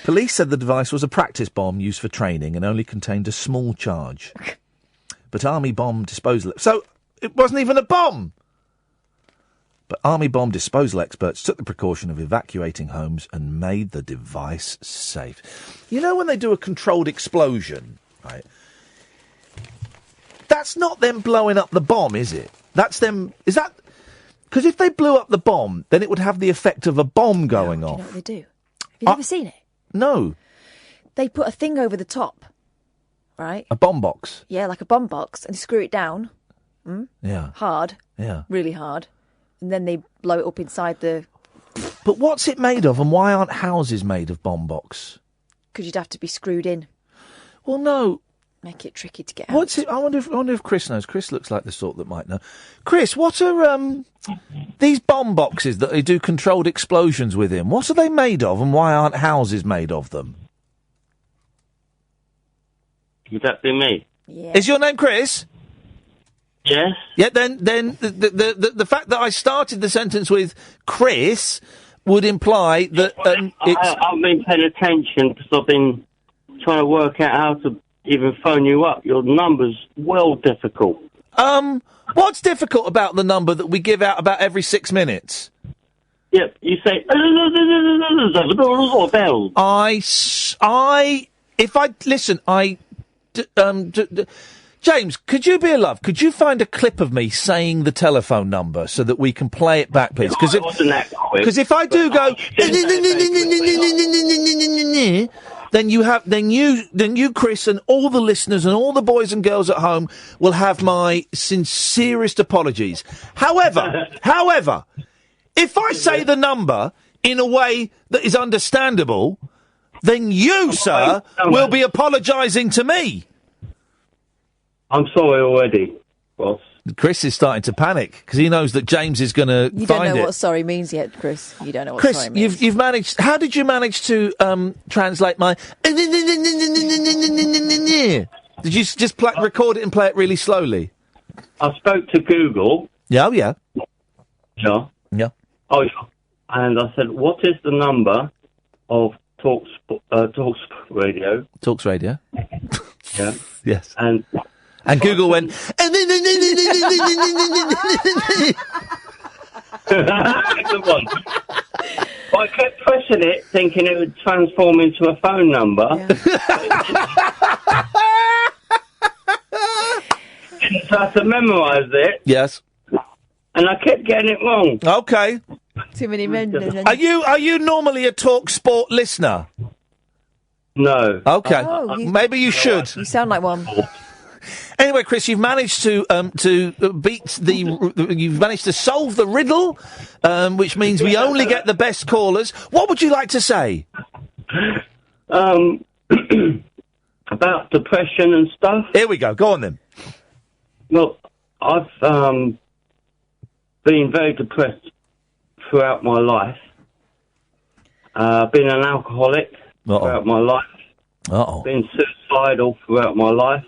Police said the device was a practice bomb used for training and only contained a small charge. But Army bomb disposal... So, it wasn't even a bomb! But Army bomb disposal experts took the precaution of evacuating homes and made the device safe. You know when they do a controlled explosion, right? That's not them blowing up the bomb, is it? That's them... Is that... Because if they blew up the bomb, then it would have the effect of a bomb going off. Do you know what they do? Have you never seen it? No. They put a thing over the top, right? A bomb box? Yeah, like a bomb box, and they screw it down. Yeah. Hard. Yeah. Really hard. And then they blow it up inside the... But what's it made of, and why aren't houses made of bomb box? Because you'd have to be screwed in. Well, no. Make it tricky to get out. What's it? I wonder if Chris knows. Chris looks like the sort that might know. Chris, what are these bomb boxes that they do controlled explosions within? What are they made of, and why aren't houses made of them? Would that be me? Yeah. Is your name Chris? Yes. Yeah. Then the fact that I started the sentence with Chris would imply that I've been paying attention because I've been trying to work out how to even phone you up. Your number's well difficult. What's difficult about the number that we give out about every 6 minutes? Yep, you say bells. James, could you be a love? Could you find a clip of me saying the telephone number so that we can play it back, please? Because if I do go, then you, Chris, and all the listeners and all the boys and girls at home will have my sincerest apologies. However, if I say the number in a way that is understandable, then you, sir, will be apologising to me. I'm sorry already, boss. Chris is starting to panic because he knows that James is going to find it. You don't know what sorry means yet, Chris. You don't know what sorry means. Chris, you've managed... How did you manage to translate my... Did you just record it and play it really slowly? I spoke to Google. Yeah, yeah. Yeah. Yeah. Oh, yeah. And I said, what is the number of Talks Radio? Talks Radio. Yeah. Yes. And Google went... Good one. I kept pressing it, thinking it would transform into a phone number. Yeah. So I had to memorise it. Yes. And I kept getting it wrong. Okay. Too many men. Are you normally a Talk Sport listener? No. Okay. Oh, Maybe you should. You sound like one. Anyway, Chris, you've managed to beat you've managed to solve the riddle, which means we only get the best callers. What would you like to say? About depression and stuff. Here we go. Go on then. Well, I've been very depressed throughout my life. Been an alcoholic throughout my life. Been suicidal throughout my life.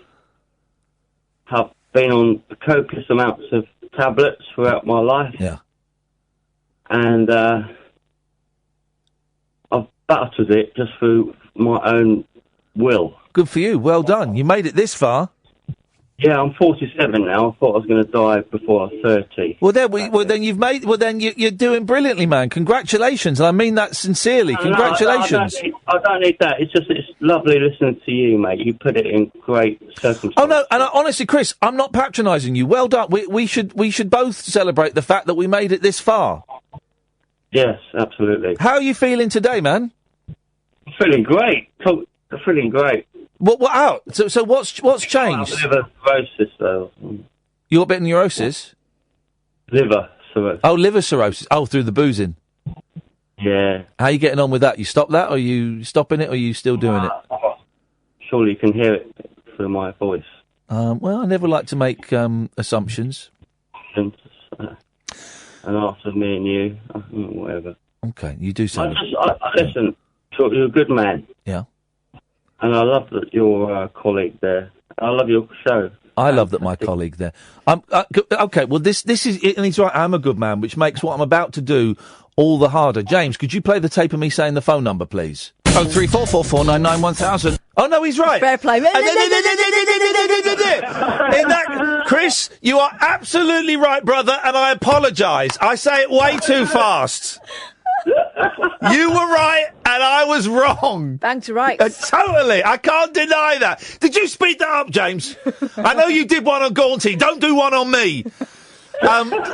I've been on copious amounts of tablets throughout my life. Yeah. And I've battered it just through my own will. Good for you. Well done. You made it this far. Yeah, I'm 47 now. I thought I was going to die before I was 30. Well, then you're doing brilliantly, man. Congratulations. And I mean that sincerely. Congratulations. I don't need that. It's lovely listening to you, mate. You put it in great circumstances. Oh no, and honestly, Chris, I'm not patronising you. Well done. We should both celebrate the fact that we made it this far. Yes, absolutely. How are you feeling today, man? I'm feeling great. I'm feeling great. What out? So what's changed? Liver cirrhosis, though. You got a bit of neurosis? Liver cirrhosis. Oh, liver cirrhosis. Oh, through the boozing. Yeah. How are you getting on with that? You stop that, or are you stopping it, or are you still doing it? Surely you can hear it through my voice. Well, I never like to make assumptions. And after me and you, whatever. Okay, you do sound... Listen, you're a good man. Yeah. And I love that your colleague there. I love your show. I love that my colleague there. Okay, well, this is... And he's right, I'm a good man, which makes what I'm about to do all the harder. James, could you play the tape of me saying the phone number, please? 03444991000. Oh, no, he's right. Fair play. Chris, you are absolutely right, brother, and I apologise. I say it way too fast. You were right, and I was wrong. Bang to right. Totally. I can't deny that. Did you speed that up, James? I know you did one on Gaunty. Don't do one on me.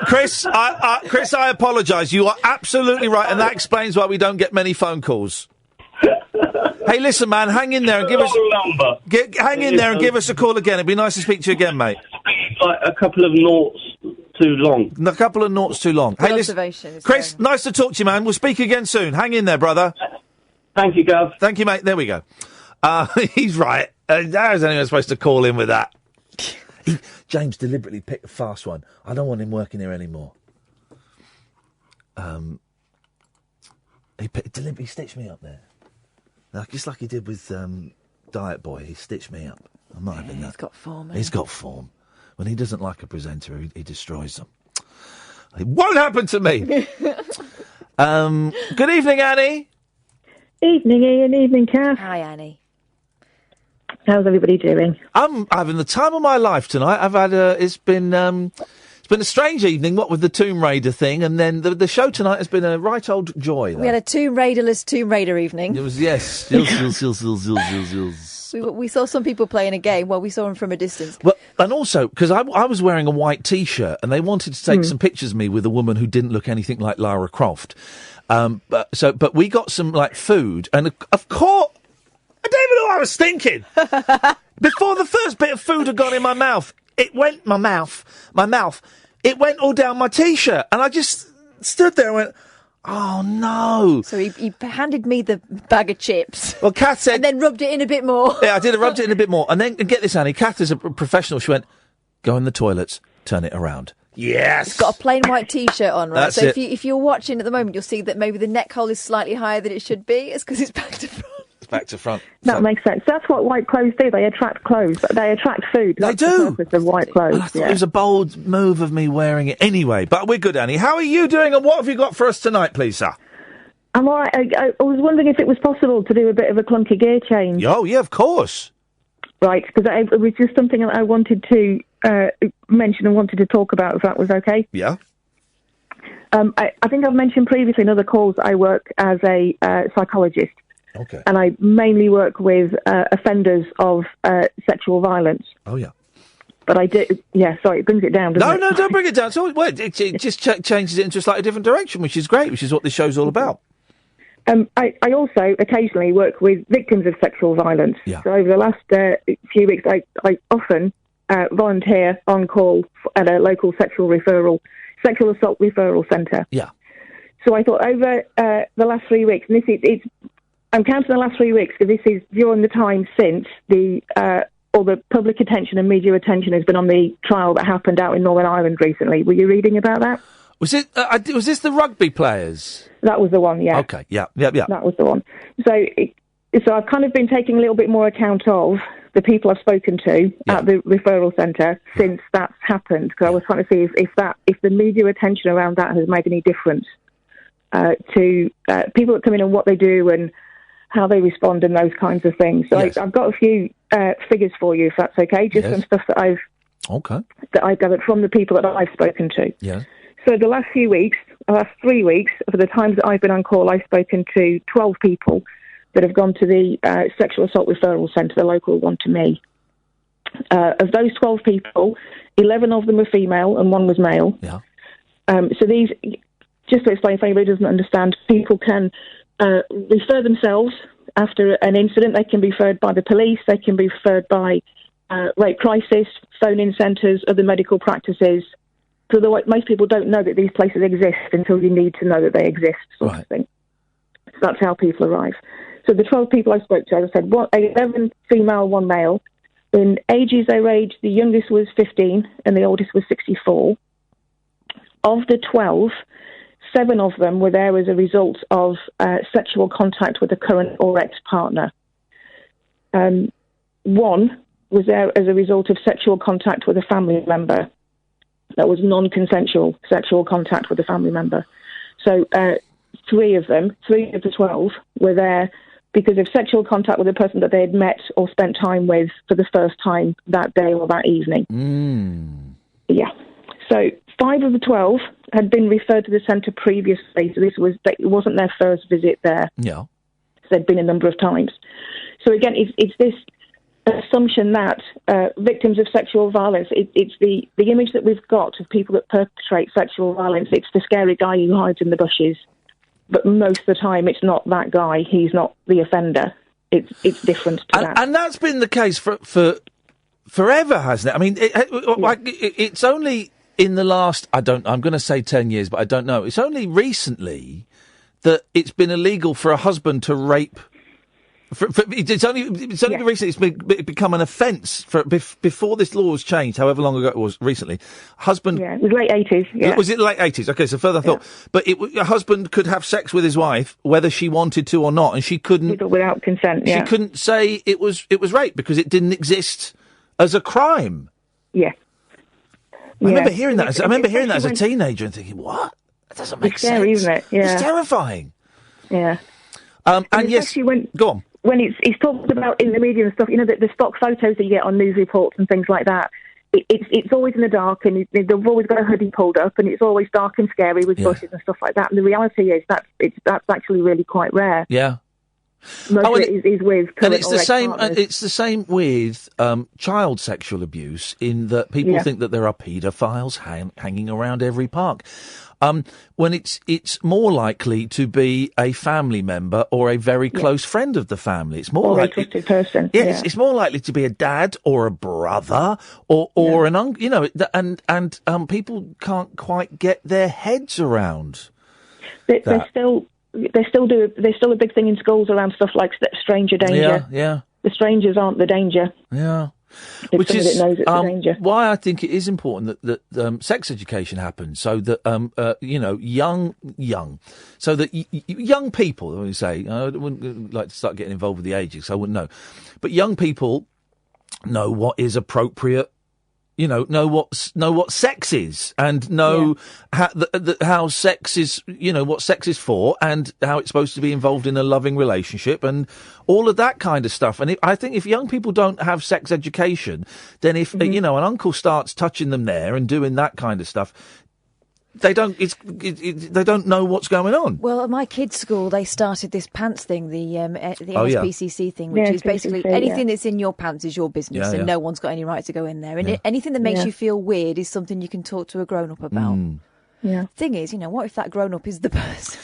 Chris, I apologise. You are absolutely right, and that explains why we don't get many phone calls. Hey, listen, man, hang in there and give us a call again. It'd be nice to speak to you again, mate. Like a couple of noughts too long. A couple of noughts too long. Hey, listen, Chris, nice to talk to you, man. We'll speak again soon. Hang in there, brother. Thank you, Gov. Thank you, mate. There we go. He's right. How is anyone supposed to call in with that? James deliberately picked a fast one. I don't want him working here anymore. He stitched me up there. Just like he did with Diet Boy. He stitched me up. I'm not having that. He's got form. He's got form. When he doesn't like a presenter, he destroys them. It won't happen to me. Good evening, Annie. Evening, Ian. Evening, Kath. Hi, Annie. How's everybody doing? I'm having the time of my life tonight. I've had it's been a strange evening, what with the Tomb Raider thing, and then the show tonight has been a right old joy. Though. We had a Tomb Raider-less Tomb Raider evening. It was, yes. We saw some people playing a game. Well, we saw them from a distance. Well, and also, because I was wearing a white T-shirt, and they wanted to take some pictures of me with a woman who didn't look anything like Lara Croft. But we got some, food, and of course... I don't even know what I was thinking. Before the first bit of food had gone in my mouth, it went it went all down my T-shirt. And I just stood there and went, oh, no. So he handed me the bag of chips. Well, Kath said... And then rubbed it in a bit more. Yeah, I did. I rubbed it in a bit more. And then, get this, Annie, Kath is a professional. She went, go in the toilets, turn it around. Yes! It's got a plain white T-shirt on, right? That's so it. if you're watching at the moment, you'll see that maybe the neck hole is slightly higher than it should be. It's because it's back to front. Back to front. That makes sense. That's what white clothes do. They attract clothes. They attract food. That's They do. The purpose of white clothes. And I thought it was a bold move of me wearing it anyway. But we're good, Annie. How are you doing, and what have you got for us tonight, please, sir? I'm all right. I was wondering if it was possible to do a bit of a clunky gear change. Oh, yeah, of course. Right, because it was just something that I wanted to mention and wanted to talk about, if that was okay. Yeah. I think I've mentioned previously in other calls I work as a psychologist. Okay. And I mainly work with offenders of sexual violence. Oh, yeah. But I did, sorry, it brings it down, doesn't it? No, don't bring it down. It just changes it into a slightly different direction, which is great, which is what this show's all about. I also occasionally work with victims of sexual violence. Yeah. So over the last few weeks, I often volunteer on call at a local sexual assault referral centre. Yeah. So I thought over the last 3 weeks, and I'm counting the last 3 weeks because this is during the time since all the public attention and media attention has been on the trial that happened out in Northern Ireland recently. Were you reading about that? Was this the rugby players? That was the one, yeah. Okay, yeah. That was the one. So I've kind of been taking a little bit more account of the people I've spoken to at the referral centre since that's happened, because I was trying to see if the media attention around that has made any difference to people that come in and what they do and how they respond and those kinds of things. So I've got a few figures for you, if that's okay, just some stuff that I've gathered from the people that I've spoken to. Yeah. So the last 3 weeks, for the times that I've been on call, I've spoken to 12 people that have gone to the sexual assault referral centre, the local one to me. Of those 12 people, 11 of them were female and 1 was male. Yeah. So these, just to explain, if anybody doesn't understand, people can refer themselves after an incident. They can be referred by the police. They can be referred by rape crisis, phone-in centres, other medical practices. So most people don't know that these places exist until you need to know that they exist, sort of thing. So that's how people arrive. So the 12 people I spoke to, as I said, 11 female, 1 male. In ages they ranged, the youngest was 15 and the oldest was 64. Of the 12, 7 of them were there as a result of sexual contact with a current or ex-partner. 1 was there as a result of sexual contact with a family member. That was non-consensual sexual contact with a family member. So 3 of the 12, were there because of sexual contact with a person that they had met or spent time with for the first time that day or that evening. Yeah. So 5 of the 12 had been referred to the centre previously, so it wasn't their first visit there. Yeah. So they'd been a number of times. So again, it's this assumption that victims of sexual violence, it's the image that we've got of people that perpetrate sexual violence. It's the scary guy who hides in the bushes, but most of the time it's not that guy. He's not the offender. It's different to that. And that's been the case for forever, hasn't it? I mean, it's only in the last, I'm going to say 10 years, but I don't know. It's only recently that it's been illegal for a husband to rape. It's only recently it's become an offence. Before this law was changed, however long ago it was recently, husband. Yeah, it was late 80s. Yeah. Was it late 80s? Okay, so further thought. But a husband could have sex with his wife whether she wanted to or not, and she couldn't without consent. Yeah. She couldn't say it was rape because it didn't exist as a crime. Yeah. I remember hearing that. I remember hearing that as a teenager and thinking, "What? That doesn't make sense." Scary, isn't it? Yeah. It's terrifying. Yeah. And yes, go on. When it's talked about in the media and stuff, the stock photos that you get on news reports and things like that, it's always in the dark, and they've always got a hoodie pulled up, and it's always dark and scary with bushes and stuff like that. And the reality is that's actually really quite rare. Yeah. Most of it is with current and it's the same. partners. It's the same with child sexual abuse. In that people think that there are paedophiles hanging around every park. When it's more likely to be a family member or a very close friend of the family. It's more likely a trusted person. Yes, it's more likely to be a dad or a brother or an uncle. And people can't quite get their heads around. There's still a big thing in schools around stuff like stranger danger. Yeah. The strangers aren't the danger. Yeah. Which is why I think it is important that sex education happens, so that so that young people. Let me say, I wouldn't like to start getting involved with the ages, so I wouldn't know, but young people know what is appropriate. Know what sex is, and know how sex is, what sex is for, and how it's supposed to be involved in a loving relationship, and all of that kind of stuff. And I think if young people don't have sex education, then if an uncle starts touching them there and doing that kind of stuff, they don't know what's going on. Well, at my kids' school, they started this pants thing, the NSPCC thing, which Yeah, is basically PCC, anything that's in your pants is your business, and no one's got any right to go in there. And anything that makes you feel weird is something you can talk to a grown-up about. Yeah. Thing is, what if that grown-up is the person?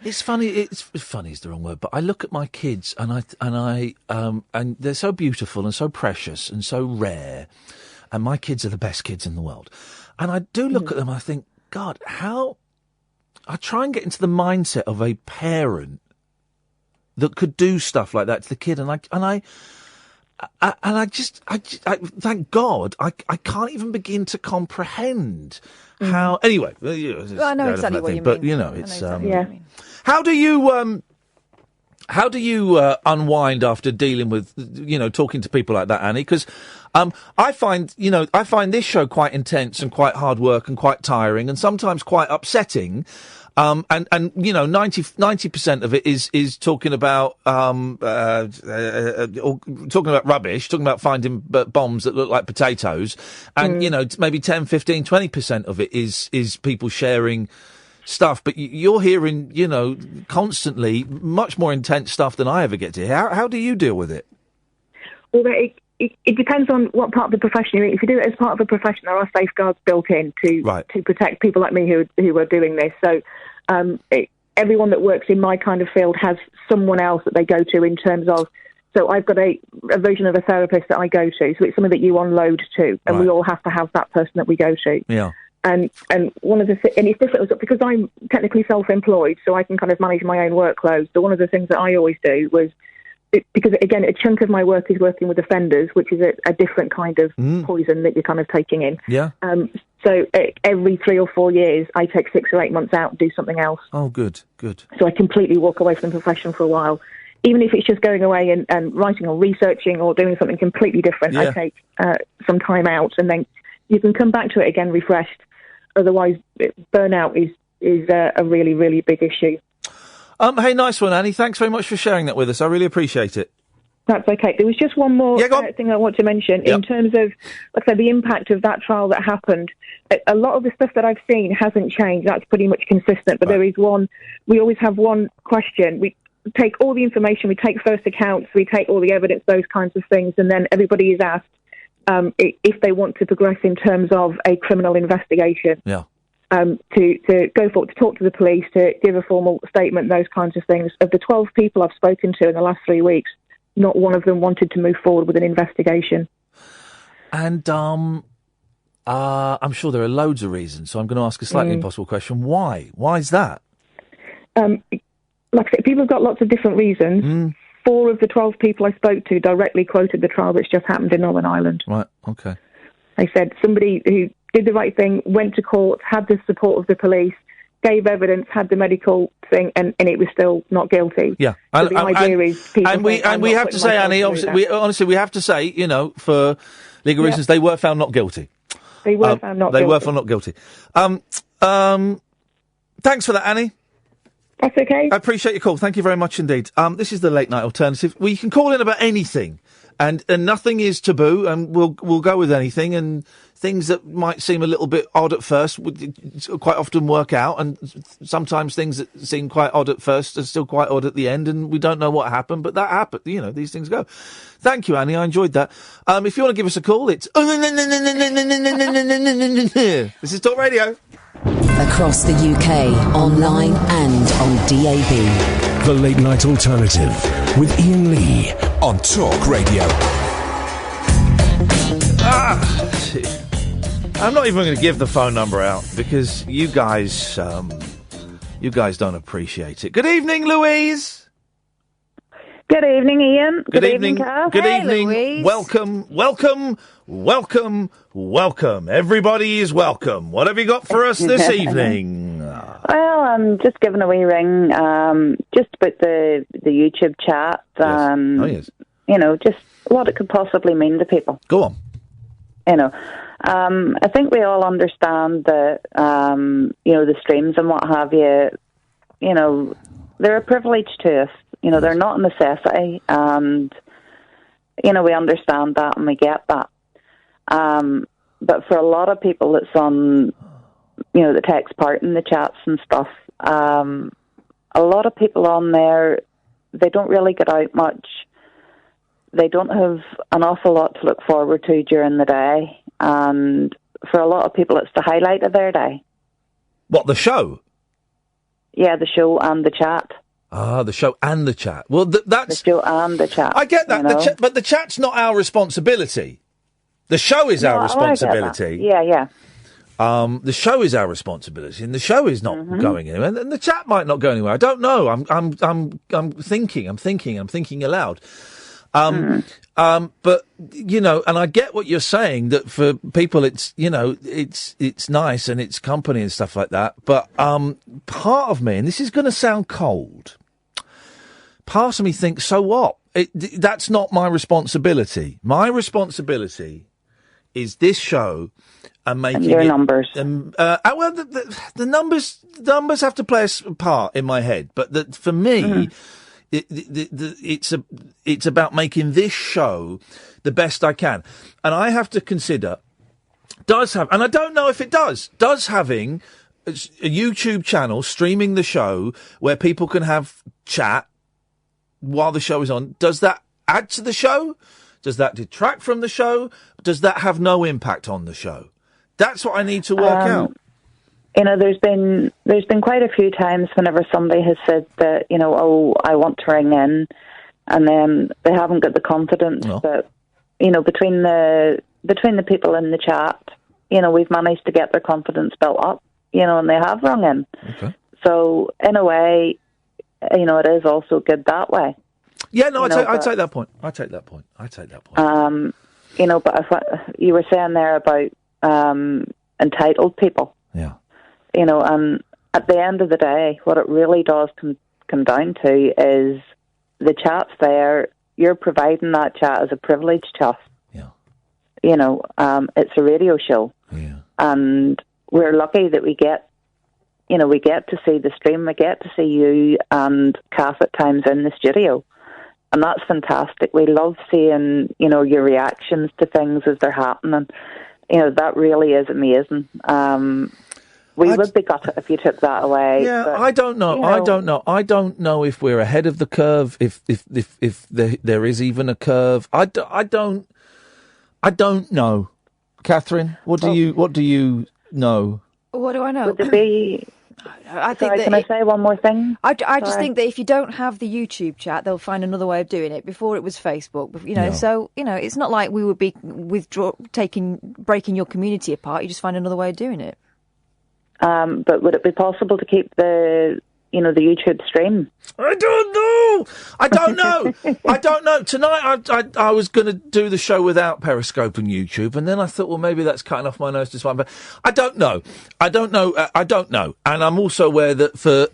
It's funny. It's funny is the wrong word, but I look at my kids and they're so beautiful and so precious and so rare, and my kids are the best kids in the world. And I do look at them and I think, God, how... I try and get into the mindset of a parent that could do stuff like that to the kid, and I thank God, I can't even begin to comprehend how... Anyway, I know exactly what you mean. But, it's... How do you unwind after dealing with, talking to people like that, Annie? Because I find this show quite intense and quite hard work and quite tiring and sometimes quite upsetting. And 90% of it is talking about talking about rubbish, talking about finding bombs that look like potatoes, and maybe 10, 15, 20% of it is people sharing stuff. But you're hearing, constantly much more intense stuff than I ever get to hear. How do you deal with it? Well, it depends on what part of the profession you're in. If you do it as part of a profession, there are safeguards built in to protect people like me who are doing this. So everyone that works in my kind of field has someone else that they go to in terms of. So I've got a version of a therapist that I go to. So it's something that you unload to, and we all have to have that person that we go to. Yeah. And one of the and it's different because I'm technically self-employed, so I can kind of manage my own workload. So one of the things that I always do was, because again, a chunk of my work is working with offenders, which is a different kind of poison that you're kind of taking in. Yeah. So every 3 or 4 years, I take 6 or 8 months out and do something else. Oh, good. So I completely walk away from the profession for a while. Even if it's just going away and writing or researching or doing something completely different, I take some time out, and then you can come back to it again refreshed. Otherwise, burnout is a really, really big issue. Hey, nice one, Annie. Thanks very much for sharing that with us. I really appreciate it. That's okay. There was just one more thing I want to mention in terms of, like I said, the impact of that trial that happened. A lot of the stuff that I've seen hasn't changed. That's pretty much consistent. But there is one. We always have one question. We take all the information. We take first accounts. We take all the evidence, those kinds of things, and then everybody is asked if they want to progress in terms of a criminal investigation. Yeah. To go forward, to talk to the police, to give a formal statement, those kinds of things. Of the 12 people I've spoken to in the last 3 weeks, not one of them wanted to move forward with an investigation. And I'm sure there are loads of reasons, so I'm going to ask a slightly impossible question. Why? Why is that? Like I said, people have got lots of different reasons. 4 of the 12 people I spoke to directly quoted the trial that's just happened in Northern Ireland. Right, okay. They said somebody who did the right thing, went to court, had the support of the police, gave evidence, had the medical thing, and it was still not guilty. Yeah. So the idea is people and we have to say, Annie, honestly, we have to say, for legal reasons, they were found not guilty. They were found not guilty. They were found not guilty. Thanks for that, Annie. That's okay. I appreciate your call. Thank you very much indeed. This is the Late Night Alternative. We can call in about anything, and nothing is taboo, and we'll go with anything, and things that might seem a little bit odd at first quite often work out, and sometimes things that seem quite odd at first are still quite odd at the end, and we don't know what happened, but that happened. These things go. Thank you, Annie. I enjoyed that. If you want to give us a call, it's... This is Talk Radio. Across the UK, online and on DAB. The Late Night Alternative with Iain Lee on Talk Radio. I'm not even going to give the phone number out because you guys don't appreciate it. Good evening, Louise. Good evening, Iain. Good evening, Carl. Good Hey, evening. Louise. Welcome. Everybody is welcome. What have you got for us this evening? Well, I'm just giving a wee ring, just about the YouTube chat. Yes. Just what it could possibly mean to people. Go on. I think we all understand that, the streams and what have you, they're a privilege to us. They're not a necessity, and, we understand that and we get that. But for a lot of people that's on that takes part in the chats and stuff. A lot of people on there, they don't really get out much. They don't have an awful lot to look forward to during the day. And for a lot of people, it's the highlight of their day. What, the show? Yeah, the show and the chat. Ah, the show and the chat. Well, that's... The show and the chat. I get that, but the chat's not our responsibility. The show is our responsibility. Yeah. The show is our responsibility, and the show is not going anywhere, and the chat might not go anywhere. I don't know. I'm thinking aloud. But and I get what you're saying, that for people it's nice and it's company and stuff like that. But part of me, and this is going to sound cold, part of me thinks, so what? That's not my responsibility. My responsibility is this show and making your numbers. The numbers have to play a part in my head, but for me. It's about making this show the best I can, and I have to consider and I don't know if it does having a YouTube channel streaming the show where people can have chat while the show is on. Does that add to the show? Does that detract from the show? Does that have no impact on the show? That's what I need to work out. There's been quite a few times whenever somebody has said that, I want to ring in, and then they haven't got the confidence that, between the people in the chat, we've managed to get their confidence built up, and they have rung in. Okay. So in a way, it is also good that way. Yeah, no, I'd take that point. I take that point. But you were saying there about entitled people. Yeah. And at the end of the day, what it really does come down to is the chat's there. You're providing that chat as a privilege to us. Yeah. It's a radio show. Yeah. And we're lucky that we get to see the stream, we get to see you and Kath at times in the studio. And that's fantastic. We love seeing, your reactions to things as they're happening. That really is amazing. We would be gutted if you took that away. Yeah, but, I don't know. I don't know if we're ahead of the curve. If there is even a curve. I don't know. Catherine, what do you know? What do I know? Would there be? I think. Can I say one more thing? I just think that if you don't have the YouTube chat, they'll find another way of doing it. Before it was Facebook, So it's not like we would be breaking your community apart. You just find another way of doing it. But would it be possible to keep the YouTube stream? I don't know. Tonight I was going to do the show without Periscope and YouTube, and then I thought, well, maybe that's cutting off my nose to spine. But I don't know. And I'm also aware that for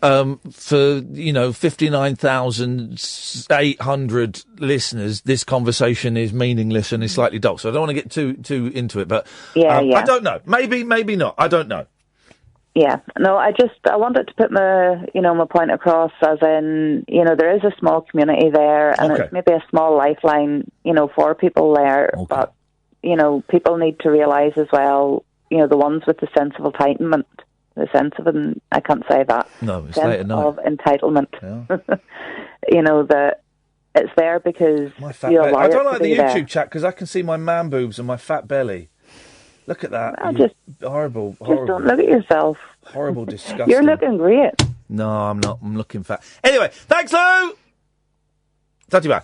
59,800 listeners, this conversation is meaningless and is slightly dull. So I don't want to get too into it. But I don't know. Maybe not. I don't know. Yeah, no, I wanted to put my point across, as in, there is a small community there, and it's maybe a small lifeline, for people there. Okay. But, people need to realise as well, the ones with the sense of entitlement, I can't say that. No, it's sense late at night. of entitlement. Yeah. That it's there because you're allowed. I don't like the YouTube chat because I can see my man boobs and my fat belly. Look at that. Horrible. Just don't look at yourself. Horrible, disgusting. You're looking great. No, I'm not. I'm looking fat. Anyway, thanks, Lou! Not too bad.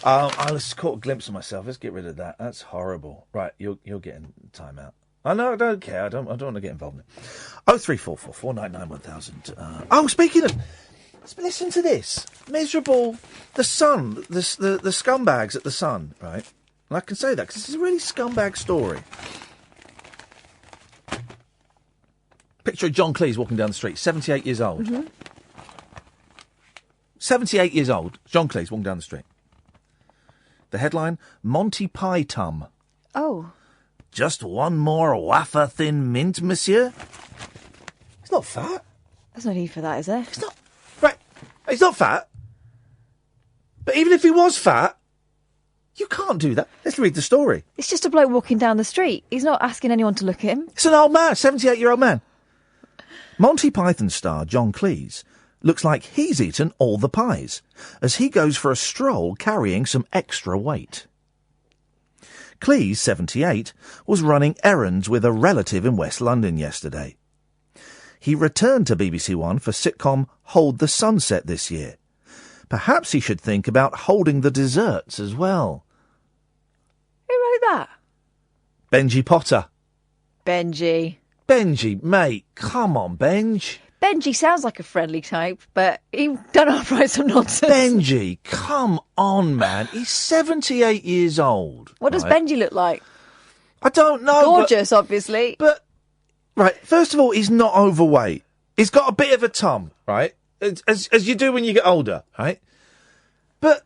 I just caught a glimpse of myself. Let's get rid of that. That's horrible. Right, you're getting time out. I know, I don't care. I don't want to get involved in it. 0344 499 1000. Speaking of... Listen to this. Miserable... The Sun. The scumbags at the Sun, right? And I can say that because this is a really scumbag story. Picture of John Cleese walking down the street, 78 years old. Mm-hmm. 78 years old, John Cleese walking down the street. The headline, Monty Python. Oh. Just one more wafer thin mint, monsieur? He's not fat. There's no need for that, is there? He's not. Right, he's not fat. But even if he was fat, you can't do that. Let's read the story. It's just a bloke walking down the street. He's not asking anyone to look at him. It's an old man, 78-year-old man. Monty Python star John Cleese looks like he's eaten all the pies as he goes for a stroll carrying some extra weight. Cleese, 78, was running errands with a relative in West London yesterday. He returned to BBC One for sitcom Hold the Sunset this year. Perhaps he should think about holding the desserts as well. Who wrote that? Benji Potter. Benji, mate, come on, Benj. Benji sounds like a friendly type, but he don't know how to write some nonsense. Benji, come on, man. He's 78 years old. What does Benji look like? I don't know. Gorgeous, obviously. But, right, first of all, he's not overweight. He's got a bit of a tum, right? As you do when you get older, right? But,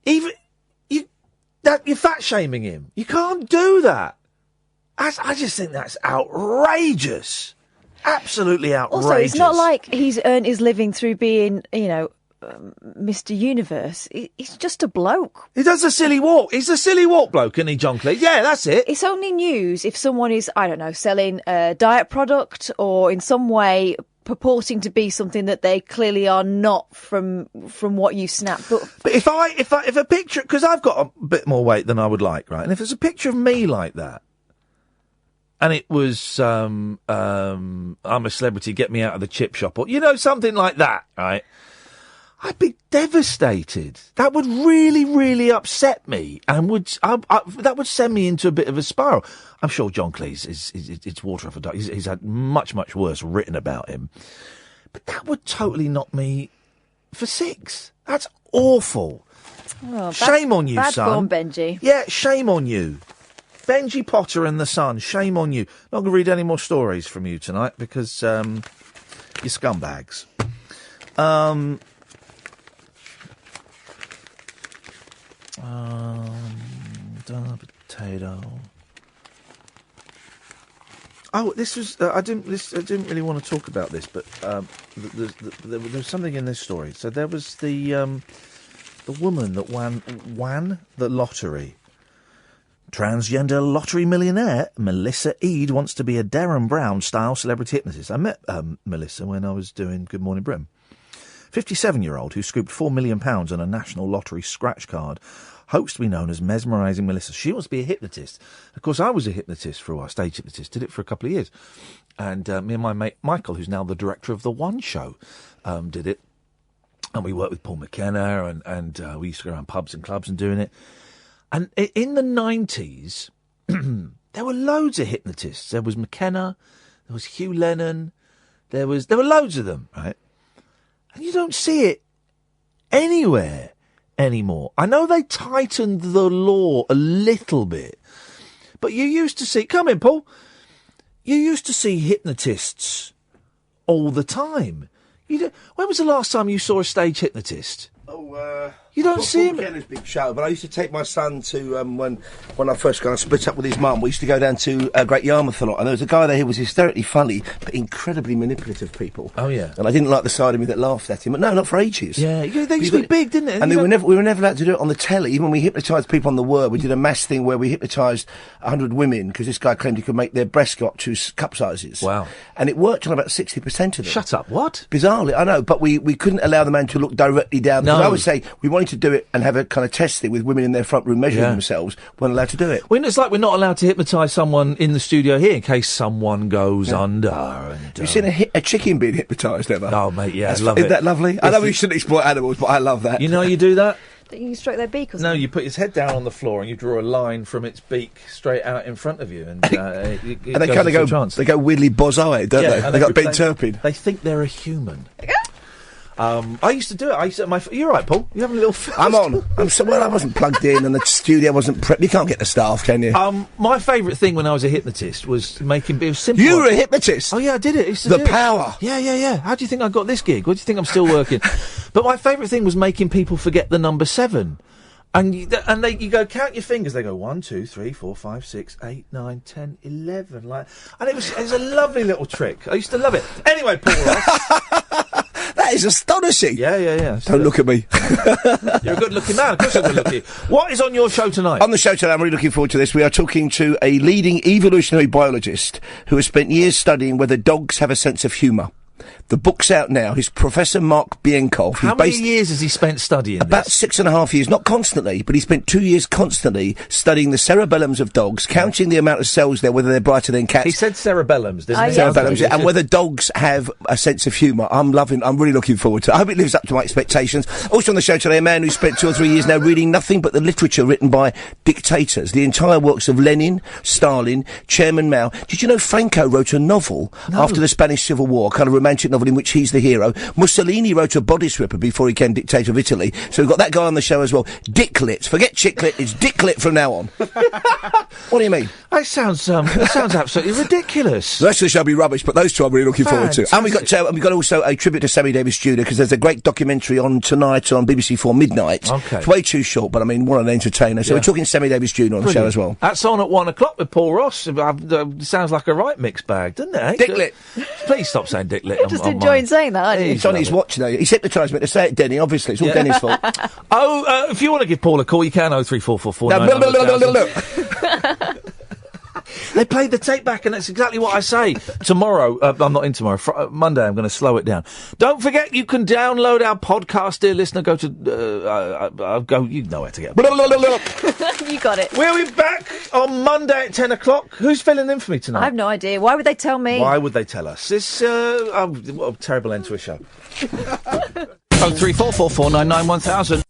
you're fat shaming him. You can't do that. I just think that's outrageous. Absolutely outrageous. Also, it's not like he's earned his living through being, Mr. Universe. He's just a bloke. He does a silly walk. He's a silly walk bloke, isn't he, John Cleese? Yeah, that's it. It's only news if someone is, I don't know, selling a diet product or in some way purporting to be something that they clearly are not from what you snap. But if a picture, because I've got a bit more weight than I would like, right? And if there's a picture of me like that, and it was, I'm a celebrity, get me out of the chip shop, or, something like that, right? I'd be devastated. That would really, really upset me, and that would send me into a bit of a spiral. I'm sure John Cleese it's water off a duck. He's had much, much worse written about him. But that would totally knock me for six. That's awful. Oh, shame on you, bad son. Bad form, Benji. Yeah, shame on you. Benji Potter and the Sun, shame on you. Not going to read any more stories from you tonight because you're scumbags. Potato. Oh, this was. I didn't really want to talk about this, but there was something in this story. So there was the woman that won the lottery. Transgender lottery millionaire Melissa Eade wants to be a Darren Brown-style celebrity hypnotist. I met Melissa when I was doing Good Morning Britain. 57-year-old who scooped £4 million on a national lottery scratch card hopes to be known as Mesmerising Melissa. She wants to be a hypnotist. Of course, I was a hypnotist for a while, stage hypnotist, did it for a couple of years. And me and my mate Michael, who's now the director of The One Show, did it. And we worked with Paul McKenna and we used to go around pubs and clubs and doing it. And in the 90s, there were loads of hypnotists. There was McKenna, there was Hugh Lennon, there were loads of them, right? And you don't see it anywhere anymore. I know they tightened the law a little bit, but you used to see... Come in, Paul. You used to see hypnotists all the time. When was the last time you saw a stage hypnotist? You don't see him. Paul big show, but I used to take my son to when I first kind of split up with his mum. We used to go down to Great Yarmouth a lot, and there was a guy there who was hysterically funny but incredibly manipulative people. Oh yeah, and I didn't like the side of me that laughed at him. But no, not for ages. Yeah, they used to be big, didn't it? And we were never allowed to do it on the telly. Even when we hypnotised people on the word, we did a mass thing where we hypnotised 100 women because this guy claimed he could make their breasts go up to cup sizes. Wow! And it worked on about 60% of them. Shut up! What? Bizarrely, I know, but we couldn't allow the man to look directly down. No. I would say we wanted to do it and have a kind of test thing with women in their front room measuring themselves. Weren't allowed to do it. Well, it's like we're not allowed to hypnotise someone in the studio here in case someone goes under. And, you seen a chicken being hypnotised ever? Oh, mate, yeah, I love it. Isn't that lovely? I know we shouldn't exploit animals, but I love that. You know you do that? You stroke their beak or something? No, you put his head down on the floor and you draw a line from its beak straight out in front of you. And, and they kind of go, they go weirdly boz-eyed, don't they? They got Ben Turpin. They think they're a human. I used to do it. You're right, Paul. You having a little... I'm on. I wasn't plugged in and the studio wasn't prepped. You can't get the staff, can you? My favourite thing when I was a hypnotist was making... It was simple. You were a hypnotist? Oh, yeah, I did it. The power. Yeah. How do you think I got this gig? What do you think I'm still working? But my favourite thing was making people forget the number 7. And you go, count your fingers. They go, 1, 2, 3, 4, 5, 6, 8, 9, 10, 11. And it was a lovely little trick. I used to love it. Anyway, Paul Ross... That That is astonishing. Yeah. Don't look at me. You're a good-looking man. Of course I'm good-looking. What is on your show tonight? On the show tonight, I'm really looking forward to this. We are talking to a leading evolutionary biologist who has spent years studying whether dogs have a sense of humour. The book's out now. He's Professor Mark Bienkov. How many years has he spent studying About 6.5 years. Not constantly, but he spent 2 years constantly studying the cerebellums of dogs, counting the amount of cells there, whether they're brighter than cats. He said cerebellums, didn't he? Cerebellums, yeah, and whether dogs have a sense of humour. I'm really looking forward to it. I hope it lives up to my expectations. Also on the show today, a man who spent 2 or 3 years now reading nothing but the literature written by dictators. The entire works of Lenin, Stalin, Chairman Mao. Did you know Franco wrote a novel after the Spanish Civil War, kind of romantic novel in which he's the hero? Mussolini wrote a bodice ripper before he became dictator of Italy. So we've got that guy on the show as well. Dicklit. Forget chicklit, it's Dicklit from now on. What do you mean? That sounds absolutely ridiculous. The rest of the show will be rubbish, but those two I'm really looking forward to. And we've got also a tribute to Sammy Davis Jr. because there's a great documentary on tonight on BBC 4 midnight. Okay. It's way too short, but I mean, what an entertainer. So we're talking Sammy Davis Jr. on the show as well. That's on at 1 o'clock with Paul Ross. Sounds like a right mixed bag, doesn't it? Dicklit. Please stop saying Dicklit. You're just enjoying saying that, aren't you? It's on his watch now. He's hypnotised me to say it, Denny, obviously. It's all Denny's fault. If you want to give Paul a call, you can, 03444 900. They played the tape back, and that's exactly what I say. Tomorrow, I'm not in tomorrow, Monday, I'm going to slow it down. Don't forget, you can download our podcast, dear listener. Go to, you know where to get it. You got it. We'll be back on Monday at 10 o'clock. Who's filling in for me tonight? I have no idea. Why would they tell me? Why would they tell us? This, what a terrible end to a show. 03444 991 1000.